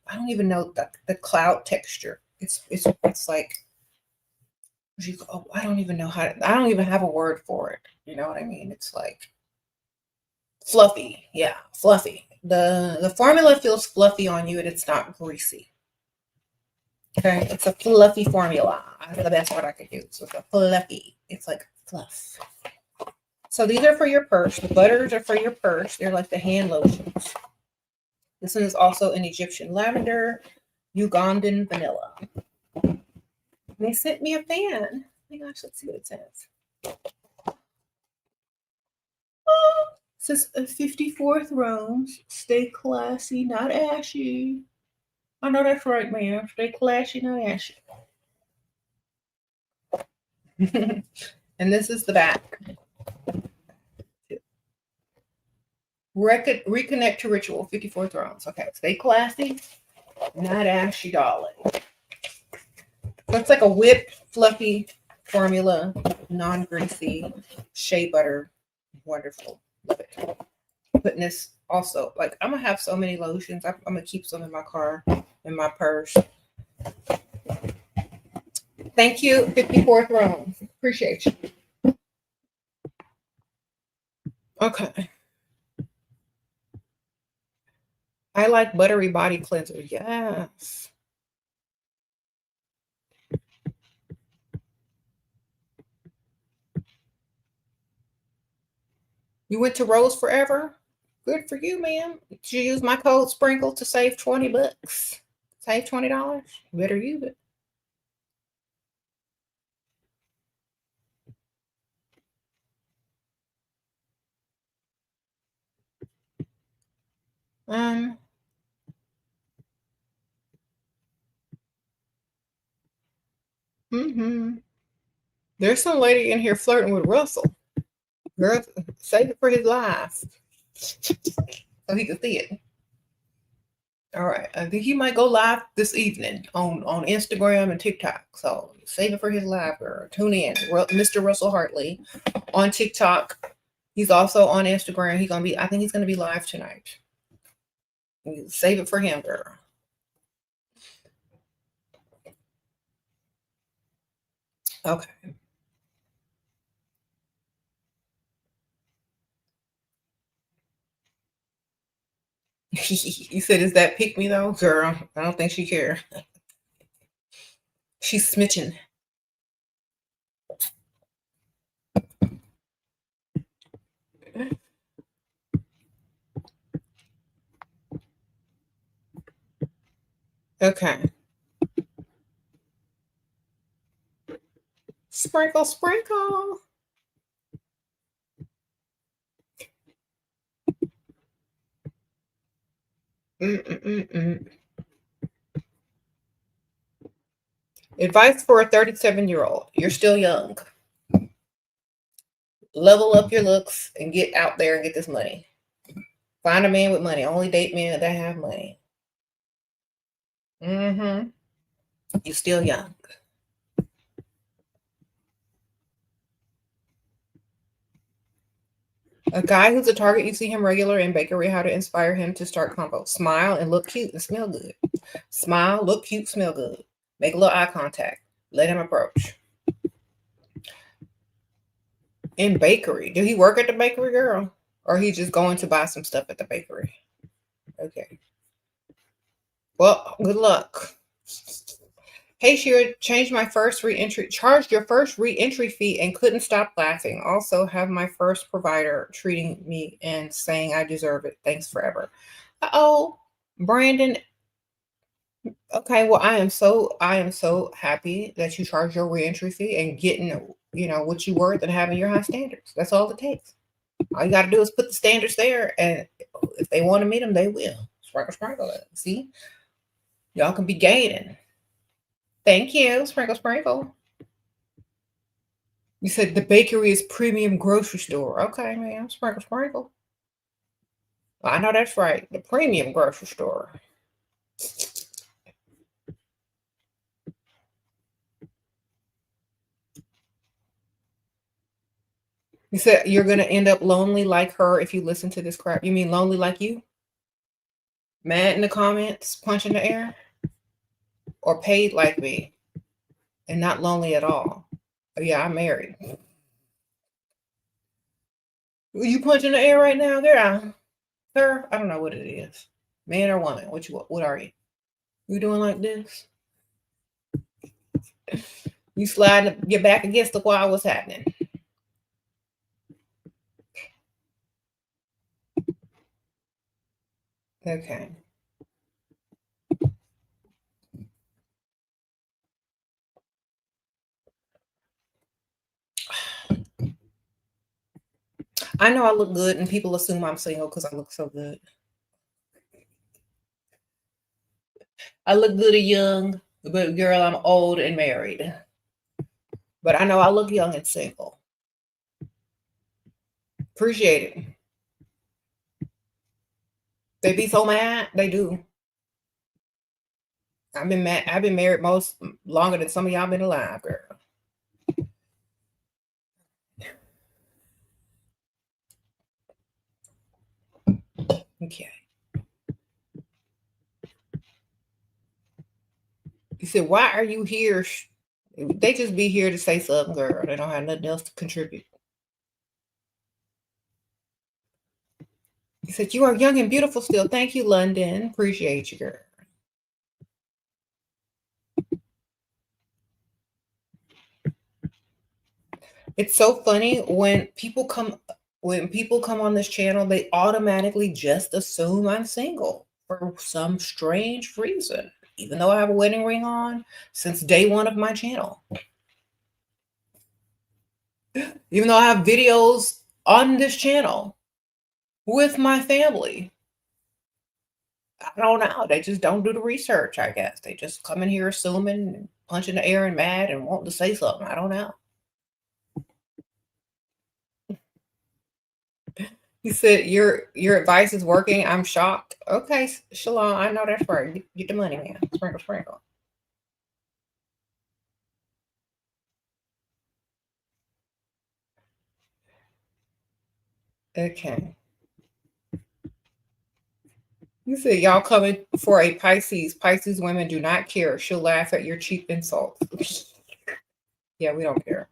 I don't even know the cloud texture. It's like, I don't even know I don't even have a word for it. You know what I mean? It's like fluffy. Yeah, fluffy. The formula feels fluffy on you, and it's not greasy. Okay, it's a fluffy formula. That's the best word I could use. So it's a fluffy. It's like fluff. So these are for your purse. The butters are for your purse. They're like the hand lotions. This one is also an Egyptian lavender, Ugandan vanilla. And they sent me a fan. Oh my gosh, let's see what it says. Oh, it says a 54 Thrones. Stay classy, not ashy. I know that's right, man. Stay classy, not ashy. And this is the back. Reconnect to ritual, 54 Thrones. Okay, stay classy, not ashy, darling. Looks like a whipped, fluffy formula, non-greasy, shea butter. Wonderful. Love it. Putting this also, like, I'm going to have so many lotions. I'm going to keep some in my car, in my purse. Thank you, 54 Thrones. Appreciate you. Okay. I like buttery body cleanser. Yes. You went to Rose Forever? Good for you, ma'am. Did you use my code Sprinkle to save $20? Save $20? Better use it. Mm-hmm. There's some lady in here flirting with Russell. Girl, save it for his life so he can see it. All right. I think he might go live this evening on Instagram and TikTok. So save it for his live, girl. Tune in. Mr. Russell Hartley on TikTok. He's also on Instagram. I think he's gonna be live tonight. Save it for him, girl. Okay. You said, is that pick me though? Girl, I don't think she care. She's smitten. Okay. Sprinkle, sprinkle. Mm-mm-mm-mm. Advice for a 37-year-old. You're still young. Level up your looks and get out there and get this money. Find a man with money. Only date men that have money. Mm-hmm. You're still young. A guy who's a target, you see him regular in bakery, how to inspire him to start combo. Smile and look cute and smell good. Smile, look cute, smell good. Make a little eye contact. Let him approach. In bakery. Do he work at the bakery, girl? Or he just going to buy some stuff at the bakery? Okay. Well, good luck. Hey, Sheila, charged your first re-entry fee and couldn't stop laughing. Also have my first provider treating me and saying I deserve it. Thanks forever. Oh, Brandon. Okay, well, I am so happy that you charge your re-entry fee and getting, what you worth and having your high standards. That's all it takes. All you got to do is put the standards there, and if they want to meet them, they will. Sprinkle, sprinkle. See, y'all can be gaining. Thank you, sprinkle, sprinkle. You said the bakery is premium grocery store. Okay, ma'am, sprinkle, sprinkle. I know that's right. The premium grocery store. You said you're going to end up lonely like her if you listen to this crap. You mean lonely like you? Mad in the comments, punch in the air? Or paid like me and not lonely at all? Oh, yeah, I'm married. You punch in the air right now? There, sir? I don't know what it is. Man or woman? What are you? You doing like this? You sliding your back against the wall? What's happening? Okay. I know I look good, and people assume I'm single because I look so good. I look good and young, but girl, I'm old and married. But I know I look young and single. Appreciate it. They be so mad. They do. I've been mad. I've been married most longer than some of y'all been alive, girl. Okay. You said, why are you here? They just be here to say something, girl. They don't have nothing else to contribute. He said, you are young and beautiful still. Thank you, London. Appreciate you, girl. It's so funny when people come on this channel, they automatically just assume I'm single for some strange reason, even though I have a wedding ring on since day one of my channel. Even though I have videos on this channel with my family. I don't know. They just don't do the research, I guess. They just come in here assuming punching the air and mad and wanting to say something. I don't know. He said, your advice is working. I'm shocked. Okay, Shalom, I know that's right. Get the money, man. Sprinkle, sprinkle. Okay. You said y'all coming for a Pisces. Pisces women do not care. She'll laugh at your cheap insults. Yeah, we don't care.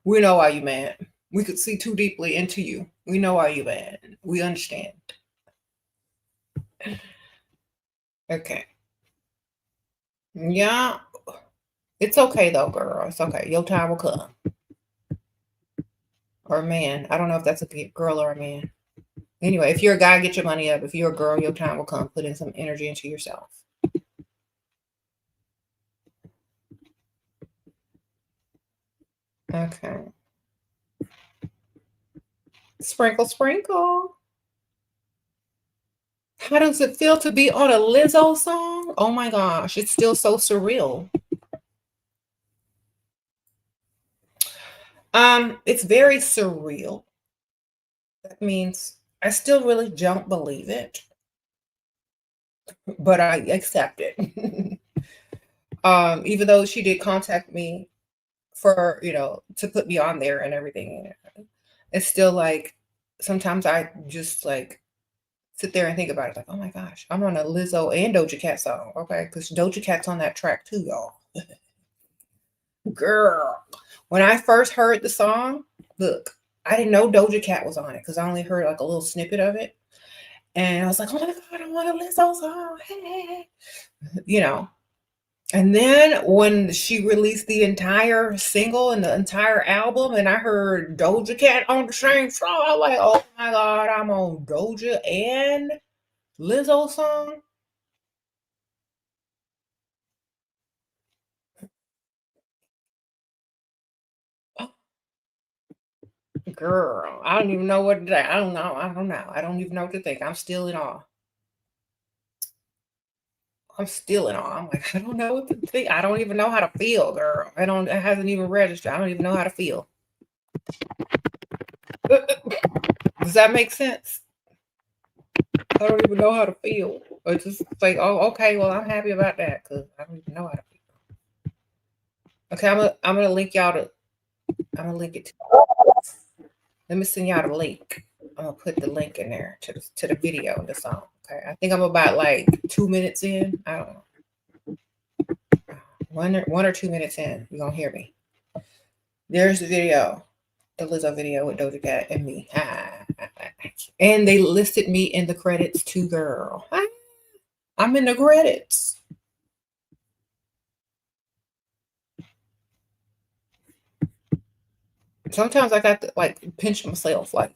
We know why you mad. We could see too deeply into you. We know why you mad. We understand. Okay. Yeah. It's okay though, girl. It's okay. Your time will come. Or a man. I don't know if that's a girl or a man. Anyway, if you're a guy, get your money up. If you're a girl, your time will come. Put in some energy into yourself. Okay. Sprinkle, sprinkle. How does it feel to be on a Lizzo song? Oh my gosh, it's still so surreal. It's very surreal. That means I still really don't believe it, but I accept it. Even though she did contact me for, to put me on there and everything, it's still like sometimes I just like sit there and think about it, like, oh my gosh, I'm on a Lizzo and Doja Cat song, okay? Because Doja Cat's on that track too, y'all. Girl, when I first heard the song, look, I didn't know Doja Cat was on it because I only heard like a little snippet of it. And I was like, oh my God, I want a Lizzo song. Hey. And then when she released the entire single and the entire album, and I heard Doja Cat on the same song, I was like, oh my God, I'm on Doja and Lizzo song. Girl, I don't even know what to say. I don't know. I don't know. I don't even know what to think. I'm still in awe. I'm still in awe. I'm like, I don't know what to think. I don't even know how to feel, girl. It hasn't even registered. I don't even know how to feel. Does that make sense? I don't even know how to feel. It's just like, oh, okay, well, I'm happy about that because I don't even know how to feel. Okay, I'm gonna link y'all to. I'm gonna link it to. Let me send y'all the link. I'm gonna put the link in there to the video of the song. Okay, I think I'm about like 2 minutes in. I don't know. 1 or 2 minutes in, you're gonna hear me. There's the video, the Lizzo video with Doja Cat and me. And they listed me in the credits too, girl. I'm in the credits. Sometimes I got to like pinch myself, like,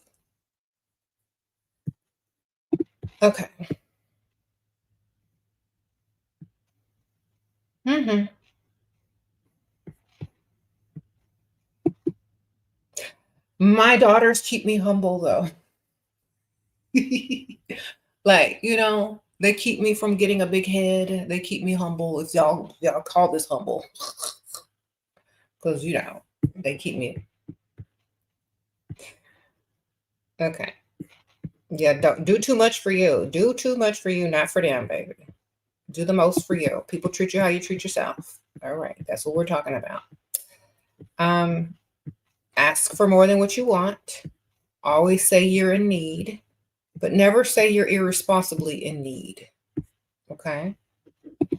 okay. My daughters keep me humble though. Like, they keep me from getting a big head. They keep me humble. If y'all call this humble. Because they keep me. Okay. Yeah, don't do too much for you. Do too much for you, not for them, baby. Do the most for you. People treat you how you treat yourself. All right. That's what we're talking about. Ask for more than what you want. Always say you're in need, but never say you're irresponsibly in need. Okay.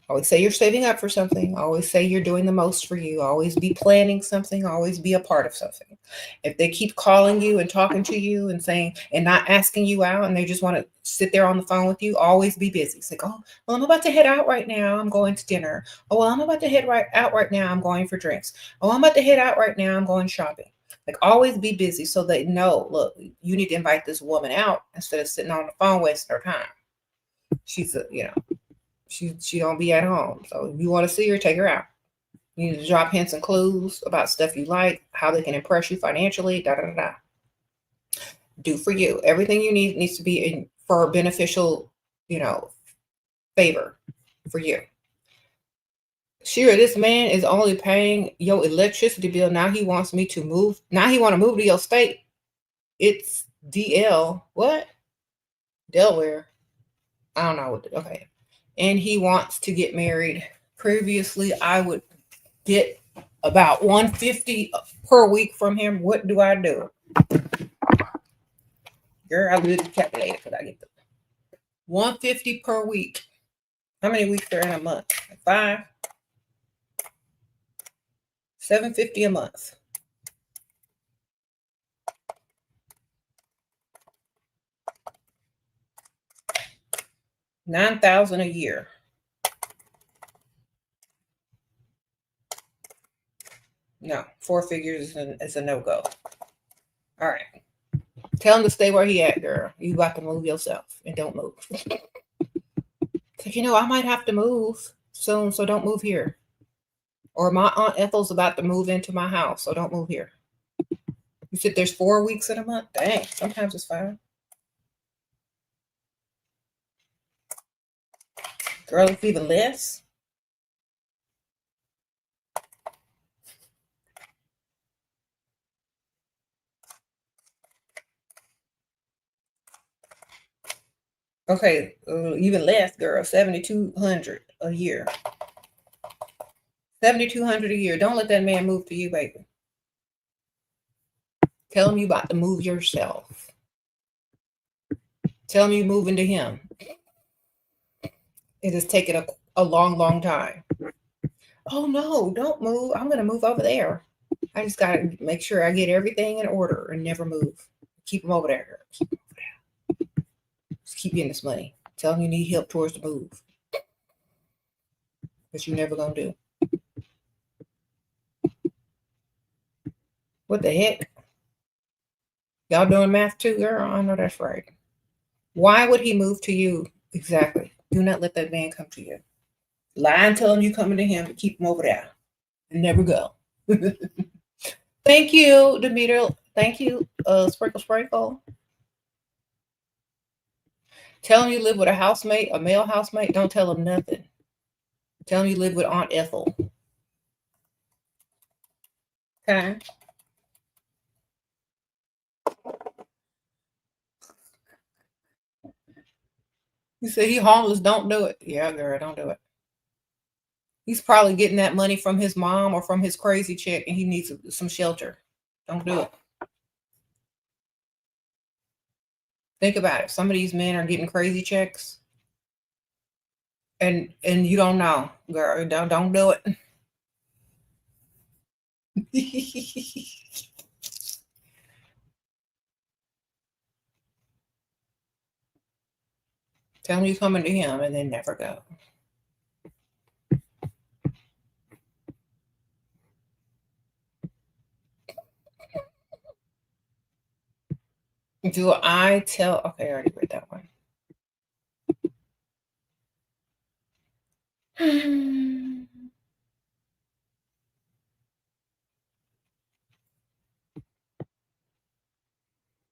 Always say you're saving up for something. Always say you're doing the most for you. Always be planning something. Always be a part of something. If they keep calling you and talking to you and saying and not asking you out and they just want to sit there on the phone with you, always be busy. It's like, oh, well, I'm about to head out right now. I'm going to dinner. Oh, well, I'm about to head out right now. I'm going for drinks. Oh, I'm about to head out right now. I'm going shopping. Like always be busy so they know, look, you need to invite this woman out instead of sitting on the phone wasting her time. She's she don't be at home. So if you want to see her, take her out. You need to drop hints and clues about stuff you like, how they can impress you financially, da da da da. Do for you. Everything you need needs to be for beneficial, favor for you. Sure, this man is only paying your electricity bill. Now he wants me to move. Now he want to move to your state. It's DL. What? Delaware. I don't know. Okay. And he wants to get married. Previously, I would get about 150 per week from him. What do I do? Girl, I literally calculated because I get the 150 per week. How many weeks are in a month? 5. 750 a month. 9,000 a year. No, 4 figures is a no-go. All right. Tell him to stay where he at, girl. You got to move yourself and don't move. So, I might have to move soon, so don't move here. Or my Aunt Ethel's about to move into my house, so don't move here. You said there's 4 weeks in a month? Dang, sometimes it's 5. Girl, it's even less. Okay, even less, girl. 7,200 a year. 7,200 a year. Don't let that man move to you, baby. Tell him you about to move yourself. Tell him you moving to him. It has taken a long, long time. Oh no, don't move. I'm gonna move over there. I just gotta make sure I get everything in order and never move. Keep him over there. Keep him over there. Just keep getting this money. Tell him you need help towards the move. But you're never gonna do. What the heck? Y'all doing math too, girl? I know that's right. Why would he move to you? Exactly. Do not let that man come to you. Lie and tell him you coming to him to keep him over there. And never go. Thank you, Demeter. Thank you, Sprinkle. Tell him you live with a housemate, a male housemate. Don't tell him nothing. Tell him you live with Aunt Ethel. Okay. You say he homeless. Don't do it. Yeah, girl, don't do it. He's probably getting that money from his mom or from his crazy chick, and he needs some shelter. Don't do it. Think about it. Some of these men are getting crazy checks, and you don't know, girl. Don't do it. Tell him you're coming to him, and then never go. Do I tell? Okay, I already read that one.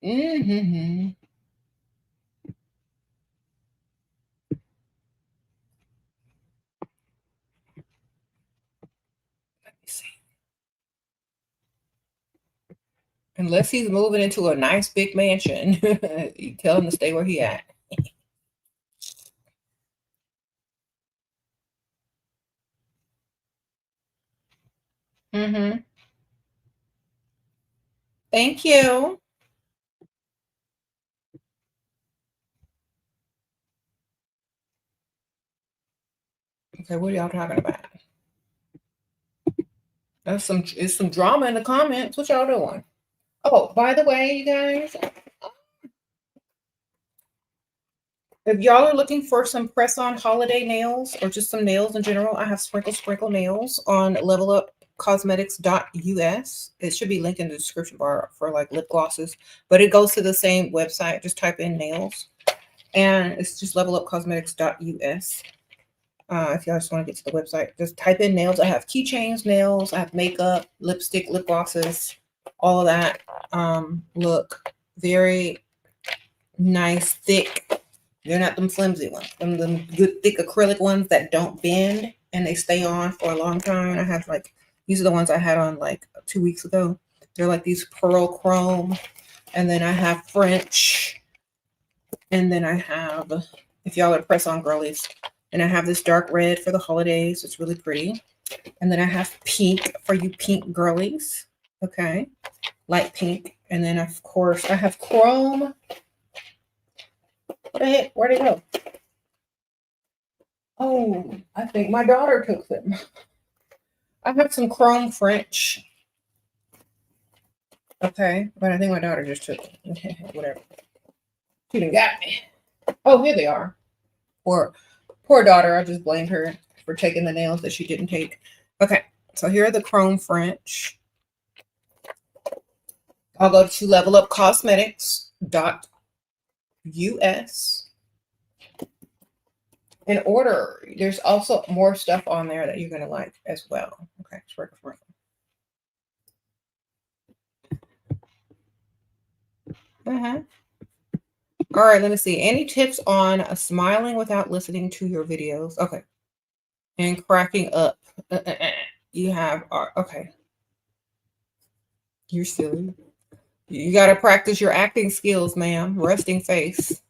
Mm-hmm. Let me see. Unless he's moving into a nice big mansion, you tell him to stay where he at. Mm-hmm. Thank you. Okay, what are y'all talking about? It's some drama in the comments. What y'all doing? Oh, by the way, you guys, if y'all are looking for some press-on holiday nails or just some nails in general, I have Sprinkle nails on levelupcosmetics.us. It should be linked in the description bar for like lip glosses, but it goes to the same website. Just type in nails, and it's just levelupcosmetics.us. If y'all just want to get to the website, just type in nails. I have keychains, nails, I have makeup, lipstick, lip glosses, all of that. Look very nice, thick. They're not them flimsy ones. Them good thick acrylic ones that don't bend. and they stay on for a long time. And I have like, these are the ones I had on like 2 weeks ago. They're like these pearl chrome. And then I have French. And then I have, if y'all are press on girlies, and I have this dark red for the holidays. It's really pretty. And then I have pink for you pink girlies. Okay. Light pink. And then of course I have chrome. What the heck? Where'd it go? Oh, I think my daughter took them. I have some chrome French. Okay. But I think my daughter just took them. Whatever. She done got me. Oh, here they are. Poor daughter. I just blamed her for taking the nails that she didn't take. Okay. So here are the chrome French. I'll go to levelupcosmetics.us and order. There's also more stuff on there that you're going to like as well. Okay. All right, let me see. Any tips on smiling without listening to your videos? Okay. And cracking up. You have, okay. You're silly. You got to practice your acting skills, ma'am. Resting face.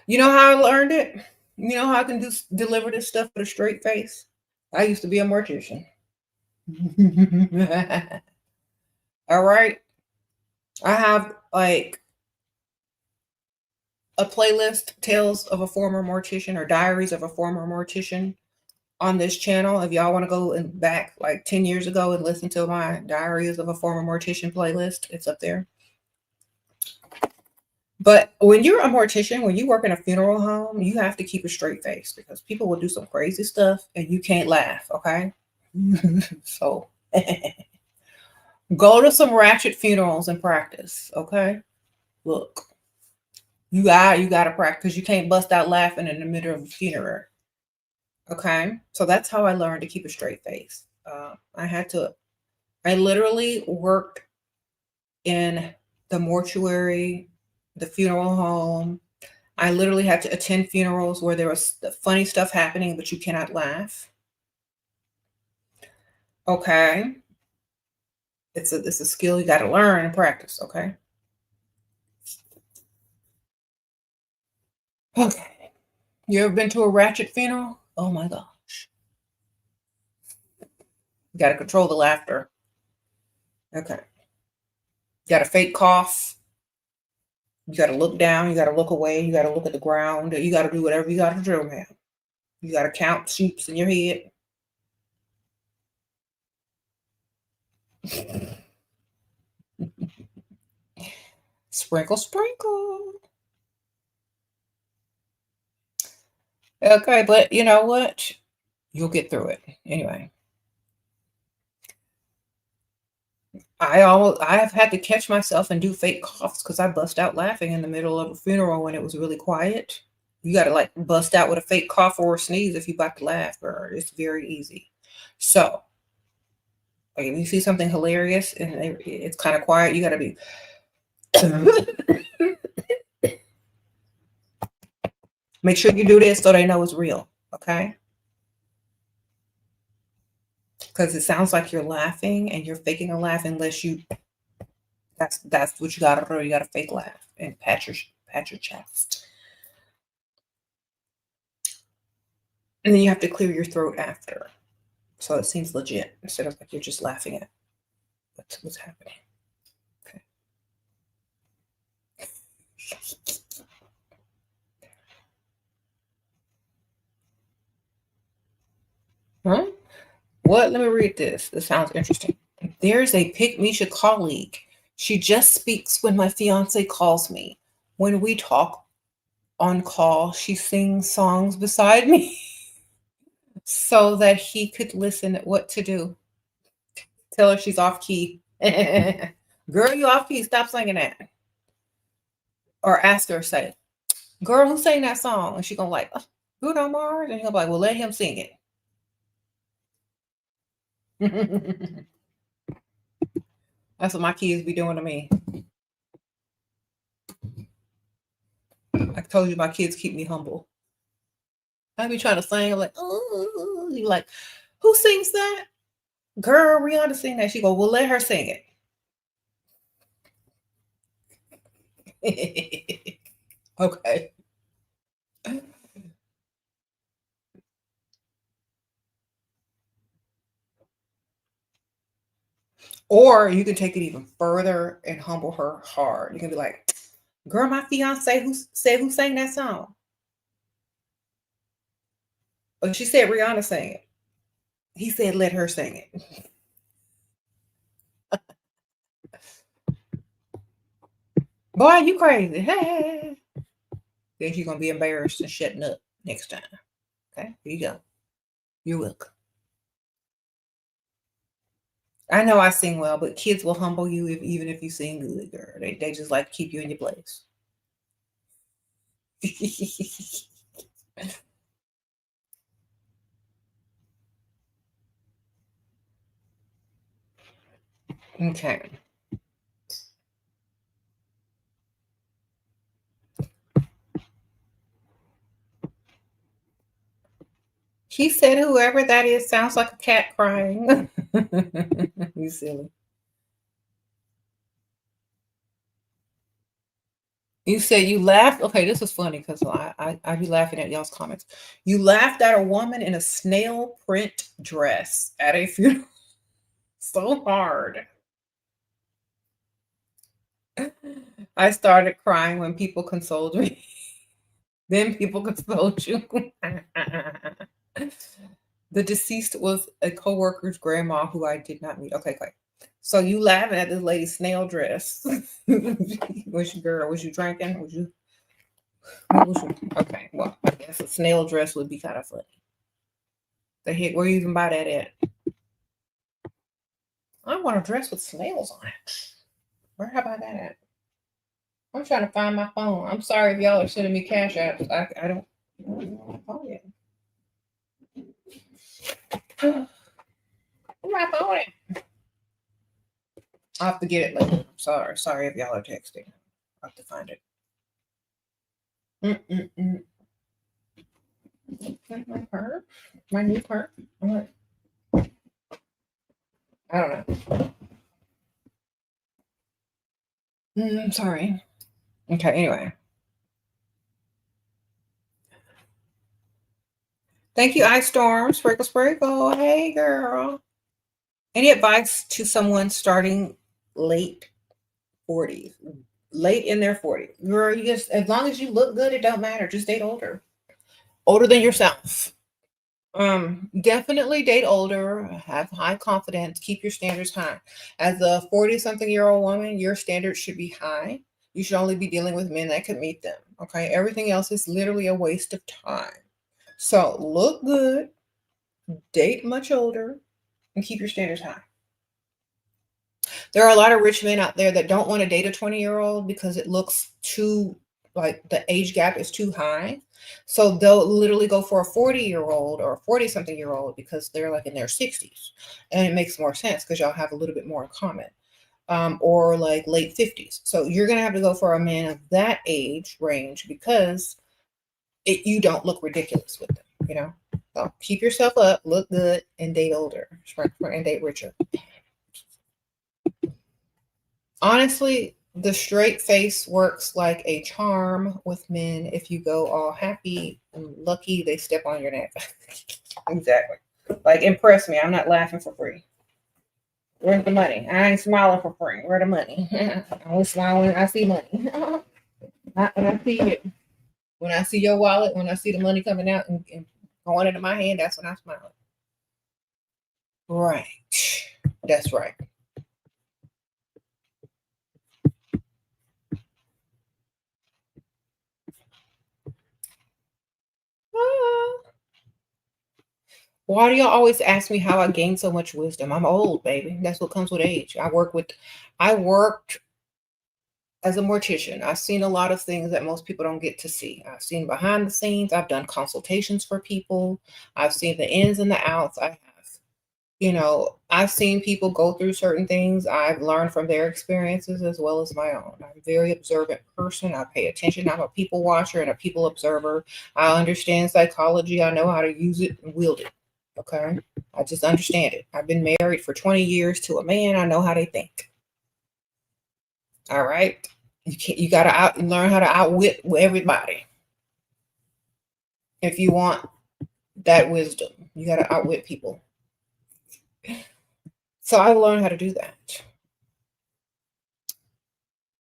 You know how I learned it? You know how I can deliver this stuff with a straight face? I used to be a mortician. All right. I have like a playlist, Tales of a Former Mortician or Diaries of a Former Mortician on this channel. If y'all want to go and back like 10 years ago and listen to my Diaries of a Former Mortician playlist, it's up there. But when you're a mortician, when you work in a funeral home, you have to keep a straight face because people will do some crazy stuff and you can't laugh, okay? So go to some ratchet funerals and practice, okay? Look, you got to practice. You can't bust out laughing in the middle of a funeral, okay? So that's how I learned to keep a straight face. I literally worked in the mortuary, the funeral home. I literally had to attend funerals where there was funny stuff happening, but you cannot laugh. Okay. It's a skill you got to learn and practice. Okay. Okay. You ever been to a ratchet funeral? Oh my gosh. You got to control the laughter. Okay. You got to fake cough. You got to look down. You got to look away. You got to look at the ground. You got to do whatever you got to do, man. You got to count sheeps in your head. Sprinkle, sprinkle. Okay, but you know what? You'll get through it. Anyway. I have had to catch myself and do fake coughs because I bust out laughing in the middle of a funeral when it was really quiet. You got to like bust out with a fake cough or a sneeze if you about to laugh, girl. It's very easy. So, like, if you see something hilarious and it's kind of quiet, you got to be. Make sure you do this so they know it's real, okay? Because it sounds like you're laughing and you're faking a laugh unless you. That's what you got to do. You got to fake laugh and pat your chest. And then you have to clear your throat after. So it seems legit instead of like you're just laughing at what's happening. Okay. Huh? What? Let me read this. This sounds interesting. There's a Pick Misha colleague. She just speaks when my fiance calls me. When we talk on call, she sings songs beside me so that he could listen at what to do. Tell her she's off key. Girl, you off key. Stop singing that. Or ask her, say, girl, who sang that song? And she's going to like, Bruno Mars? And he'll be like, well, let him sing it. That's what my kids be doing to me. I told you my kids keep me humble. I be trying to sing. I'm like, oh, you like, who sings that? Girl, Rihanna sing that. She go, well, let her sing it. Okay. Or you can take it even further and humble her hard. You can be like, girl, my fiance who sang that song. But she said Rihanna sang it. He said let her sing it. Boy, you crazy. Hey. Then she's gonna be embarrassed and shutting up next time. Okay, here you go. You're welcome. I know I sing well, but kids will humble you even if you sing good, girl. They just like to keep you in your place. Okay. He said whoever that is sounds like a cat crying. You silly. You said you laughed. Okay, this is funny because I be laughing at y'all's comments. You laughed at a woman in a snail print dress at a funeral so hard. I started crying when people consoled me. Then people consoled you. The deceased was a coworker's grandma who I did not meet. Okay, okay. So you laughing at this lady's snail dress? Was you girl? Was you drinking? Was you? Okay, well, I guess a snail dress would be kind of funny. The heck, where you even buy that at? I want a dress with snails on it. Where have I that at? I'm trying to find my phone. I'm sorry if y'all are sending me cash apps. I don't know my phone yet. Where my phone at? I'll have to get it later. I'm sorry. Sorry if y'all are texting. I'll have to find it. My purse? My new purse? I don't know. Sorry. Okay, anyway. Thank you, Ice Storm. Sprinkle, sprinkle. Hey, girl. Any advice to someone starting late 40s? Late in their 40s. Girl, you just, as long as you look good, it don't matter. Just date older. Older than yourself. Definitely date older, have high confidence, keep your standards high. As a 40-something-year-old woman, your standards should be high. You should only be dealing with men that could meet them. Okay. Everything else is literally a waste of time. So look good, date much older, and keep your standards high. There are a lot of rich men out there that don't want to date a 20-year-old because it looks too, like, the age gap is too high. So they'll literally go for a 40-year-old or a 40-something-year-old because they're like in their 60s. And it makes more sense because y'all have a little bit more in common. Or like late 50s. So you're going to have to go for a man of that age range because you don't look ridiculous with them. So keep yourself up, look good, and date older, and date richer. Honestly, the straight face works like a charm with men. If you go all happy and lucky, they step on your neck. Exactly. Like, impress me. I'm not laughing for free. Where's the money? I ain't smiling for free. Where's the money? I only smile when I see money. Not when I see it. When I see your wallet, when I see the money coming out and going into my hand, that's when I smile. Right. That's right. Why do y'all always ask me how I gained so much wisdom? I'm old, baby. That's what comes with age. I worked as a mortician. I've seen a lot of things that most people don't get to see. I've seen behind the scenes. I've done consultations for people. I've seen the ins and the outs. I have. You know, I've seen people go through certain things. I've learned from their experiences as well as my own. I'm a very observant person. I pay attention. I'm a people watcher and a people observer. I understand psychology. I know how to use it and wield it. Okay. I just understand it. I've been married for 20 years to a man. I know how they think. All right. You got to learn how to outwit everybody. If you want that wisdom, you got to outwit people. So I learned how to do that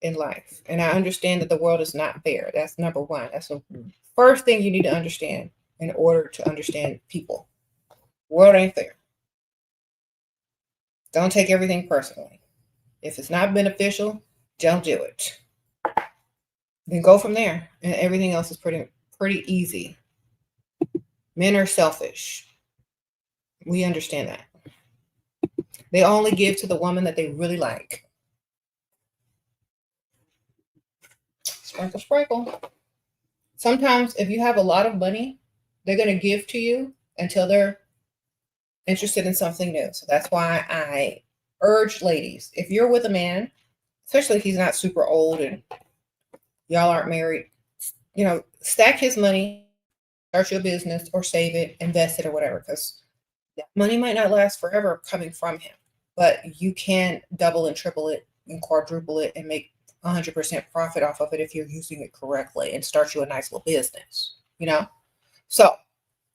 in life. And I understand that the world is not fair. That's number one. That's the first thing you need to understand in order to understand people. World ain't fair. Don't take everything personally. If it's not beneficial, don't do it. Then go from there. And everything else is pretty easy. Men are selfish. We understand that. They only give to the woman that they really like. Sprinkle, sprinkle. Sometimes if you have a lot of money, they're going to give to you until they're interested in something new. So that's why I urge ladies, if you're with a man, especially if he's not super old and y'all aren't married, you know, stack his money, start your business or save it, invest it or whatever, because money might not last forever coming from him, but you can double and triple it and quadruple it and make 100% profit off of it if you're using it correctly and start you a nice little business, you know? So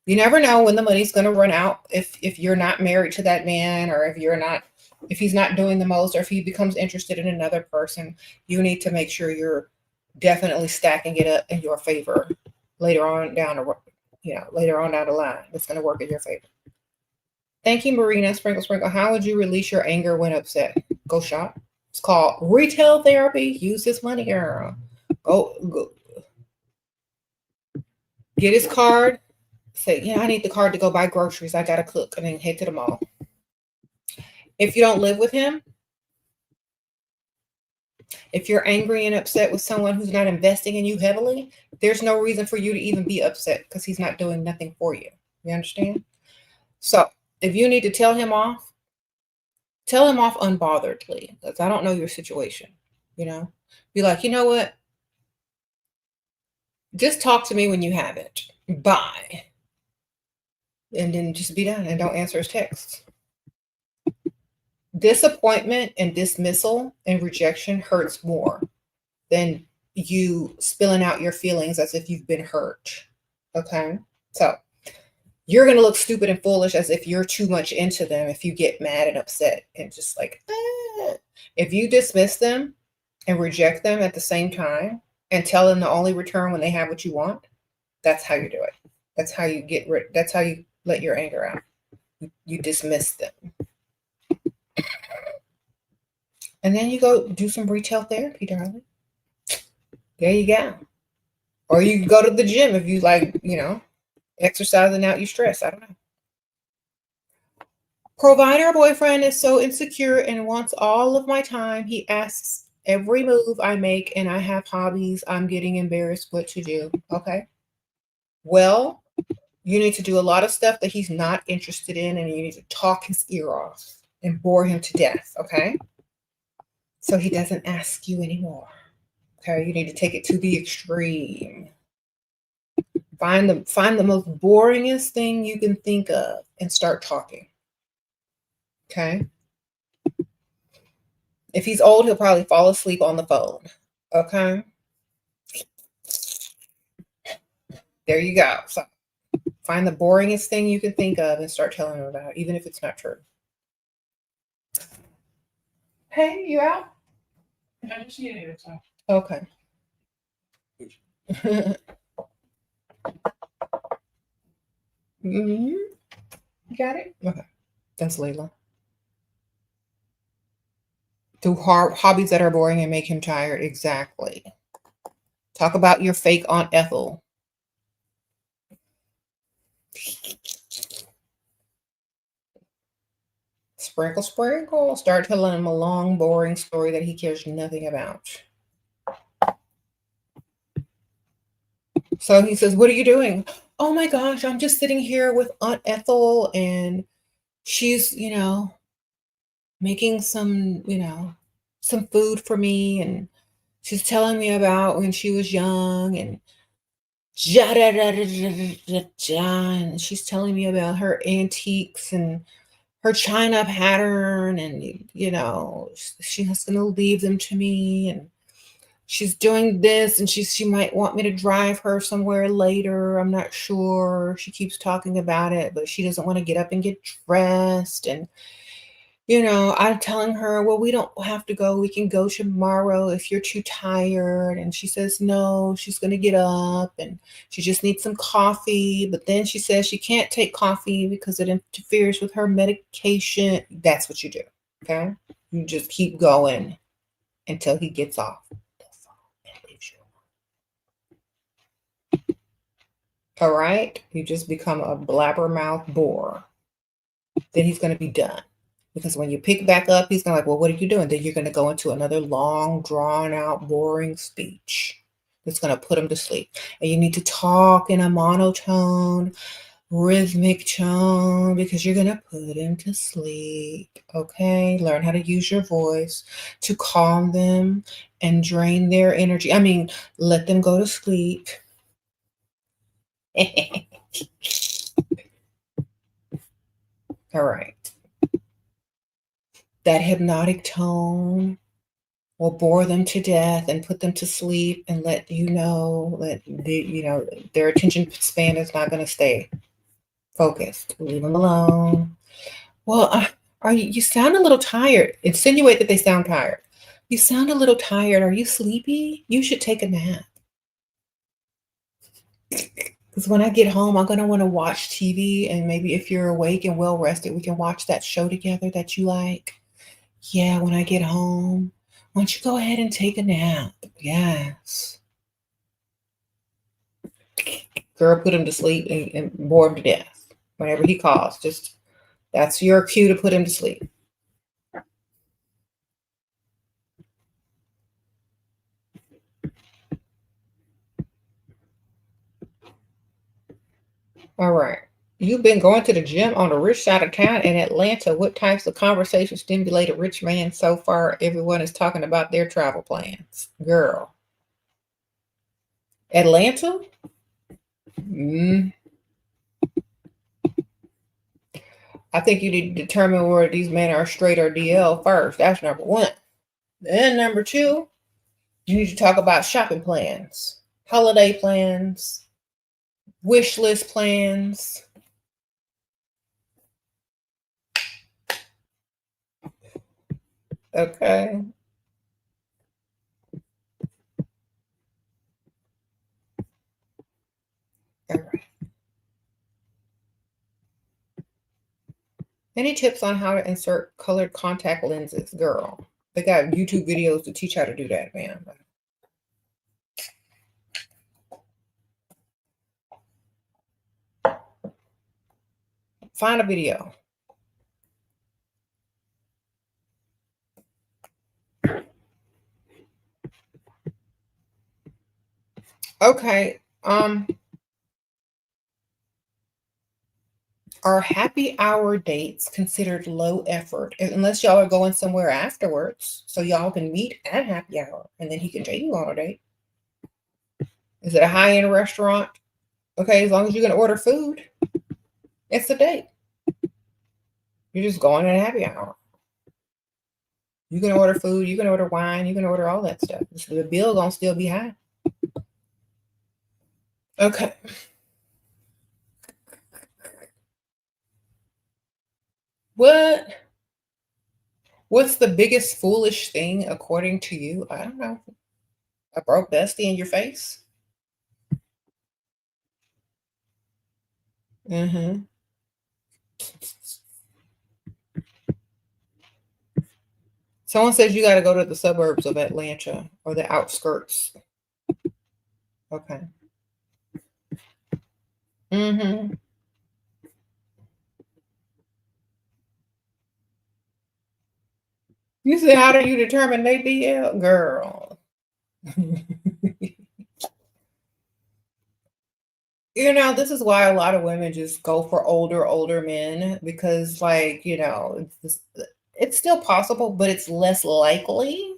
you never know when the money's going to run out if you're not married to that man, or if he's not doing the most, or if he becomes interested in another person. You need to make sure you're definitely stacking it up in your favor later on down the line. It's going to work in your favor. Thank you, Marina. Sprinkle, sprinkle. How would you release your anger when upset? Go shop. It's called retail therapy. Use this money, girl. Go. Get his card. Say, yeah, I need the card to go buy groceries. I got to cook, and then head to the mall. If you don't live with him, if you're angry and upset with someone who's not investing in you heavily, there's no reason for you to even be upset because he's not doing nothing for you. You understand? So if you need to tell him off unbotheredly, because I don't know your situation, you know? Be like, you know what? Just talk to me when you have it. Bye. And then just be done and don't answer his texts. Disappointment and dismissal and rejection hurts more than you spilling out your feelings as if you've been hurt. Okay? So you're going to look stupid and foolish as if you're too much into them if you get mad and upset and just like, ah. If you dismiss them and reject them at the same time and tell them to only return when they have what you want, that's how you do it. That's how you that's how you let your anger out. You dismiss them. And then you go do some retail therapy, darling. There you go. Or you can go to the gym if you like, you know, exercising out your stress. I don't know. Provider boyfriend is so insecure and wants all of my time. He asks every move I make, and I have hobbies. I'm getting embarrassed what to do. Okay. Well, you need to do a lot of stuff that he's not interested in, and you need to talk his ear off and bore him to death. Okay. So he doesn't ask you anymore. Okay. You need to take it to the extreme. Find the most boringest thing you can think of and start talking. Okay. If he's old, he'll probably fall asleep on the phone. Okay. There you go. So find the boringest thing you can think of and start telling him about it, even if it's not true. Hey, you out? I just need it. Okay. You got it? Okay. That's Layla. Do hobbies that are boring and make him tired. Exactly. Talk about your fake Aunt Ethel. Sprinkle, sprinkle. Start telling him a long, boring story that he cares nothing about. So he says, what are you doing? Oh my gosh, I'm just sitting here with Aunt Ethel and she's, making some, some food for me, and she's telling me about when she was young, and ja da da da da da da da, and she's telling me about her antiques and her china pattern, and she has going to leave them to me, and she's doing this, and she might want me to drive her somewhere later. I'm not sure. She keeps talking about it, but she doesn't want to get up and get dressed. And I'm telling her, well, we don't have to go. We can go tomorrow if you're too tired. And she says no, she's going to get up and she just needs some coffee. But then she says she can't take coffee because it interferes with her medication. That's what you do. Okay. You just keep going until he gets off the phone and leaves you. All right. You just become a blabbermouth bore. Then he's going to be done. Because when you pick back up, he's going to like, well, what are you doing? Then you're going to go into another long, drawn out, boring speech that's going to put him to sleep. And you need to talk in a monotone, rhythmic tone, because you're going to put him to sleep. Okay? Learn how to use your voice to calm them and drain their energy. I mean, let them go to sleep. All right. That hypnotic tone will bore them to death and put them to sleep and let you know that their attention span is not going to stay focused. Leave them alone. Well, you sound a little tired. Insinuate that they sound tired. You sound a little tired. Are you sleepy? You should take a nap. Because when I get home, I'm going to want to watch TV, and maybe if you're awake and well rested, we can watch that show together that you like. Yeah, when I get home, why don't you go ahead and take a nap? Yes. Girl, put him to sleep and bore him to death. Whenever he calls, that's your cue to put him to sleep. All right. You've been going to the gym on the rich side of town in Atlanta. What types of conversation stimulated rich man so far? Everyone is talking about their travel plans. Girl. Atlanta? I think you need to determine whether these men are straight or DL first. That's number one. Then number two, you need to talk about shopping plans, holiday plans, wish list plans. Okay. All right. Any tips on how to insert colored contact lenses, girl? They got YouTube videos to teach how to do that, man. Find a video. Okay. Are happy hour dates considered low effort unless y'all are going somewhere afterwards so y'all can meet at happy hour and then he can take you on a date? Is it a high-end restaurant? Okay, as long as you're going to order food, it's a date. You're just going at a happy hour. You can order food, you can order wine, you can order all that stuff. So the bill gonna still be high. Okay. What's the biggest foolish thing according to you? I don't know. A broke bestie in your face? Mm-hmm. Someone says you got to go to the suburbs of Atlanta or the outskirts. Okay. Mm-hmm. You said, how do you determine they DL? Girl. You know, this is why a lot of women just go for older men because, like, you know, it's still possible, but it's less likely.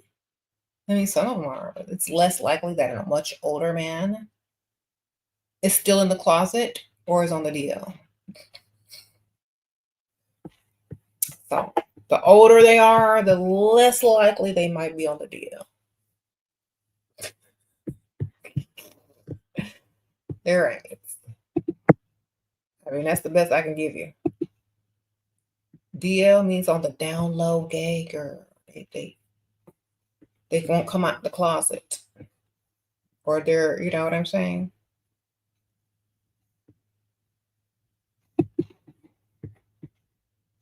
I mean, some of them are, but it's less likely that a much older man is still in the closet or is on the DL. So the older they are, the less likely they might be on the DL. They're right. I mean, that's the best I can give you. DL means on the down low, gay girl. They won't come out the closet, or they're, you know what I'm saying?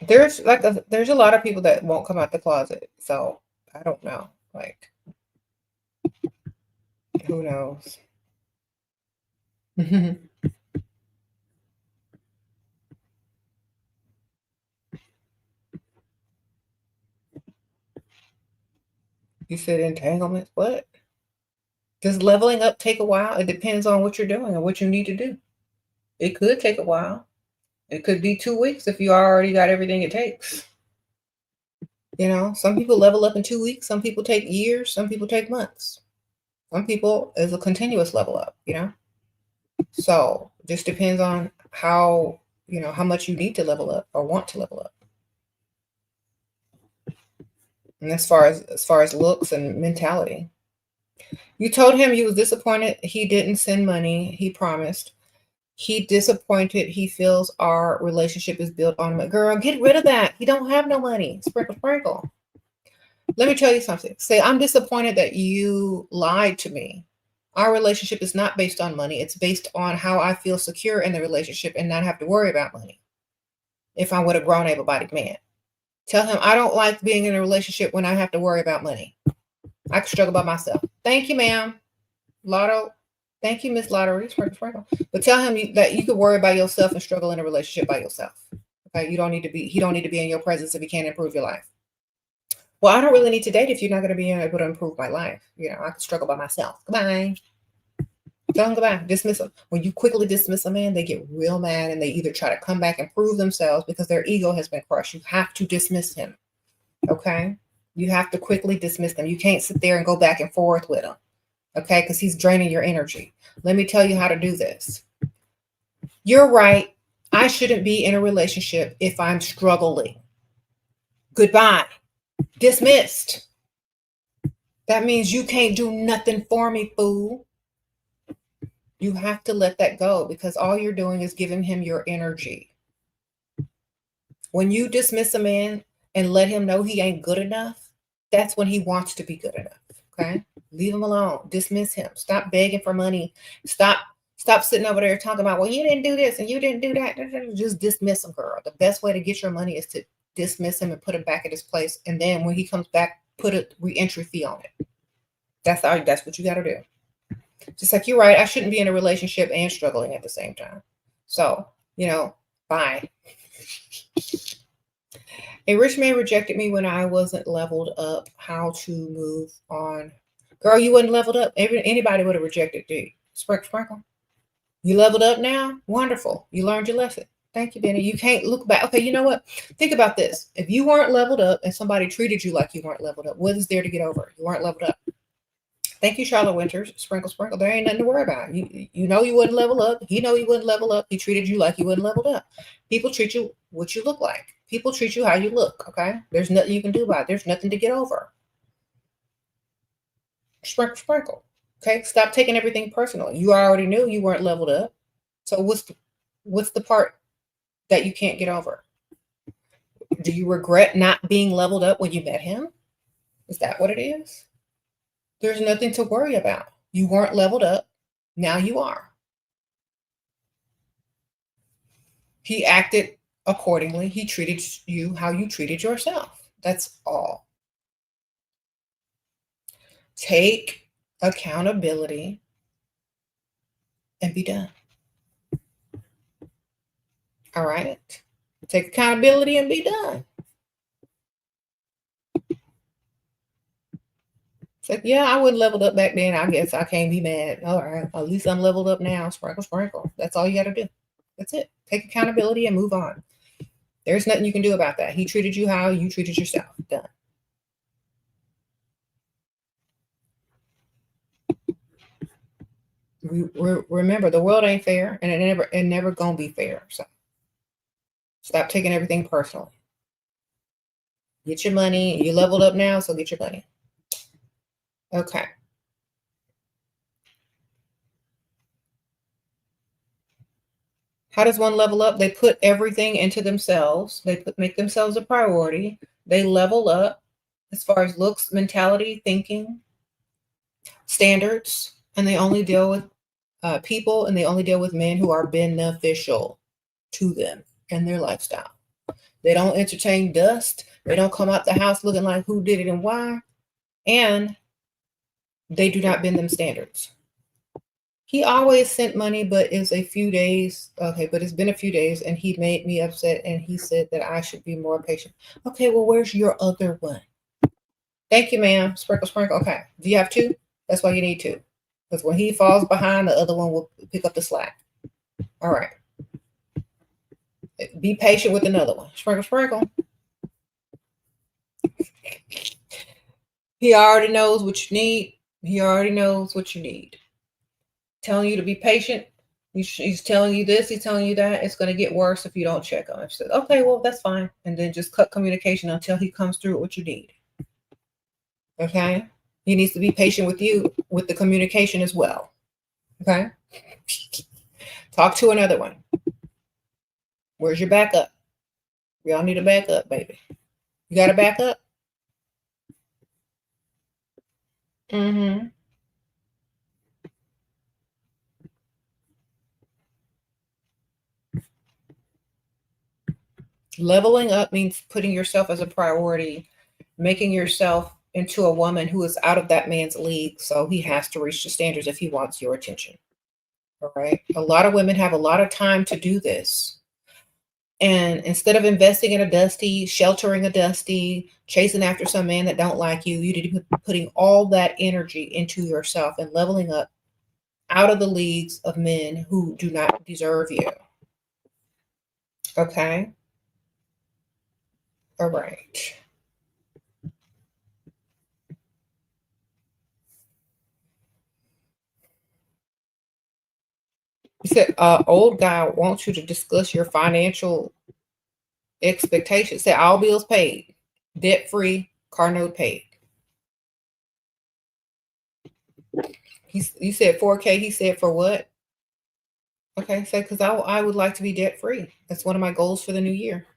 There's a lot of people that won't come out the closet. So I don't know. Like, who knows? You said entanglements. What? Does leveling up take a while? It depends on what you're doing and what you need to do. It could take a while. It could be 2 weeks if you already got everything it takes. You know, some people level up in 2 weeks. Some people take years. Some people take months. Some people is a continuous level up, you know? So just depends on how, you know, how much you need to level up or want to level up. And as far as looks and mentality. You told him you was disappointed he didn't send money. He promised. He disappointed. He feels our relationship is built on money. Girl, get rid of that. He don't have no money. Sprinkle, sprinkle. Let me tell you something. Say, I'm disappointed that you lied to me. Our relationship is not based on money. It's based on how I feel secure in the relationship and not have to worry about money. If I'm with a grown, able-bodied man. Tell him I don't like being in a relationship when I have to worry about money. I can struggle by myself. Thank you, ma'am. Lotto. Thank you, Miss Lottery. Sprinkle, sprinkle. But tell him that you could worry by yourself and struggle in a relationship by yourself. Okay, he don't need to be in your presence if he can't improve your life. Well, I don't really need to date if you're not going to be able to improve my life. You know, I can struggle by myself. Goodbye. Tell them goodbye. Dismiss them. When you quickly dismiss a man, they get real mad and they either try to come back and prove themselves because their ego has been crushed. You have to dismiss him. Okay? You have to quickly dismiss them. You can't sit there and go back and forth with him. Okay? Because he's draining your energy. Let me tell you how to do this. You're right. I shouldn't be in a relationship if I'm struggling. Goodbye. Dismissed. That means you can't do nothing for me, fool. You have to let that go because all you're doing is giving him your energy. When you dismiss a man and let him know he ain't good enough, that's when he wants to be good enough. Okay? Leave him alone. Dismiss him. Stop begging for money. Stop sitting over there talking about, well, you didn't do this and you didn't do that. Just dismiss him, girl. The best way to get your money is to dismiss him and put him back at his place. And then when he comes back, put a re-entry fee on it. That's what you got to do. Just like, you're right, I shouldn't be in a relationship and struggling at the same time. So, you know, bye. A rich man rejected me when I wasn't leveled up. How to move on? Girl, you wasn't leveled up. Anybody would have rejected you. Sprinkle. You leveled up now? Wonderful. You learned your lesson. Thank you, Benny. You can't look back. Okay, you know what? Think about this. If you weren't leveled up and somebody treated you like you weren't leveled up, what is there to get over? You weren't leveled up. Thank you, Charlotte Winters. Sprinkle, sprinkle. There ain't nothing to worry about. You know you wouldn't level up. He know you wouldn't level up. He treated you like you wouldn't leveled up. People treat you what you look like. People treat you how you look, okay? There's nothing you can do about it. There's nothing to get over. Sprinkle, sprinkle. Okay? Stop taking everything personal. You already knew you weren't leveled up. So what's the part that you can't get over? Do you regret not being leveled up when you met him? Is that what it is? There's nothing to worry about. You weren't leveled up. Now you are. He acted accordingly. He treated you how you treated yourself. That's all. Take accountability and be done. All right? Take accountability and be done. It's like, yeah, I wouldn't leveled up back then. I guess I can't be mad. All right, at least I'm leveled up now. Sprinkle, sprinkle. That's all you got to do. That's it. Take accountability and move on. There's nothing you can do about that. He treated you how you treated yourself. Done. Remember, the world ain't fair, and it never gonna be fair. So stop taking everything personally. Get your money. You leveled up now, so get your money. Okay. How does one level up? They put everything into themselves. Make themselves a priority. They level up as far as looks, mentality, thinking, standards, and they only deal with people, and they only deal with men who are beneficial to them and their lifestyle. They don't entertain dust. They don't come out the house looking like who did it and why. And they do not bend them standards. He always sent money, but it's a few days. Okay, but it's been a few days, and he made me upset, and he said that I should be more patient. Okay, well, where's your other one? Thank you, ma'am. Sprinkle, sprinkle. Okay. Do you have two? That's why you need two. Because when he falls behind, the other one will pick up the slack. All right. Be patient with another one. Sprinkle, sprinkle. He already knows what you need. He already knows what you need. Telling you to be patient. He's telling you this. He's telling you that. It's going to get worse if you don't check on him. She said, okay, well, that's fine. And then just cut communication until he comes through with what you need. Okay? He needs to be patient with you with the communication as well. Okay? Talk to another one. Where's your backup? We all need a backup, baby. You got a backup? Mm-hmm. Leveling up means putting yourself as a priority, making yourself into a woman who is out of that man's league. So he has to reach the standards if he wants your attention. All right. A lot of women have a lot of time to do this. And instead of investing in a dusty, sheltering a dusty, chasing after some man that don't like you, you need to be putting all that energy into yourself and leveling up out of the leagues of men who do not deserve you. Okay. All right. He said, old guy wants you to discuss your financial expectations. Say all bills paid, debt free, car note paid. You said 4K. He said for what? Okay, so because I would like to be debt free. That's one of my goals for the new year.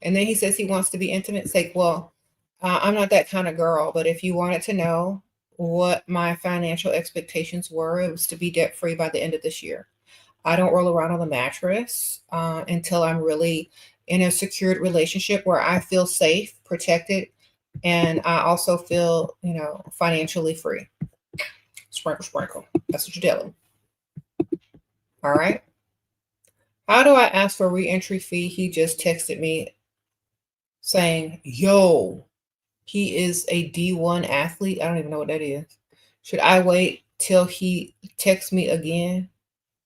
And then he says he wants to be intimate. Say, well, I'm not that kind of girl, but if you wanted to know what my financial expectations were, it was to be debt free by the end of this year. I don't roll around on the mattress until I'm really in a secured relationship where I feel safe, protected, and I also feel, financially free. Sprinkle, sprinkle. That's what you're telling. All right. How do I ask for re-entry fee? He just texted me saying, yo, he is a D1 athlete. I don't even know what that is. Should I wait till he texts me again?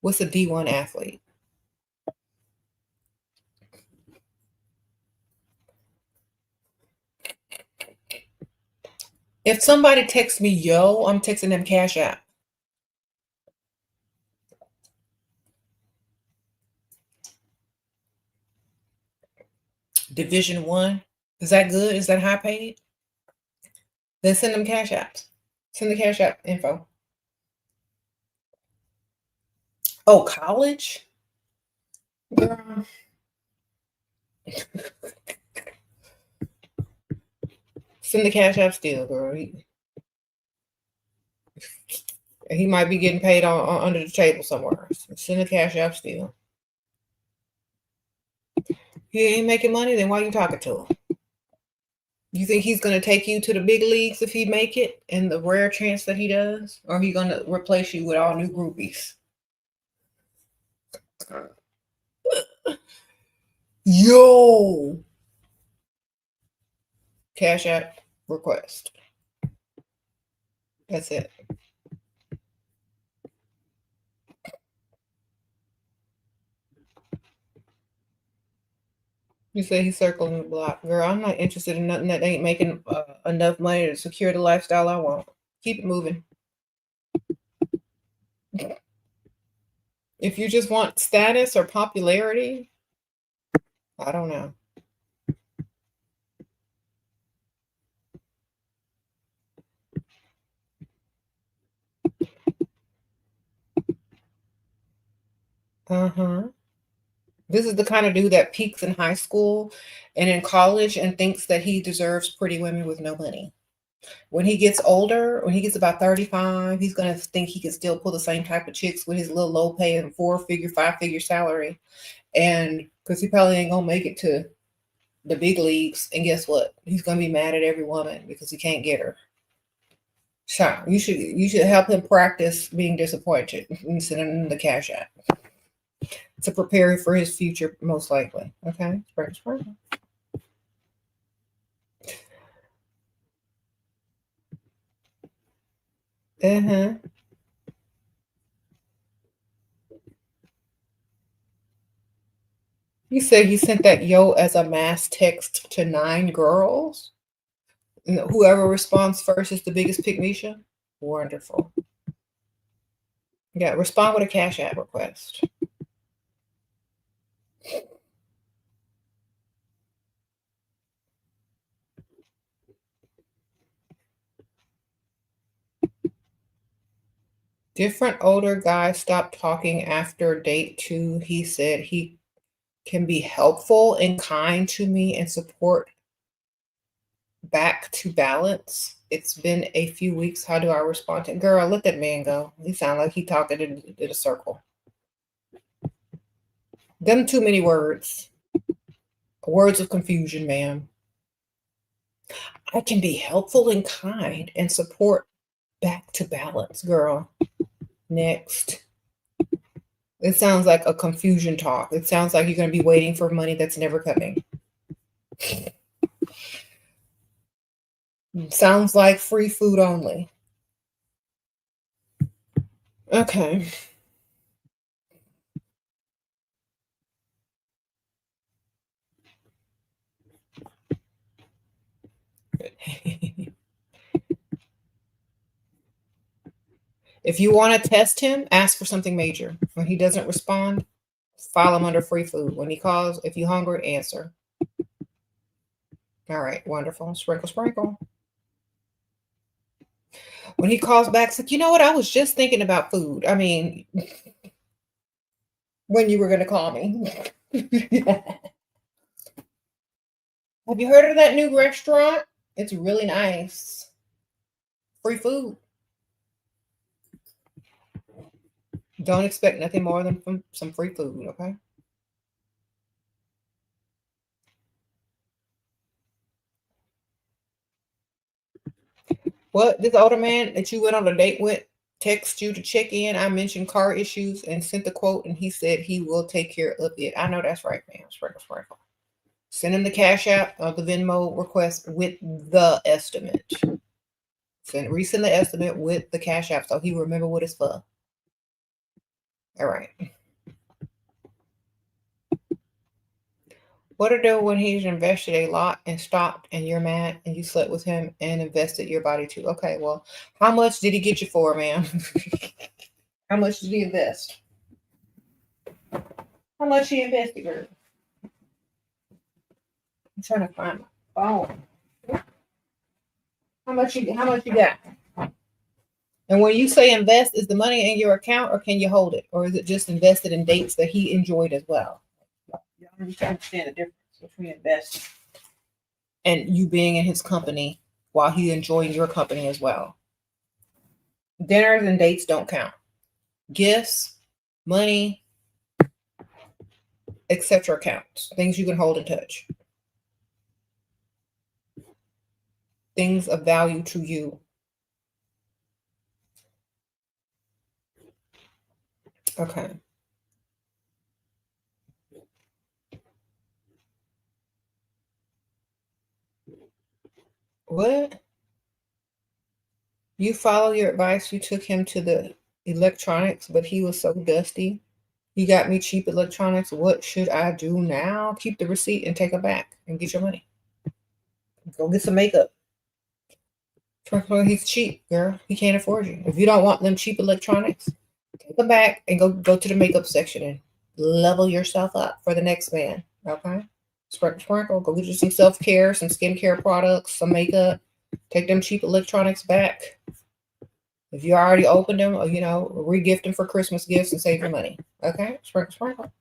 What's a D1 athlete? If somebody texts me, yo, I'm texting them Cash App. Division 1. Is that good? Is that high paid? Then send them Cash Apps. Send the Cash App info. Oh, college? Girl. Send the Cash App still, girl. He might be getting paid on under the table somewhere. Send the Cash App still. He ain't making money, then why are you talking to him? You think he's going to take you to the big leagues if he make it, and the rare chance that he does? Or he going to replace you with all new groupies? Yo! Cash App request. That's it. You say he's circling the block. Girl, I'm not interested in nothing that ain't making enough money to secure the lifestyle I want. Keep it moving. If you just want status or popularity, I don't know. Uh-huh. This is the kind of dude that peaks in high school and in college and thinks that he deserves pretty women with no money. When he gets older, when he gets about 35, he's going to think he can still pull the same type of chicks with his little low pay and 4-figure, 5-figure salary. And because he probably ain't going to make it to the big leagues. And guess what? He's going to be mad at every woman because he can't get her. So you should help him practice being disappointed and send him the cash app to prepare for his future, most likely. Okay, sprinkle. Uh-huh. You said he sent that yo as a mass text to 9 girls. And whoever responds first is the biggest pygmisha. Wonderful. Yeah, respond with a cash app request. Different older guy stopped talking after date 2. He said he can be helpful and kind to me and support back to balance. It's been a few weeks. How do I respond to girl? Let that man go. He sound like he talking in a circle. Them too many words. Words of confusion, ma'am. I can be helpful and kind and support back to balance, girl. Next. It sounds like a confusion talk. It sounds like you're going to be waiting for money that's never coming. Sounds like free food only. Okay. If you want to test him, ask for something major. When he doesn't respond, file him under free food. When he calls, if you're hungry, answer. All right, wonderful. Sprinkle, sprinkle. When he calls back, it's like, you know what? I was just thinking about food. I mean, when you were going to call me. Have you heard of that new restaurant? It's really nice. Free food. Don't expect nothing more than from some free food, okay? What? This older man that you went on a date with text you to check in. I mentioned car issues and sent the quote, and he said he will take care of it. I know that's right, man. Sprinkle, sprinkle. Send him the cash app of the Venmo request with the estimate. Resend the estimate with the cash app so he remember what it's for. All right. What to do when he's invested a lot and stopped and you're mad and you slept with him and invested your body too? Okay, well, how much did he get you for, ma'am? How much did he invest? How much he invested, girl? I'm trying to find my phone. How much you got? And when you say invest, is the money in your account or can you hold it? Or is it just invested in dates that he enjoyed as well? You understand the difference between investing and you being in his company while he's enjoying your company as well. Dinners and dates don't count. Gifts, money, etc. counts. Things you can hold and touch. Things of value to you. Okay. What? You follow your advice. You took him to the electronics, but he was so dusty. He got me cheap electronics. What should I do now? Keep the receipt and take it back and get your money. Go get some makeup. He's cheap, girl. He can't afford you. If you don't want them cheap electronics, take them back and go to the makeup section and level yourself up for the next man. Okay? Sprinkle. Go get you some self-care, some skincare products, some makeup. Take them cheap electronics back. If you already opened them, or, re-gift them for Christmas gifts and save your money. Okay? Sprinkle.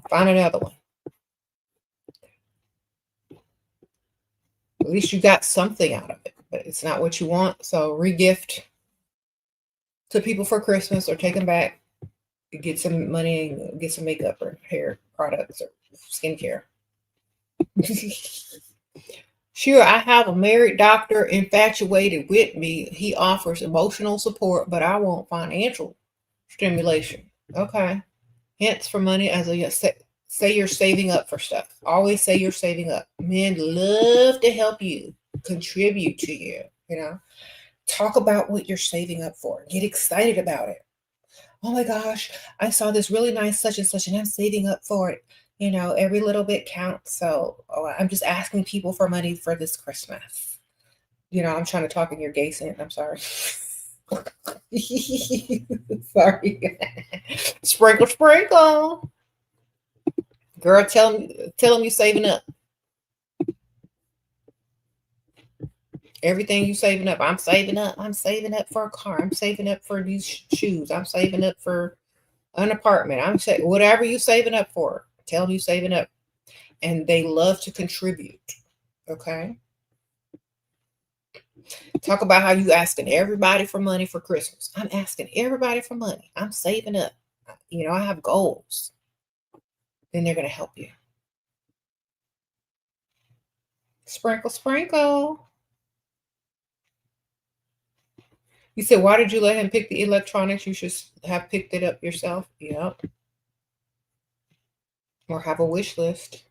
Find another one. At least you got something out of it, but it's not what you want. So re-gift to people for Christmas or take them back, get some money and get some makeup or hair products or skincare. Sure, I have a married doctor infatuated with me. He offers emotional support, but I want financial stimulation. Okay. Hints for money as a say you're saving up for stuff. Always say you're saving up. Men love to help you, contribute to you, Talk about what you're saving up for. Get excited about it. Oh my gosh, I saw this really nice such and such, and I'm saving up for it. Every little bit counts. So I'm just asking people for money for this Christmas. I'm trying to talk in your gay sense. I'm sorry. Sorry. Sprinkle. Girl, tell them you saving up. Everything you saving up. I'm saving up. I'm saving up for a car. I'm saving up for these shoes. I'm saving up for an apartment. I'm saying whatever you saving up for. Tell them you saving up. And they love to contribute. Okay. Talk about how you asking everybody for money for Christmas. I'm asking everybody for money. I'm saving up. I have goals. Then they're going to help you. Sprinkle. You said, why did you let him pick the electronics? You should have picked it up yourself. Yep. Or have a wish list.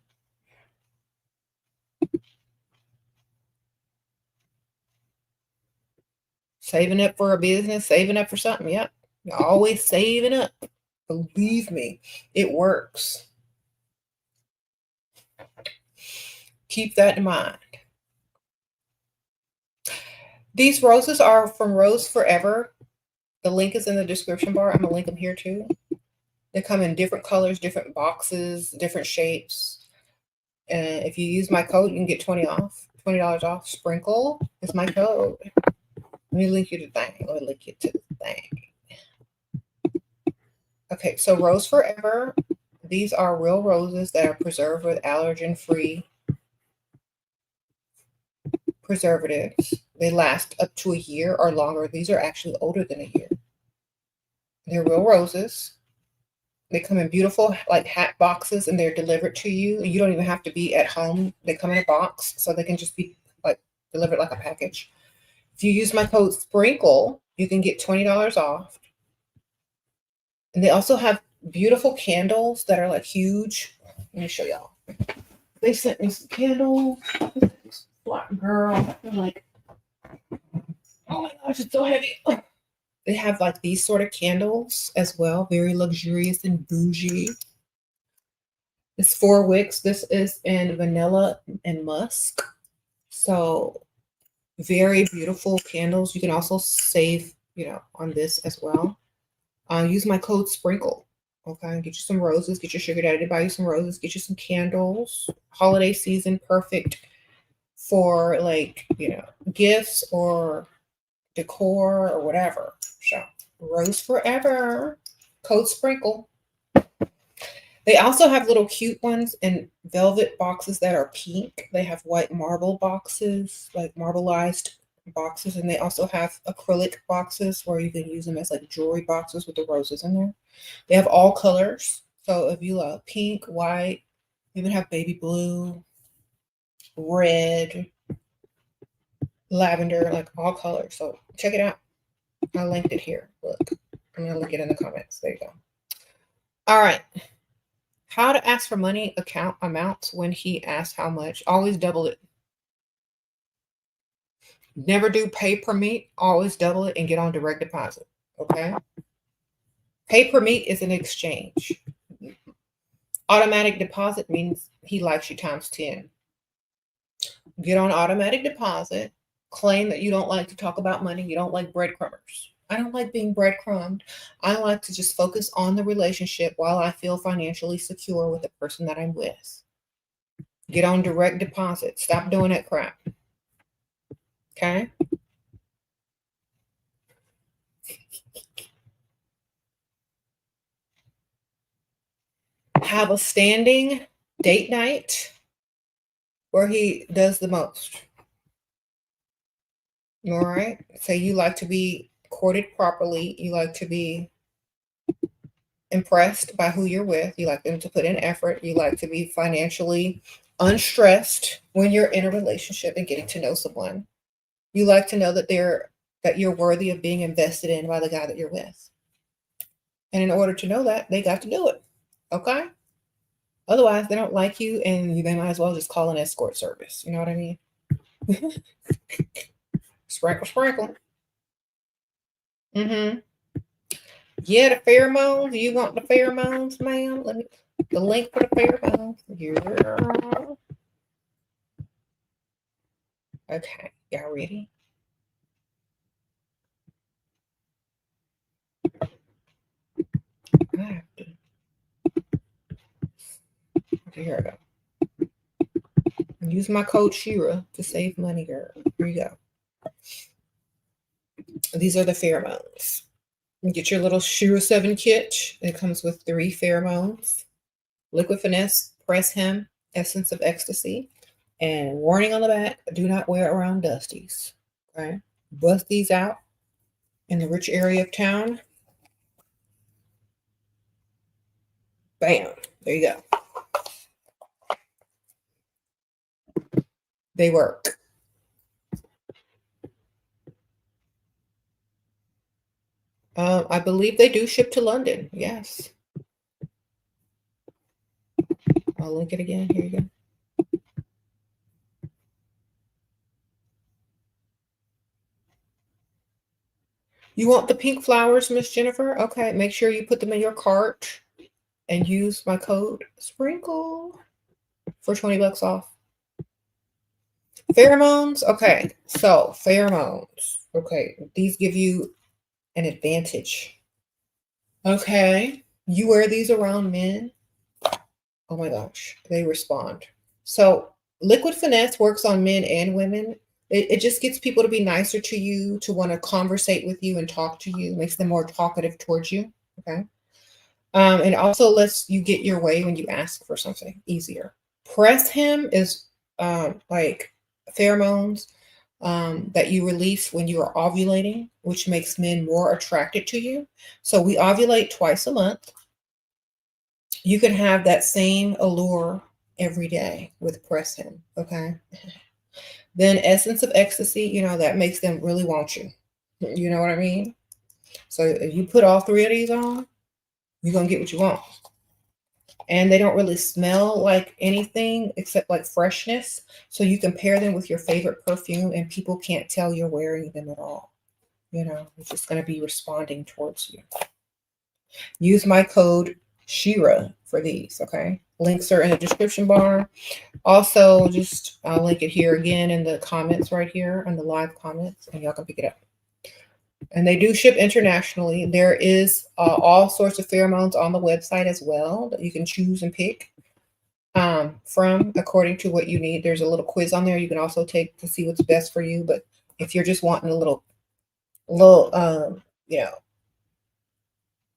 Saving up for a business, saving up for something. Yep. You're always saving up. Believe me, it works. Keep that in mind. These roses are from Rose Forever. The link is in the description bar. I'm going to link them here too. They come in different colors, different boxes, different shapes. And if you use my code, you can get $20 off. Sprinkle is my code. Let me link you to the thing. Let me link you to the thing. Okay, so Rose Forever. These are real roses that are preserved with allergen-free preservatives. They last up to a year or longer. These are actually older than a year. They're real roses. They come in beautiful hat boxes and they're delivered to you. You don't even have to be at home. They come in a box, so they can just be delivered like a package. If you use my code SPRINKLE, you can get $20 off. And they also have beautiful candles that are huge. Let me show y'all. They sent me some candles. Girl, they're oh my gosh, it's so heavy. They have these sort of candles as well, very luxurious and bougie. It's 4 wicks. This is in vanilla and musk. So very beautiful candles. You can also save, on this as well. Use my code SPRINKLE. Okay, get you some roses. Get your sugar daddy to buy you some roses. Get you some candles. Holiday season, perfect for gifts or decor or whatever. So Rose Forever, code SPRINKLE. They also have little cute ones in velvet boxes that are pink. They have white marble boxes, marbleized boxes, and they also have acrylic boxes where you can use them as jewelry boxes with the roses in there. They have all colors. So if you love pink, white, they even have baby blue, red, lavender, all colors. So check it out. I linked it here. Look, I'm going to link it in the comments. There you go. All right. How to ask for money amounts when he asks how much. Always double it. Never do pay per meet. Always double it and get on direct deposit. Okay. Pay per meet is an exchange. Automatic deposit means he likes you times 10. Get on automatic deposit. Claim that you don't like to talk about money. You don't like breadcrumbers. I don't like being breadcrumbed. I like to just focus on the relationship while I feel financially secure with the person that I'm with. Get on direct deposit. Stop doing that crap. Okay? Have a standing date night where he does the most. All right? So you like to be courted properly. You like to be impressed by who you're with. You like them to put in effort. You like to be financially unstressed when you're in a relationship and getting to know someone. You like to know that you're worthy of being invested in by the guy that you're with. And in order to know that, they got to do it. Okay? Otherwise, they don't like you and they might as well just call an escort service. You know what I mean? Sprinkle, sprinkle. Mm-hmm. Yeah, the pheromones. You want the pheromones, ma'am? Let me the link for the pheromones. Yeah. Okay, y'all ready? I have to. Okay, here I go. Use my code Shira to save money, girl. Here you go. These are the pheromones. You get your little Shira 7 kit. It comes with 3 pheromones. Liquid finesse, press hem, essence of ecstasy. And warning on the back, do not wear around dusties. Okay. Bust these out in the rich area of town. Bam. There you go. They work. I believe they do ship to London. Yes. I'll link it again. Here you go. You want the pink flowers, Miss Jennifer? Okay, make sure you put them in your cart and use my code Sprinkle for 20 bucks off. Pheromones. Okay, so pheromones. Okay, these give you an advantage. Okay, you wear these around men. Oh my gosh, they respond. So liquid finesse works on men and women. It just gets people to be nicer to you, to want to conversate with you and talk to you, makes them more talkative towards you. Okay. And also lets you get your way when you ask for something easier. Press him is like pheromones that you release when you are ovulating, which makes men more attracted to you. So we ovulate twice a month. You can have that same allure every day with press him. Okay. Then essence of ecstasy, that makes them really want you. You know what I mean? So if you put all 3 of these on, you're going to get what you want. And they don't really smell like anything except like freshness. So you can pair them with your favorite perfume and people can't tell you're wearing them at all. It's just going to be responding towards you. Use my code Shira for these, okay? Links are in the description bar. Also, I'll link it here again in the comments right here, in the live comments, and y'all can pick it up. And they do ship internationally. There is all sorts of pheromones on the website as well that you can choose and pick from according to what you need. There's a little quiz on there you can also take to see what's best for you. But if you're just wanting a little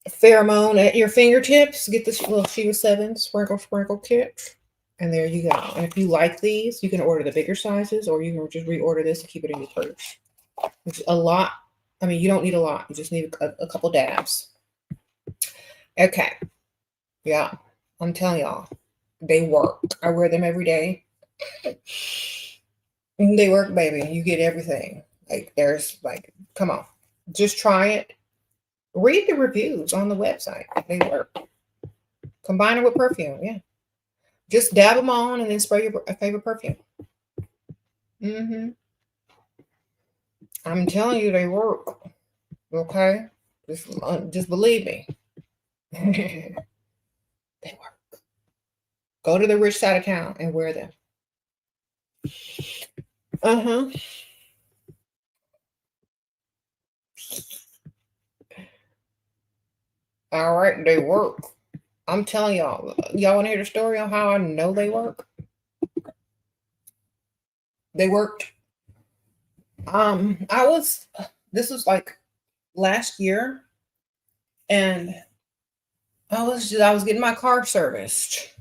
pheromone at your fingertips, get this little Shiva 7 sprinkle kit. And there you go. And if you like these, you can order the bigger sizes or you can just reorder this and keep it in your purse. It's a lot. I mean, you don't need a lot. You just need a couple dabs. Okay. Yeah. I'm telling y'all, they work. I wear them every day. They work, baby. You get everything. Come on. Just try it. Read the reviews on the website. They work. Combine it with perfume. Yeah. Just dab them on and then spray your favorite perfume. Mm-hmm. I'm telling you, they work. Okay? Just believe me. They work. Go to the rich side of town and wear them. Uh-huh. All right, they work. I'm telling y'all. Y'all want to hear the story on how I know they work? They worked. This was like last year, and I was getting my car serviced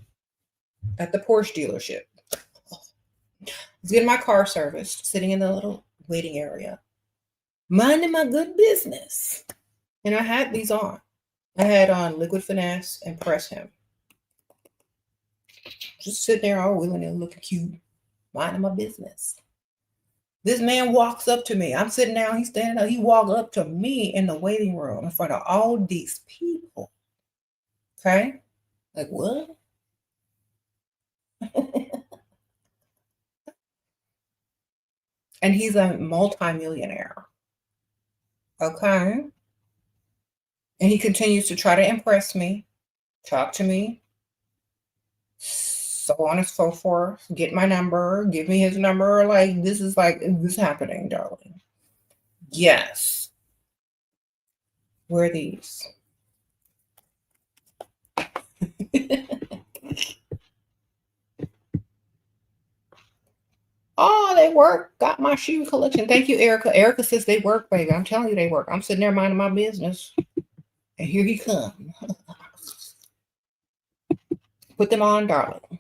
at the Porsche dealership. I was getting my car serviced, sitting in the little waiting area, minding my good business. And I had these on. I had on Liquid Finesse and Press Him. Just sitting there all willing and looking cute, minding my business. This man walks up to me. I'm sitting down, he's standing up. He walked up to me in the waiting room in front of all these people. Okay? Like, what? And he's a multimillionaire. Okay? And he continues to try to impress me, talk to me, so on and so forth. Get my number, give me his number. Like, this is happening, darling. Yes. Wear these. Oh, they work. Got my shoe collection. Thank you, Erica. Erica says they work, baby. I'm telling you they work. I'm sitting there minding my business. And here he comes. Put them on, darling.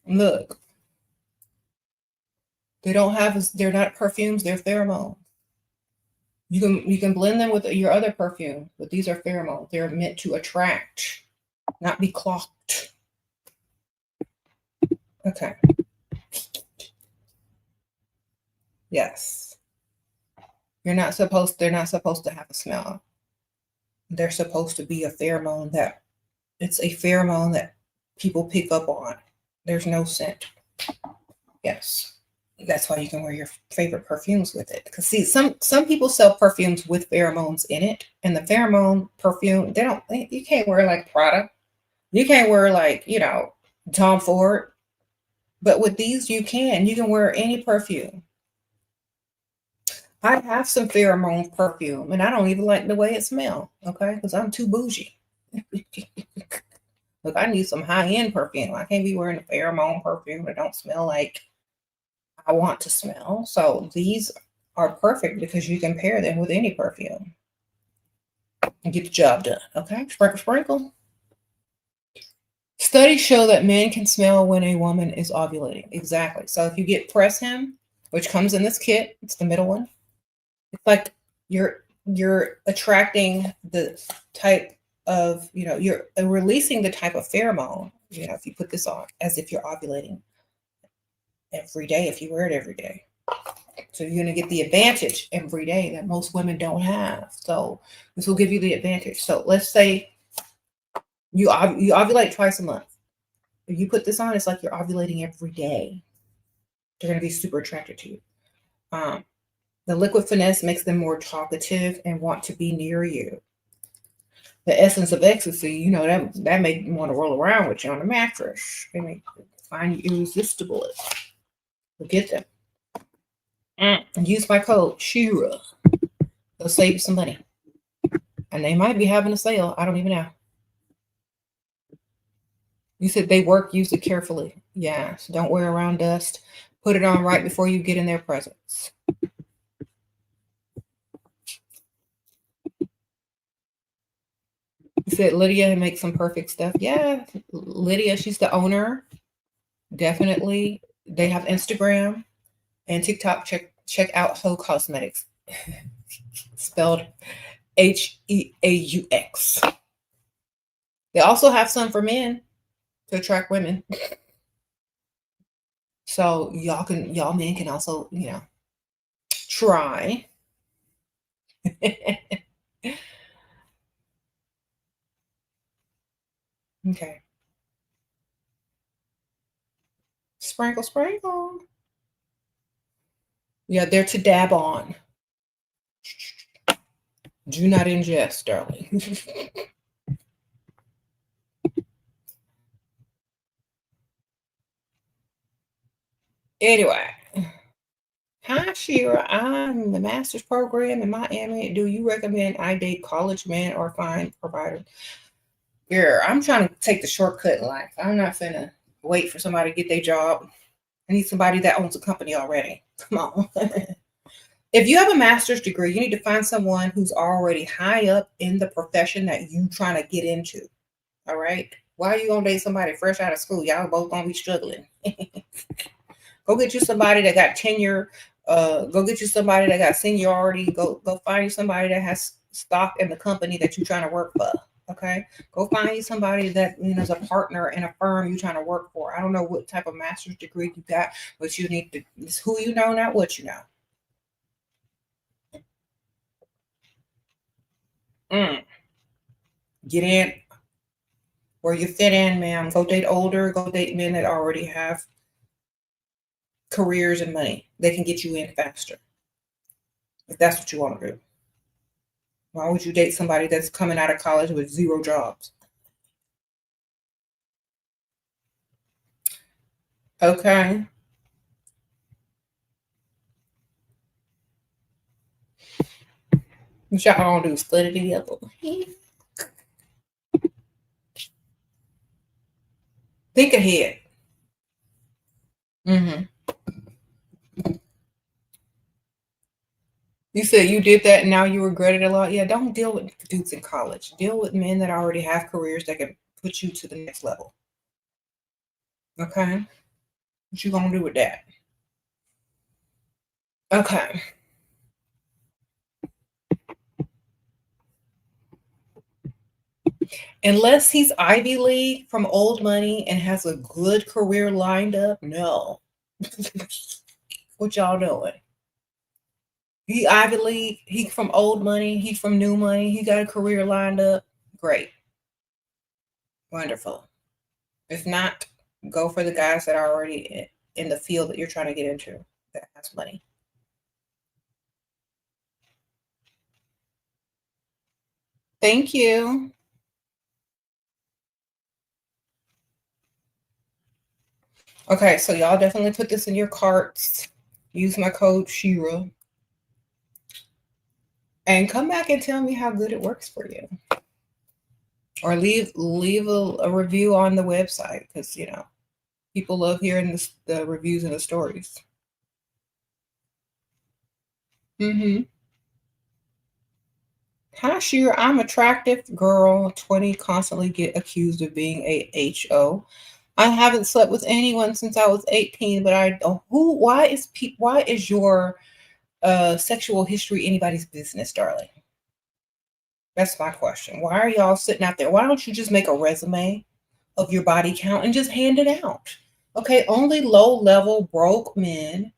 Look. They're not perfumes, they're pheromones. You can blend them with your other perfume, but these are pheromones. They're meant to attract, not be clocked. Okay. Yes. They're not supposed to have a smell. They're supposed to be a pheromone it's a pheromone that people pick up on. There's no scent. Yes. That's why you can wear your favorite perfumes with it. Because see, some people sell perfumes with pheromones in it, and the pheromone perfume, you can't wear like Prada. You can't wear like, Tom Ford. But with these, you can wear any perfume. I have some pheromone perfume, and I don't even like the way it smells, okay? Because I'm too bougie. Look, I need some high-end perfume. I can't be wearing a pheromone perfume that don't smell like I want to smell. So these are perfect because you can pair them with any perfume and get the job done, okay? Sprinkle, sprinkle. Studies show that men can smell when a woman is ovulating. Exactly. So if you get Press Him, which comes in this kit, it's the middle one. It's like you're attracting the type of, you're releasing the type of pheromone, if you put this on, as if you're ovulating every day, if you wear it every day. So you're going to get the advantage every day that most women don't have. So this will give you the advantage. So let's say you ovulate twice a month. If you put this on, it's like you're ovulating every day. They're going to be super attracted to you. The Liquid Finesse makes them more talkative and want to be near you. The Essence of Ecstasy, that make them want to roll around with you on the mattress. They make find you irresistible. Get them. And use my code Shira. They'll save you some money. And they might be having a sale. I don't even know. You said they work, use it carefully. Yeah, so don't wear around dust. Put it on right before you get in their presence. You said Lydia makes some perfect stuff. Yeah, Lydia, she's the owner. Definitely. They have Instagram and TikTok. Check out Ho Cosmetics. Spelled Heaux. They also have some for men to attract women. So y'all men can also, try. Okay. Sprinkle, sprinkle. Yeah, they're to dab on. Do not ingest, darling. Anyway, hi Shira. I'm in the master's program in Miami. Do you recommend I date college men or find provider? Yeah, I'm trying to take the shortcut in life. I'm not finna wait for somebody to get their job. I need somebody that owns a company already. Come on. If you have a master's degree, you need to find someone who's already high up in the profession that you trying to get into. All right. Why are you gonna date somebody fresh out of school? Y'all both gonna be struggling. Go get you somebody that got tenure. Go get you somebody that got seniority. Go find you somebody that has stock in the company that you're trying to work for. Okay. Go find you somebody that is a partner in a firm you're trying to work for. I don't know what type of master's degree you got, but you need to. It's who you know, not what you know. Get in where you fit in, ma'am. Go date older. Go date men that already have careers and money. They can get you in faster if that's what you want to do. Why would you date somebody that's coming out of college with 0 jobs? Okay. What y'all gonna do? Split it together. Think ahead. hmm You said you did that and now you regret it a lot. Yeah, don't deal with dudes in college. Deal with men that already have careers that can put you to the next level. Okay. What you gonna do with that? Okay. Unless he's Ivy League from old money and has a good career lined up, no. What y'all doing? He Ivy League, he from old money, he from new money, he got a career lined up. Great. Wonderful. If not, go for the guys that are already in the field that you're trying to get into that has money. Thank you. Okay, so y'all definitely put this in your carts. Use my code Shira. And come back and tell me how good it works for you. Or leave a review on the website because people love hearing the reviews and the stories. Hi, Shira. I'm attractive girl, 20, constantly get accused of being a HO. I haven't slept with anyone since I was 18, but why is your sexual history anybody's business, darling? That's my question. Why are y'all sitting out there? Why don't you just make a resume of your body count and just hand it out? Okay, only low level broke men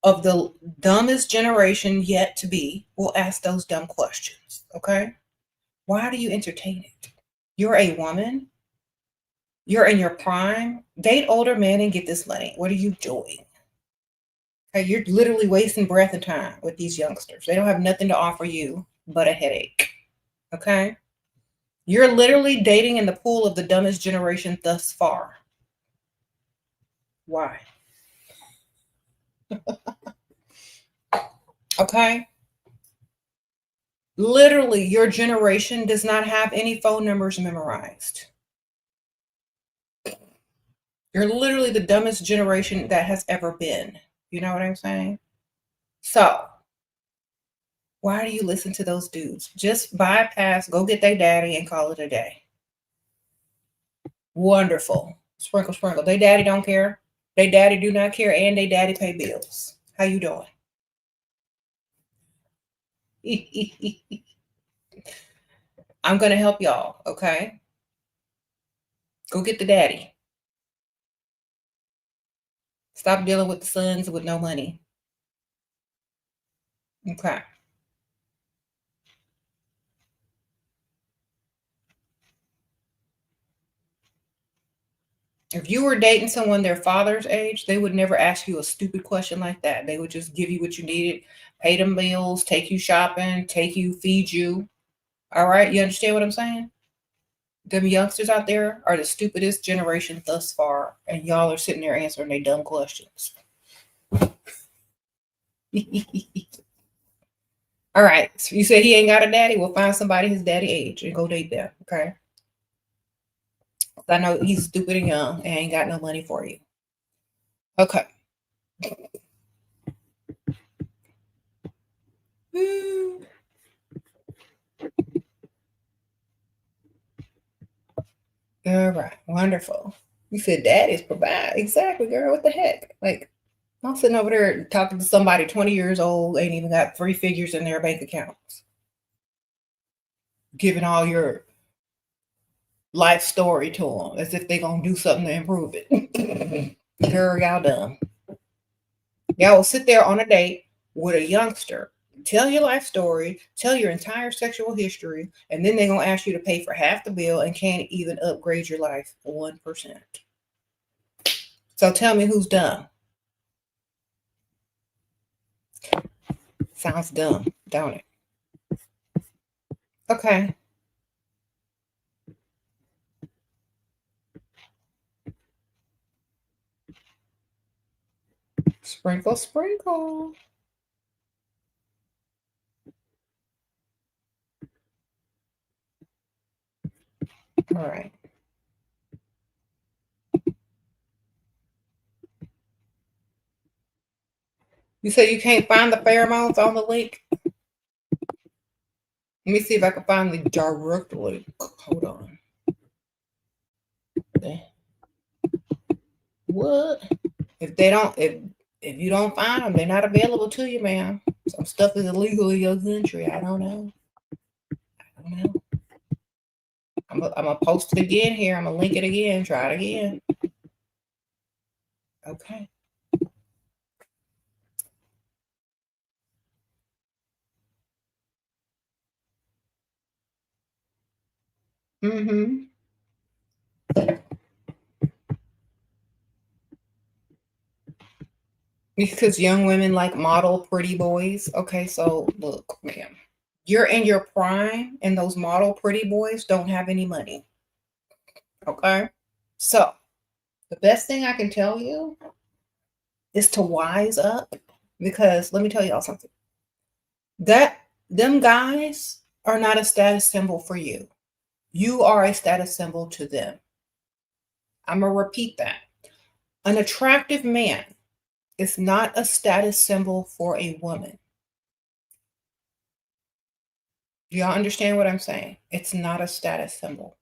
of the dumbest generation yet to be will ask those dumb questions. Okay? Why do you entertain it? You're a woman. You're in your prime. Date older men and get this money. What are you doing? Okay, you're literally wasting breath and time with these youngsters. They don't have nothing to offer you but a headache. Okay? You're literally dating in the pool of the dumbest generation thus far. Why? Okay? Literally, your generation does not have any phone numbers memorized. You're literally the dumbest generation that has ever been. You know what I'm saying? So, why do you listen to those dudes? Just bypass, go get their daddy and call it a day. Wonderful. Sprinkle, sprinkle. They daddy don't care. They daddy do not care, and they daddy pay bills. How you doing? I'm gonna help y'all, okay? Go get the daddy. Stop dealing with the sons with no money. Okay. If you were dating someone their father's age, they would never ask you a stupid question like that. They would just give you what you needed, pay them bills, take you shopping, feed you. All right, you understand what I'm saying? Them youngsters out there are the stupidest generation thus far, and y'all are sitting there answering their dumb questions. All right, so you say he ain't got a daddy. We'll find somebody his daddy age and go date them. Okay. I know he's stupid and young and ain't got no money for you. Okay. All right, wonderful. You said daddies provide. Exactly, girl. What the heck? Like, I'm sitting over there talking to somebody 20 years old, ain't even got 3 figures in their bank accounts, giving all your life story to them as if they gonna do something to improve it. Girl, y'all dumb. Y'all will sit there on a date with a youngster, tell your life story, tell your entire sexual history, and then they're gonna ask you to pay for half the bill and can't even upgrade your life 1%. So tell me who's dumb. Sounds dumb, don't it? Okay. Sprinkle, sprinkle. All right. You say you can't find the pheromones on the link? Let me see if I can find the direct link. Hold on. What? If they don't, if you don't find them, they're not available to you, ma'am. Some stuff is illegal in your country. I don't know. I'm gonna post it again here. I'm gonna link it again. Try it again. Okay. Mm-hmm. Because young women like model pretty boys. Okay, so look, ma'am, you're in your prime, and those model pretty boys don't have any money. Okay, so the best thing I can tell you is to wise up, because let me tell y'all something. That them guys are not a status symbol for you. You are a status symbol to them. I'm gonna repeat that. An attractive man is not a status symbol for a woman. Do y'all understand what I'm saying? It's not a status symbol.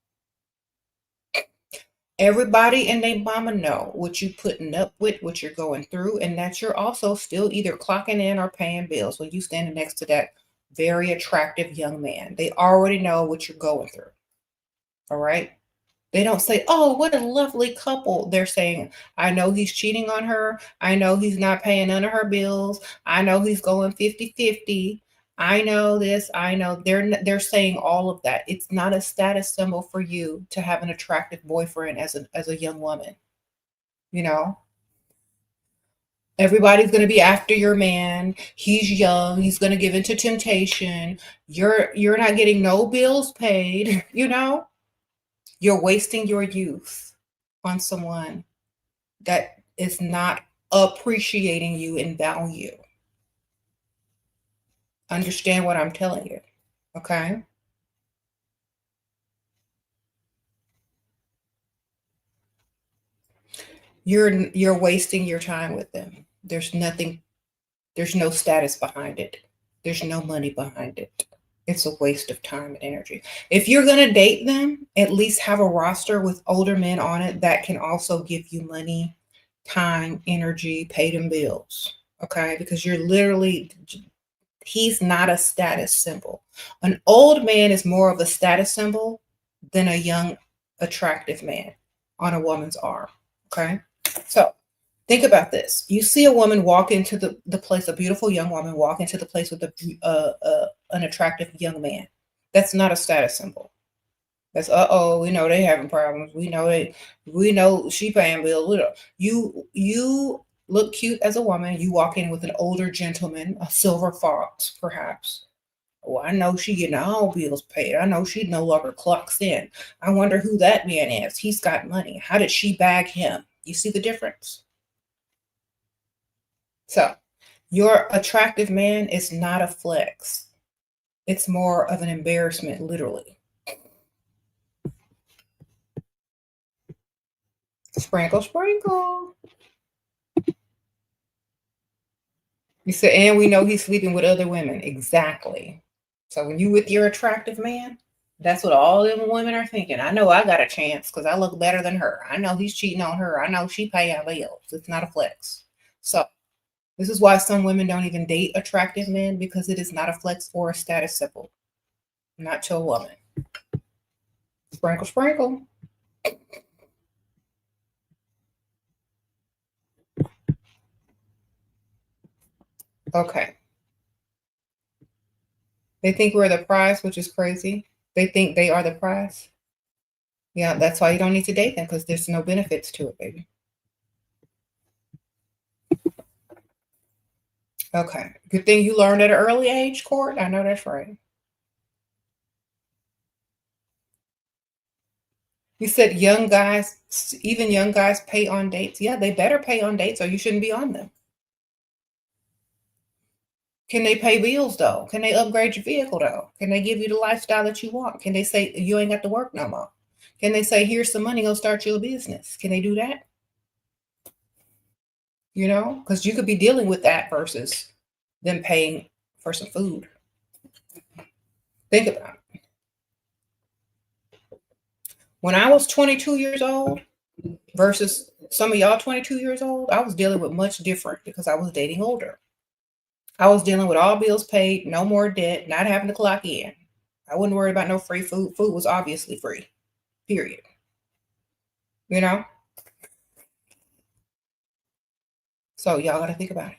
Everybody and their mama know what you putting up with, what you're going through, and that you're also still either clocking in or paying bills when you standing next to that very attractive young man. They already know what you're going through. All right. They don't say, oh, what a lovely couple. They're saying, I know he's cheating on her. I know he's not paying none of her bills. I know he's going 50-50. I know this. I know they're saying all of that. It's not a status symbol for you to have an attractive boyfriend as a young woman. You know, everybody's going to be after your man. He's young. He's going to give into temptation. You're not getting no bills paid, you know? You're wasting your youth on someone that is not appreciating you in value. Understand what I'm telling you, okay? You're wasting your time with them. There's no status behind it. There's no money behind it. It's a waste of time and energy. If you're going to date them, at least have a roster with older men on it that can also give you money, time, energy, pay them bills. Okay? Because he's not a status symbol. An old man is more of a status symbol than a young, attractive man on a woman's arm. Okay? So think about this. You see a woman walk into the place, a beautiful young woman walk into the place with an attractive young man. That's not a status symbol. That's we know they having problems. We know she paying bills. You look cute as a woman. You walk in with an older gentleman, a silver fox, perhaps. Oh, I know she getting all bills paid. I know she no longer clocks in. I wonder who that man is. He's got money. How did she bag him? You see the difference? So your attractive man is not a flex. It's more of an embarrassment, literally. Sprinkle, sprinkle. You said, and we know he's sleeping with other women. Exactly. So when you with your attractive man, that's what all them women are thinking. I know I got a chance because I look better than her. I know he's cheating on her. I know she paying bills. It's not a flex. So this is why some women don't even date attractive men, because it is not a flex or a status symbol. Not to a woman. Sprinkle, sprinkle. Okay. They think we're the prize, which is crazy. They think they are the prize. Yeah, that's why you don't need to date them, because there's no benefits to it, baby. Okay. Good thing you learned at an early age, Court. I know that's right. You said young guys, even young guys pay on dates. Yeah, they better pay on dates or you shouldn't be on them. Can they pay bills though? Can they upgrade your vehicle though? Can they give you the lifestyle that you want? Can they say you ain't got to work no more? Can they say here's some money, go start your business? Can they do that? You know, because you could be dealing with that versus them paying for some food. Think about it. When I was 22 years old versus some of y'all 22 years old, I was dealing with much different because I was dating older. I was dealing with all bills paid, no more debt, not having to clock in. I wouldn't worry about no free food. Food was obviously free, period. You know? So y'all got to think about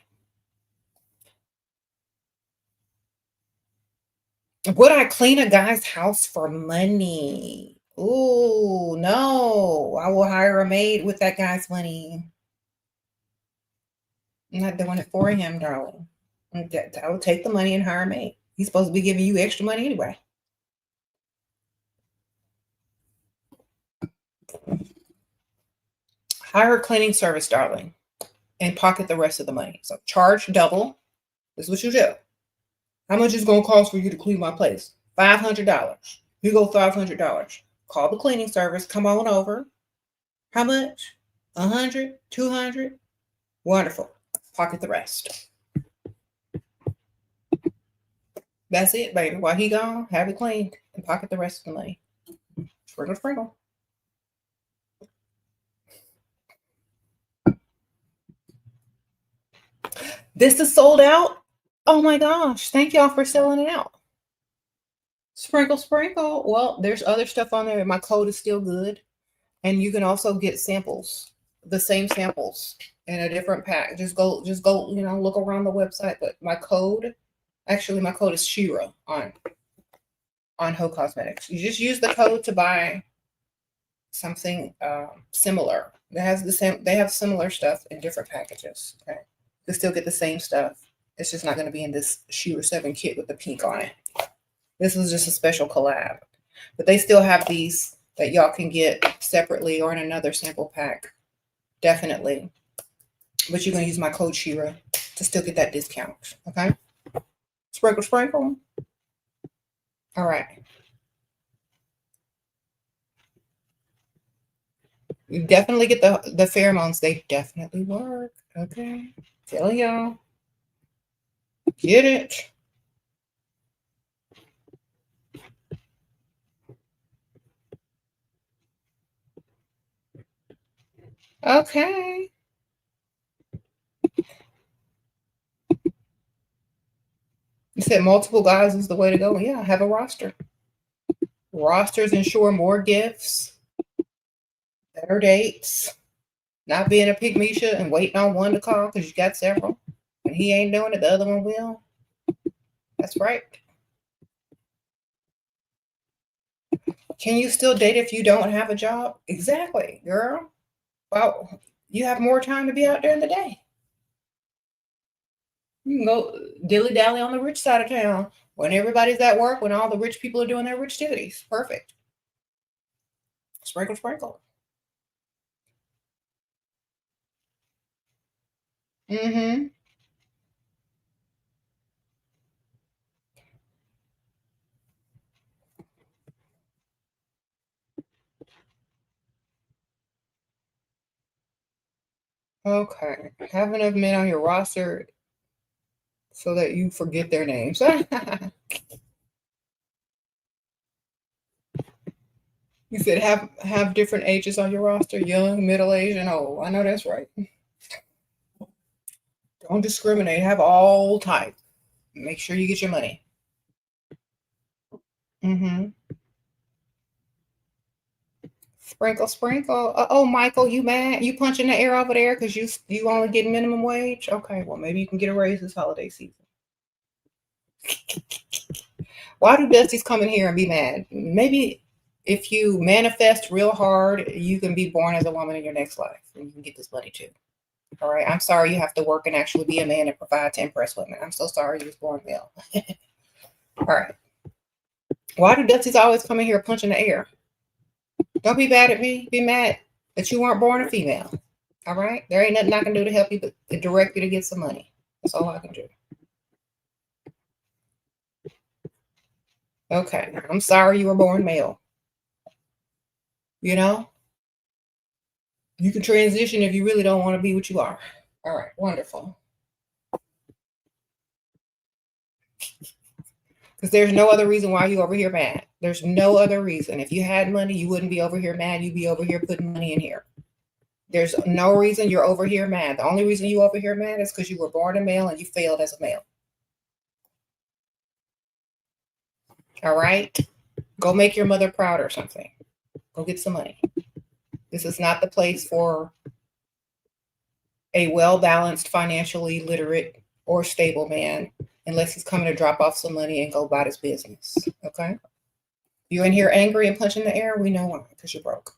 it. Would I clean a guy's house for money? Oh, no. I will hire a maid with that guy's money. I'm not doing it for him, darling. I will take the money and hire a maid. He's supposed to be giving you extra money anyway. Hire a cleaning service, darling, and pocket the rest of the money. So charge double. This is what you do. How much is it going to cost for you to clean my place? $500. You go $500. Call the cleaning service. Come on over. How much? 100, 200. Wonderful. Pocket the rest. That's it, baby. While he gone, have it cleaned and pocket the rest of the money. Sprinkle, sprinkle. This is sold out. Oh my gosh. Thank y'all for selling it out. Sprinkle, sprinkle. Well, there's other stuff on there. My code is still good. And you can also get samples, the same samples in a different pack. Just go, look around the website. But my code is Shira on Ho Cosmetics. You just use the code to buy something similar. That has the same. They have similar stuff in different packages. Okay, you still get the same stuff. It's just not going to be in this Shira 7 kit with the pink on it. This was just a special collab, but they still have these that y'all can get separately or in another sample pack. Definitely. But you're going to use my code Shira to still get that discount. Okay. Sprinkle, sprinkle. All right. You definitely get the pheromones. They definitely work. Okay. Tell y'all. Get it. Okay. You said multiple guys is the way to go. Yeah, have a roster. Rosters ensure more gifts, better dates, not being a pygmisha and waiting on one to call because you got several. And he ain't doing it, the other one will. That's right. Can you still date if you don't have a job? Exactly, girl. Well, you have more time to be out there in the day. You can go dilly dally on the rich side of town when everybody's at work, when all the rich people are doing their rich activities. Perfect. Sprinkle, sprinkle. Mm-hmm. Okay. Have enough men on your roster so that you forget their names. You said have different ages on your roster, young, middle aged, and old. I know that's right. Don't discriminate. Have all type. Make sure you get your money. Mm-hmm. Sprinkle, sprinkle. Oh, Michael, you mad? You punching the air over there because you only get minimum wage? Okay, well maybe you can get a raise this holiday season. Why do besties come in here and be mad? Maybe if you manifest real hard, you can be born as a woman in your next life and you can get this money too. All right. I'm sorry you have to work and actually be a man and provide to impress women. I'm so sorry you was born male. All right. Why do besties always come in here punching the air? Don't be mad at me. Be mad that you weren't born a female. All right. There ain't nothing I can do to help you but to direct you to get some money. That's all I can do. Okay. I'm sorry you were born male. You know, you can transition if you really don't want to be what you are. All right. Wonderful. Because there's no other reason why you over here mad. There's no other reason. If you had money, you wouldn't be over here mad. You'd be over here putting money in here. There's no reason you're over here mad. The only reason you over here mad is because you were born a male and you failed as a male. All right? Go make your mother proud or something. Go get some money. This is not the place for a well-balanced, financially literate, or stable man unless he's coming to drop off some money and go about his business. Okay? You in here angry and punching the air? We know why, because you're broke.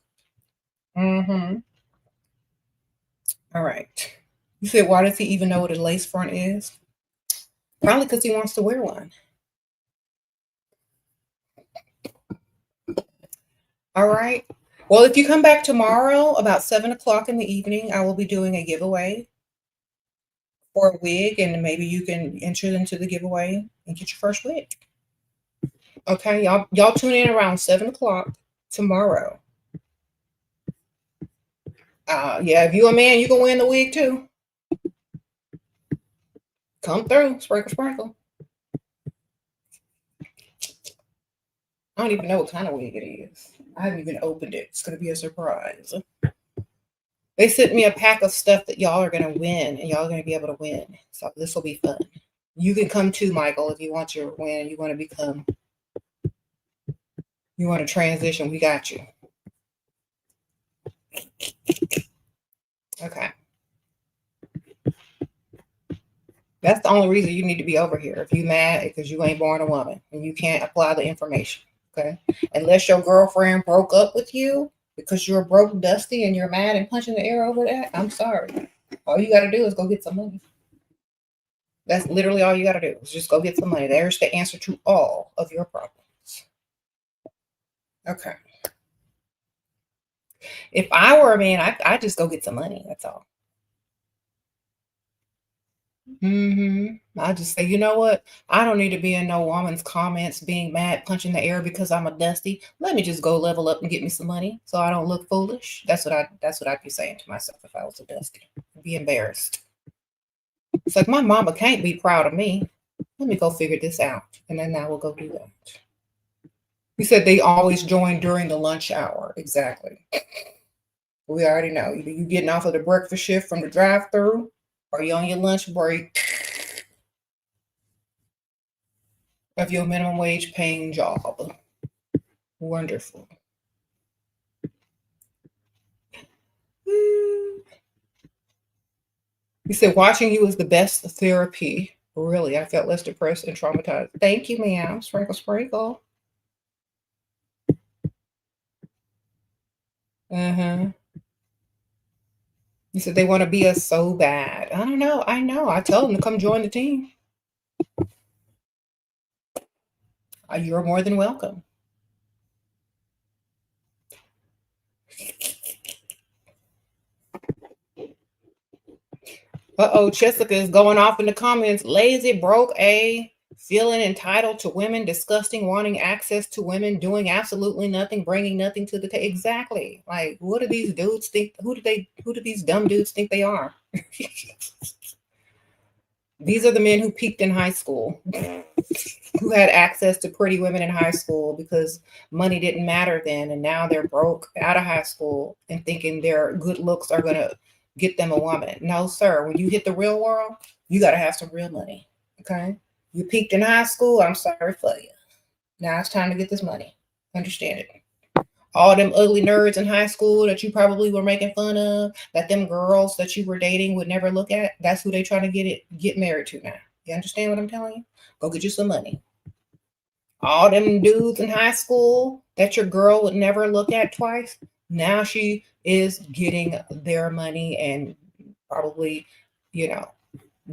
Mm-hmm. All right. You said, why does he even know what a lace front is? Probably because he wants to wear one. All right. Well, if you come back tomorrow about 7 o'clock in the evening, I will be doing a giveaway for a wig, and maybe you can enter into the giveaway and get your first wig. Okay, y'all tune in around 7 o'clock tomorrow. Yeah, if you a man, you can win the wig too. Come through, sprinkle, sprinkle. I don't even know what kind of wig it is. I haven't even opened it. It's gonna be a surprise. They sent me a pack of stuff that y'all are gonna win, and y'all are gonna be able to win. So this will be fun. You can come too, Michael, if you want your win. You want to become. You want to transition. We got you. Okay. That's the only reason you need to be over here. If you mad because you ain't born a woman and you can't apply the information. Okay. Unless your girlfriend broke up with you because you're broke, dusty, and you're mad and punching the air over that. I'm sorry. All you got to do is go get some money. That's literally all you got to do is just go get some money. There's the answer to all of your problems. Okay. If I were a man, I'd just go get some money. That's all. I just say, you know what? I don't need to be in no woman's comments being mad, punching the air because I'm a dusty. Let me just go level up and get me some money so I don't look foolish. That's what I'd be saying to myself if I was a dusty. I'd be embarrassed. It's like my mama can't be proud of me. Let me go figure this out. And then I will go do that. You said they always join during the lunch hour. Exactly. We already know. Either you getting off of the breakfast shift from the drive-through or you on your lunch break of your minimum wage paying job. Wonderful. You said watching you is the best therapy. Really, I felt less depressed and traumatized. Thank you, ma'am. Sprinkle, sprinkle. You said they want to be us so bad. I don't know. I know. I tell them to come join the team. You're more than welcome. Uh-oh, Jessica is going off in the comments. Lazy, broke, feeling entitled to women, disgusting, wanting access to women, doing absolutely nothing, bringing nothing to the table. Exactly. Like, what do these dudes think? Who do these dumb dudes think they are? These are the men who peaked in high school, who had access to pretty women in high school because money didn't matter then. And now they're broke out of high school and thinking their good looks are going to get them a woman. No, sir. When you hit the real world, you got to have some real money. Okay. You peaked in high school. I'm sorry for you. Now it's time to get this money. Understand it. All them ugly nerds in high school that you probably were making fun of, that them girls that you were dating would never look at, that's who they trying to get married to now. You understand what I'm telling you? Go get you some money. All them dudes in high school that your girl would never look at twice, now she is getting their money and probably,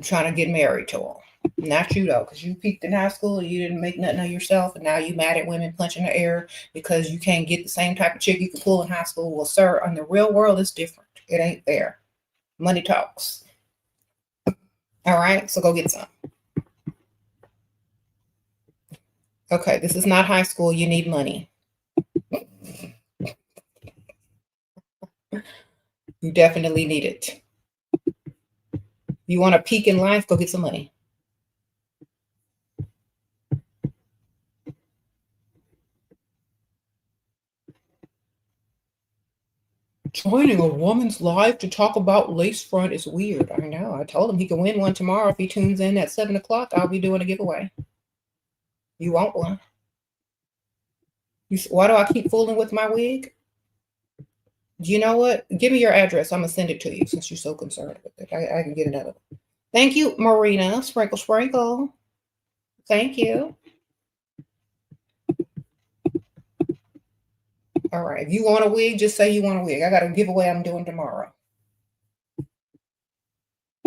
trying to get married to them. Not you though, because you peaked in high school and you didn't make nothing of yourself, and now you mad at women punching the air because you can't get the same type of chick you could pull in high school. Well, sir, in the real world, it's different. It ain't there. Money talks. All right, so go get some. Okay, this is not high school. You need money. You definitely need it. You want to peak in life? Go get some money. Joining a woman's live to talk about lace front is weird. I know. I told him he can win one tomorrow if he tunes in at 7 o'clock. I'll be doing a giveaway. You want one? Why do I keep fooling with my wig? You know what? Give me your address. I'm going to send it to you since you're so concerned with it. I can get another one. Thank you, Marina. Sprinkle, sprinkle. Thank you. All right. If you want a wig, just say you want a wig. I got a giveaway I'm doing tomorrow.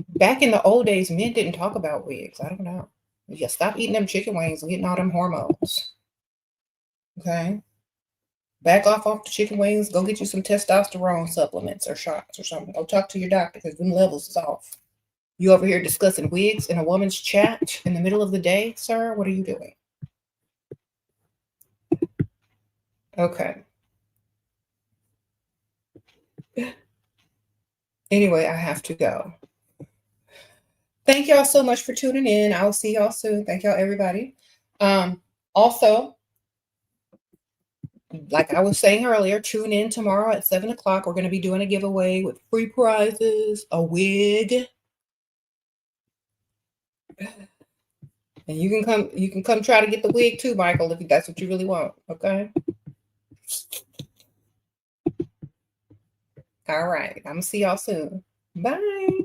Back in the old days, men didn't talk about wigs. I don't know. You stop eating them chicken wings and getting all them hormones. Okay. Back off the chicken wings. Go get you some testosterone supplements or shots or something. Go talk to your doctor because them levels is off. You over here discussing wigs in a woman's chat in the middle of the day, sir? What are you doing? Okay. Anyway, I have to go. Thank y'all so much for tuning in. I will see y'all soon. Thank y'all, everybody. Also, like I was saying earlier, tune in tomorrow at 7 o'clock. We're going to be doing a giveaway with free prizes, a wig. And you can come try to get the wig too, Michael, if that's what you really want. Okay. All right. I'm gonna see y'all soon. Bye.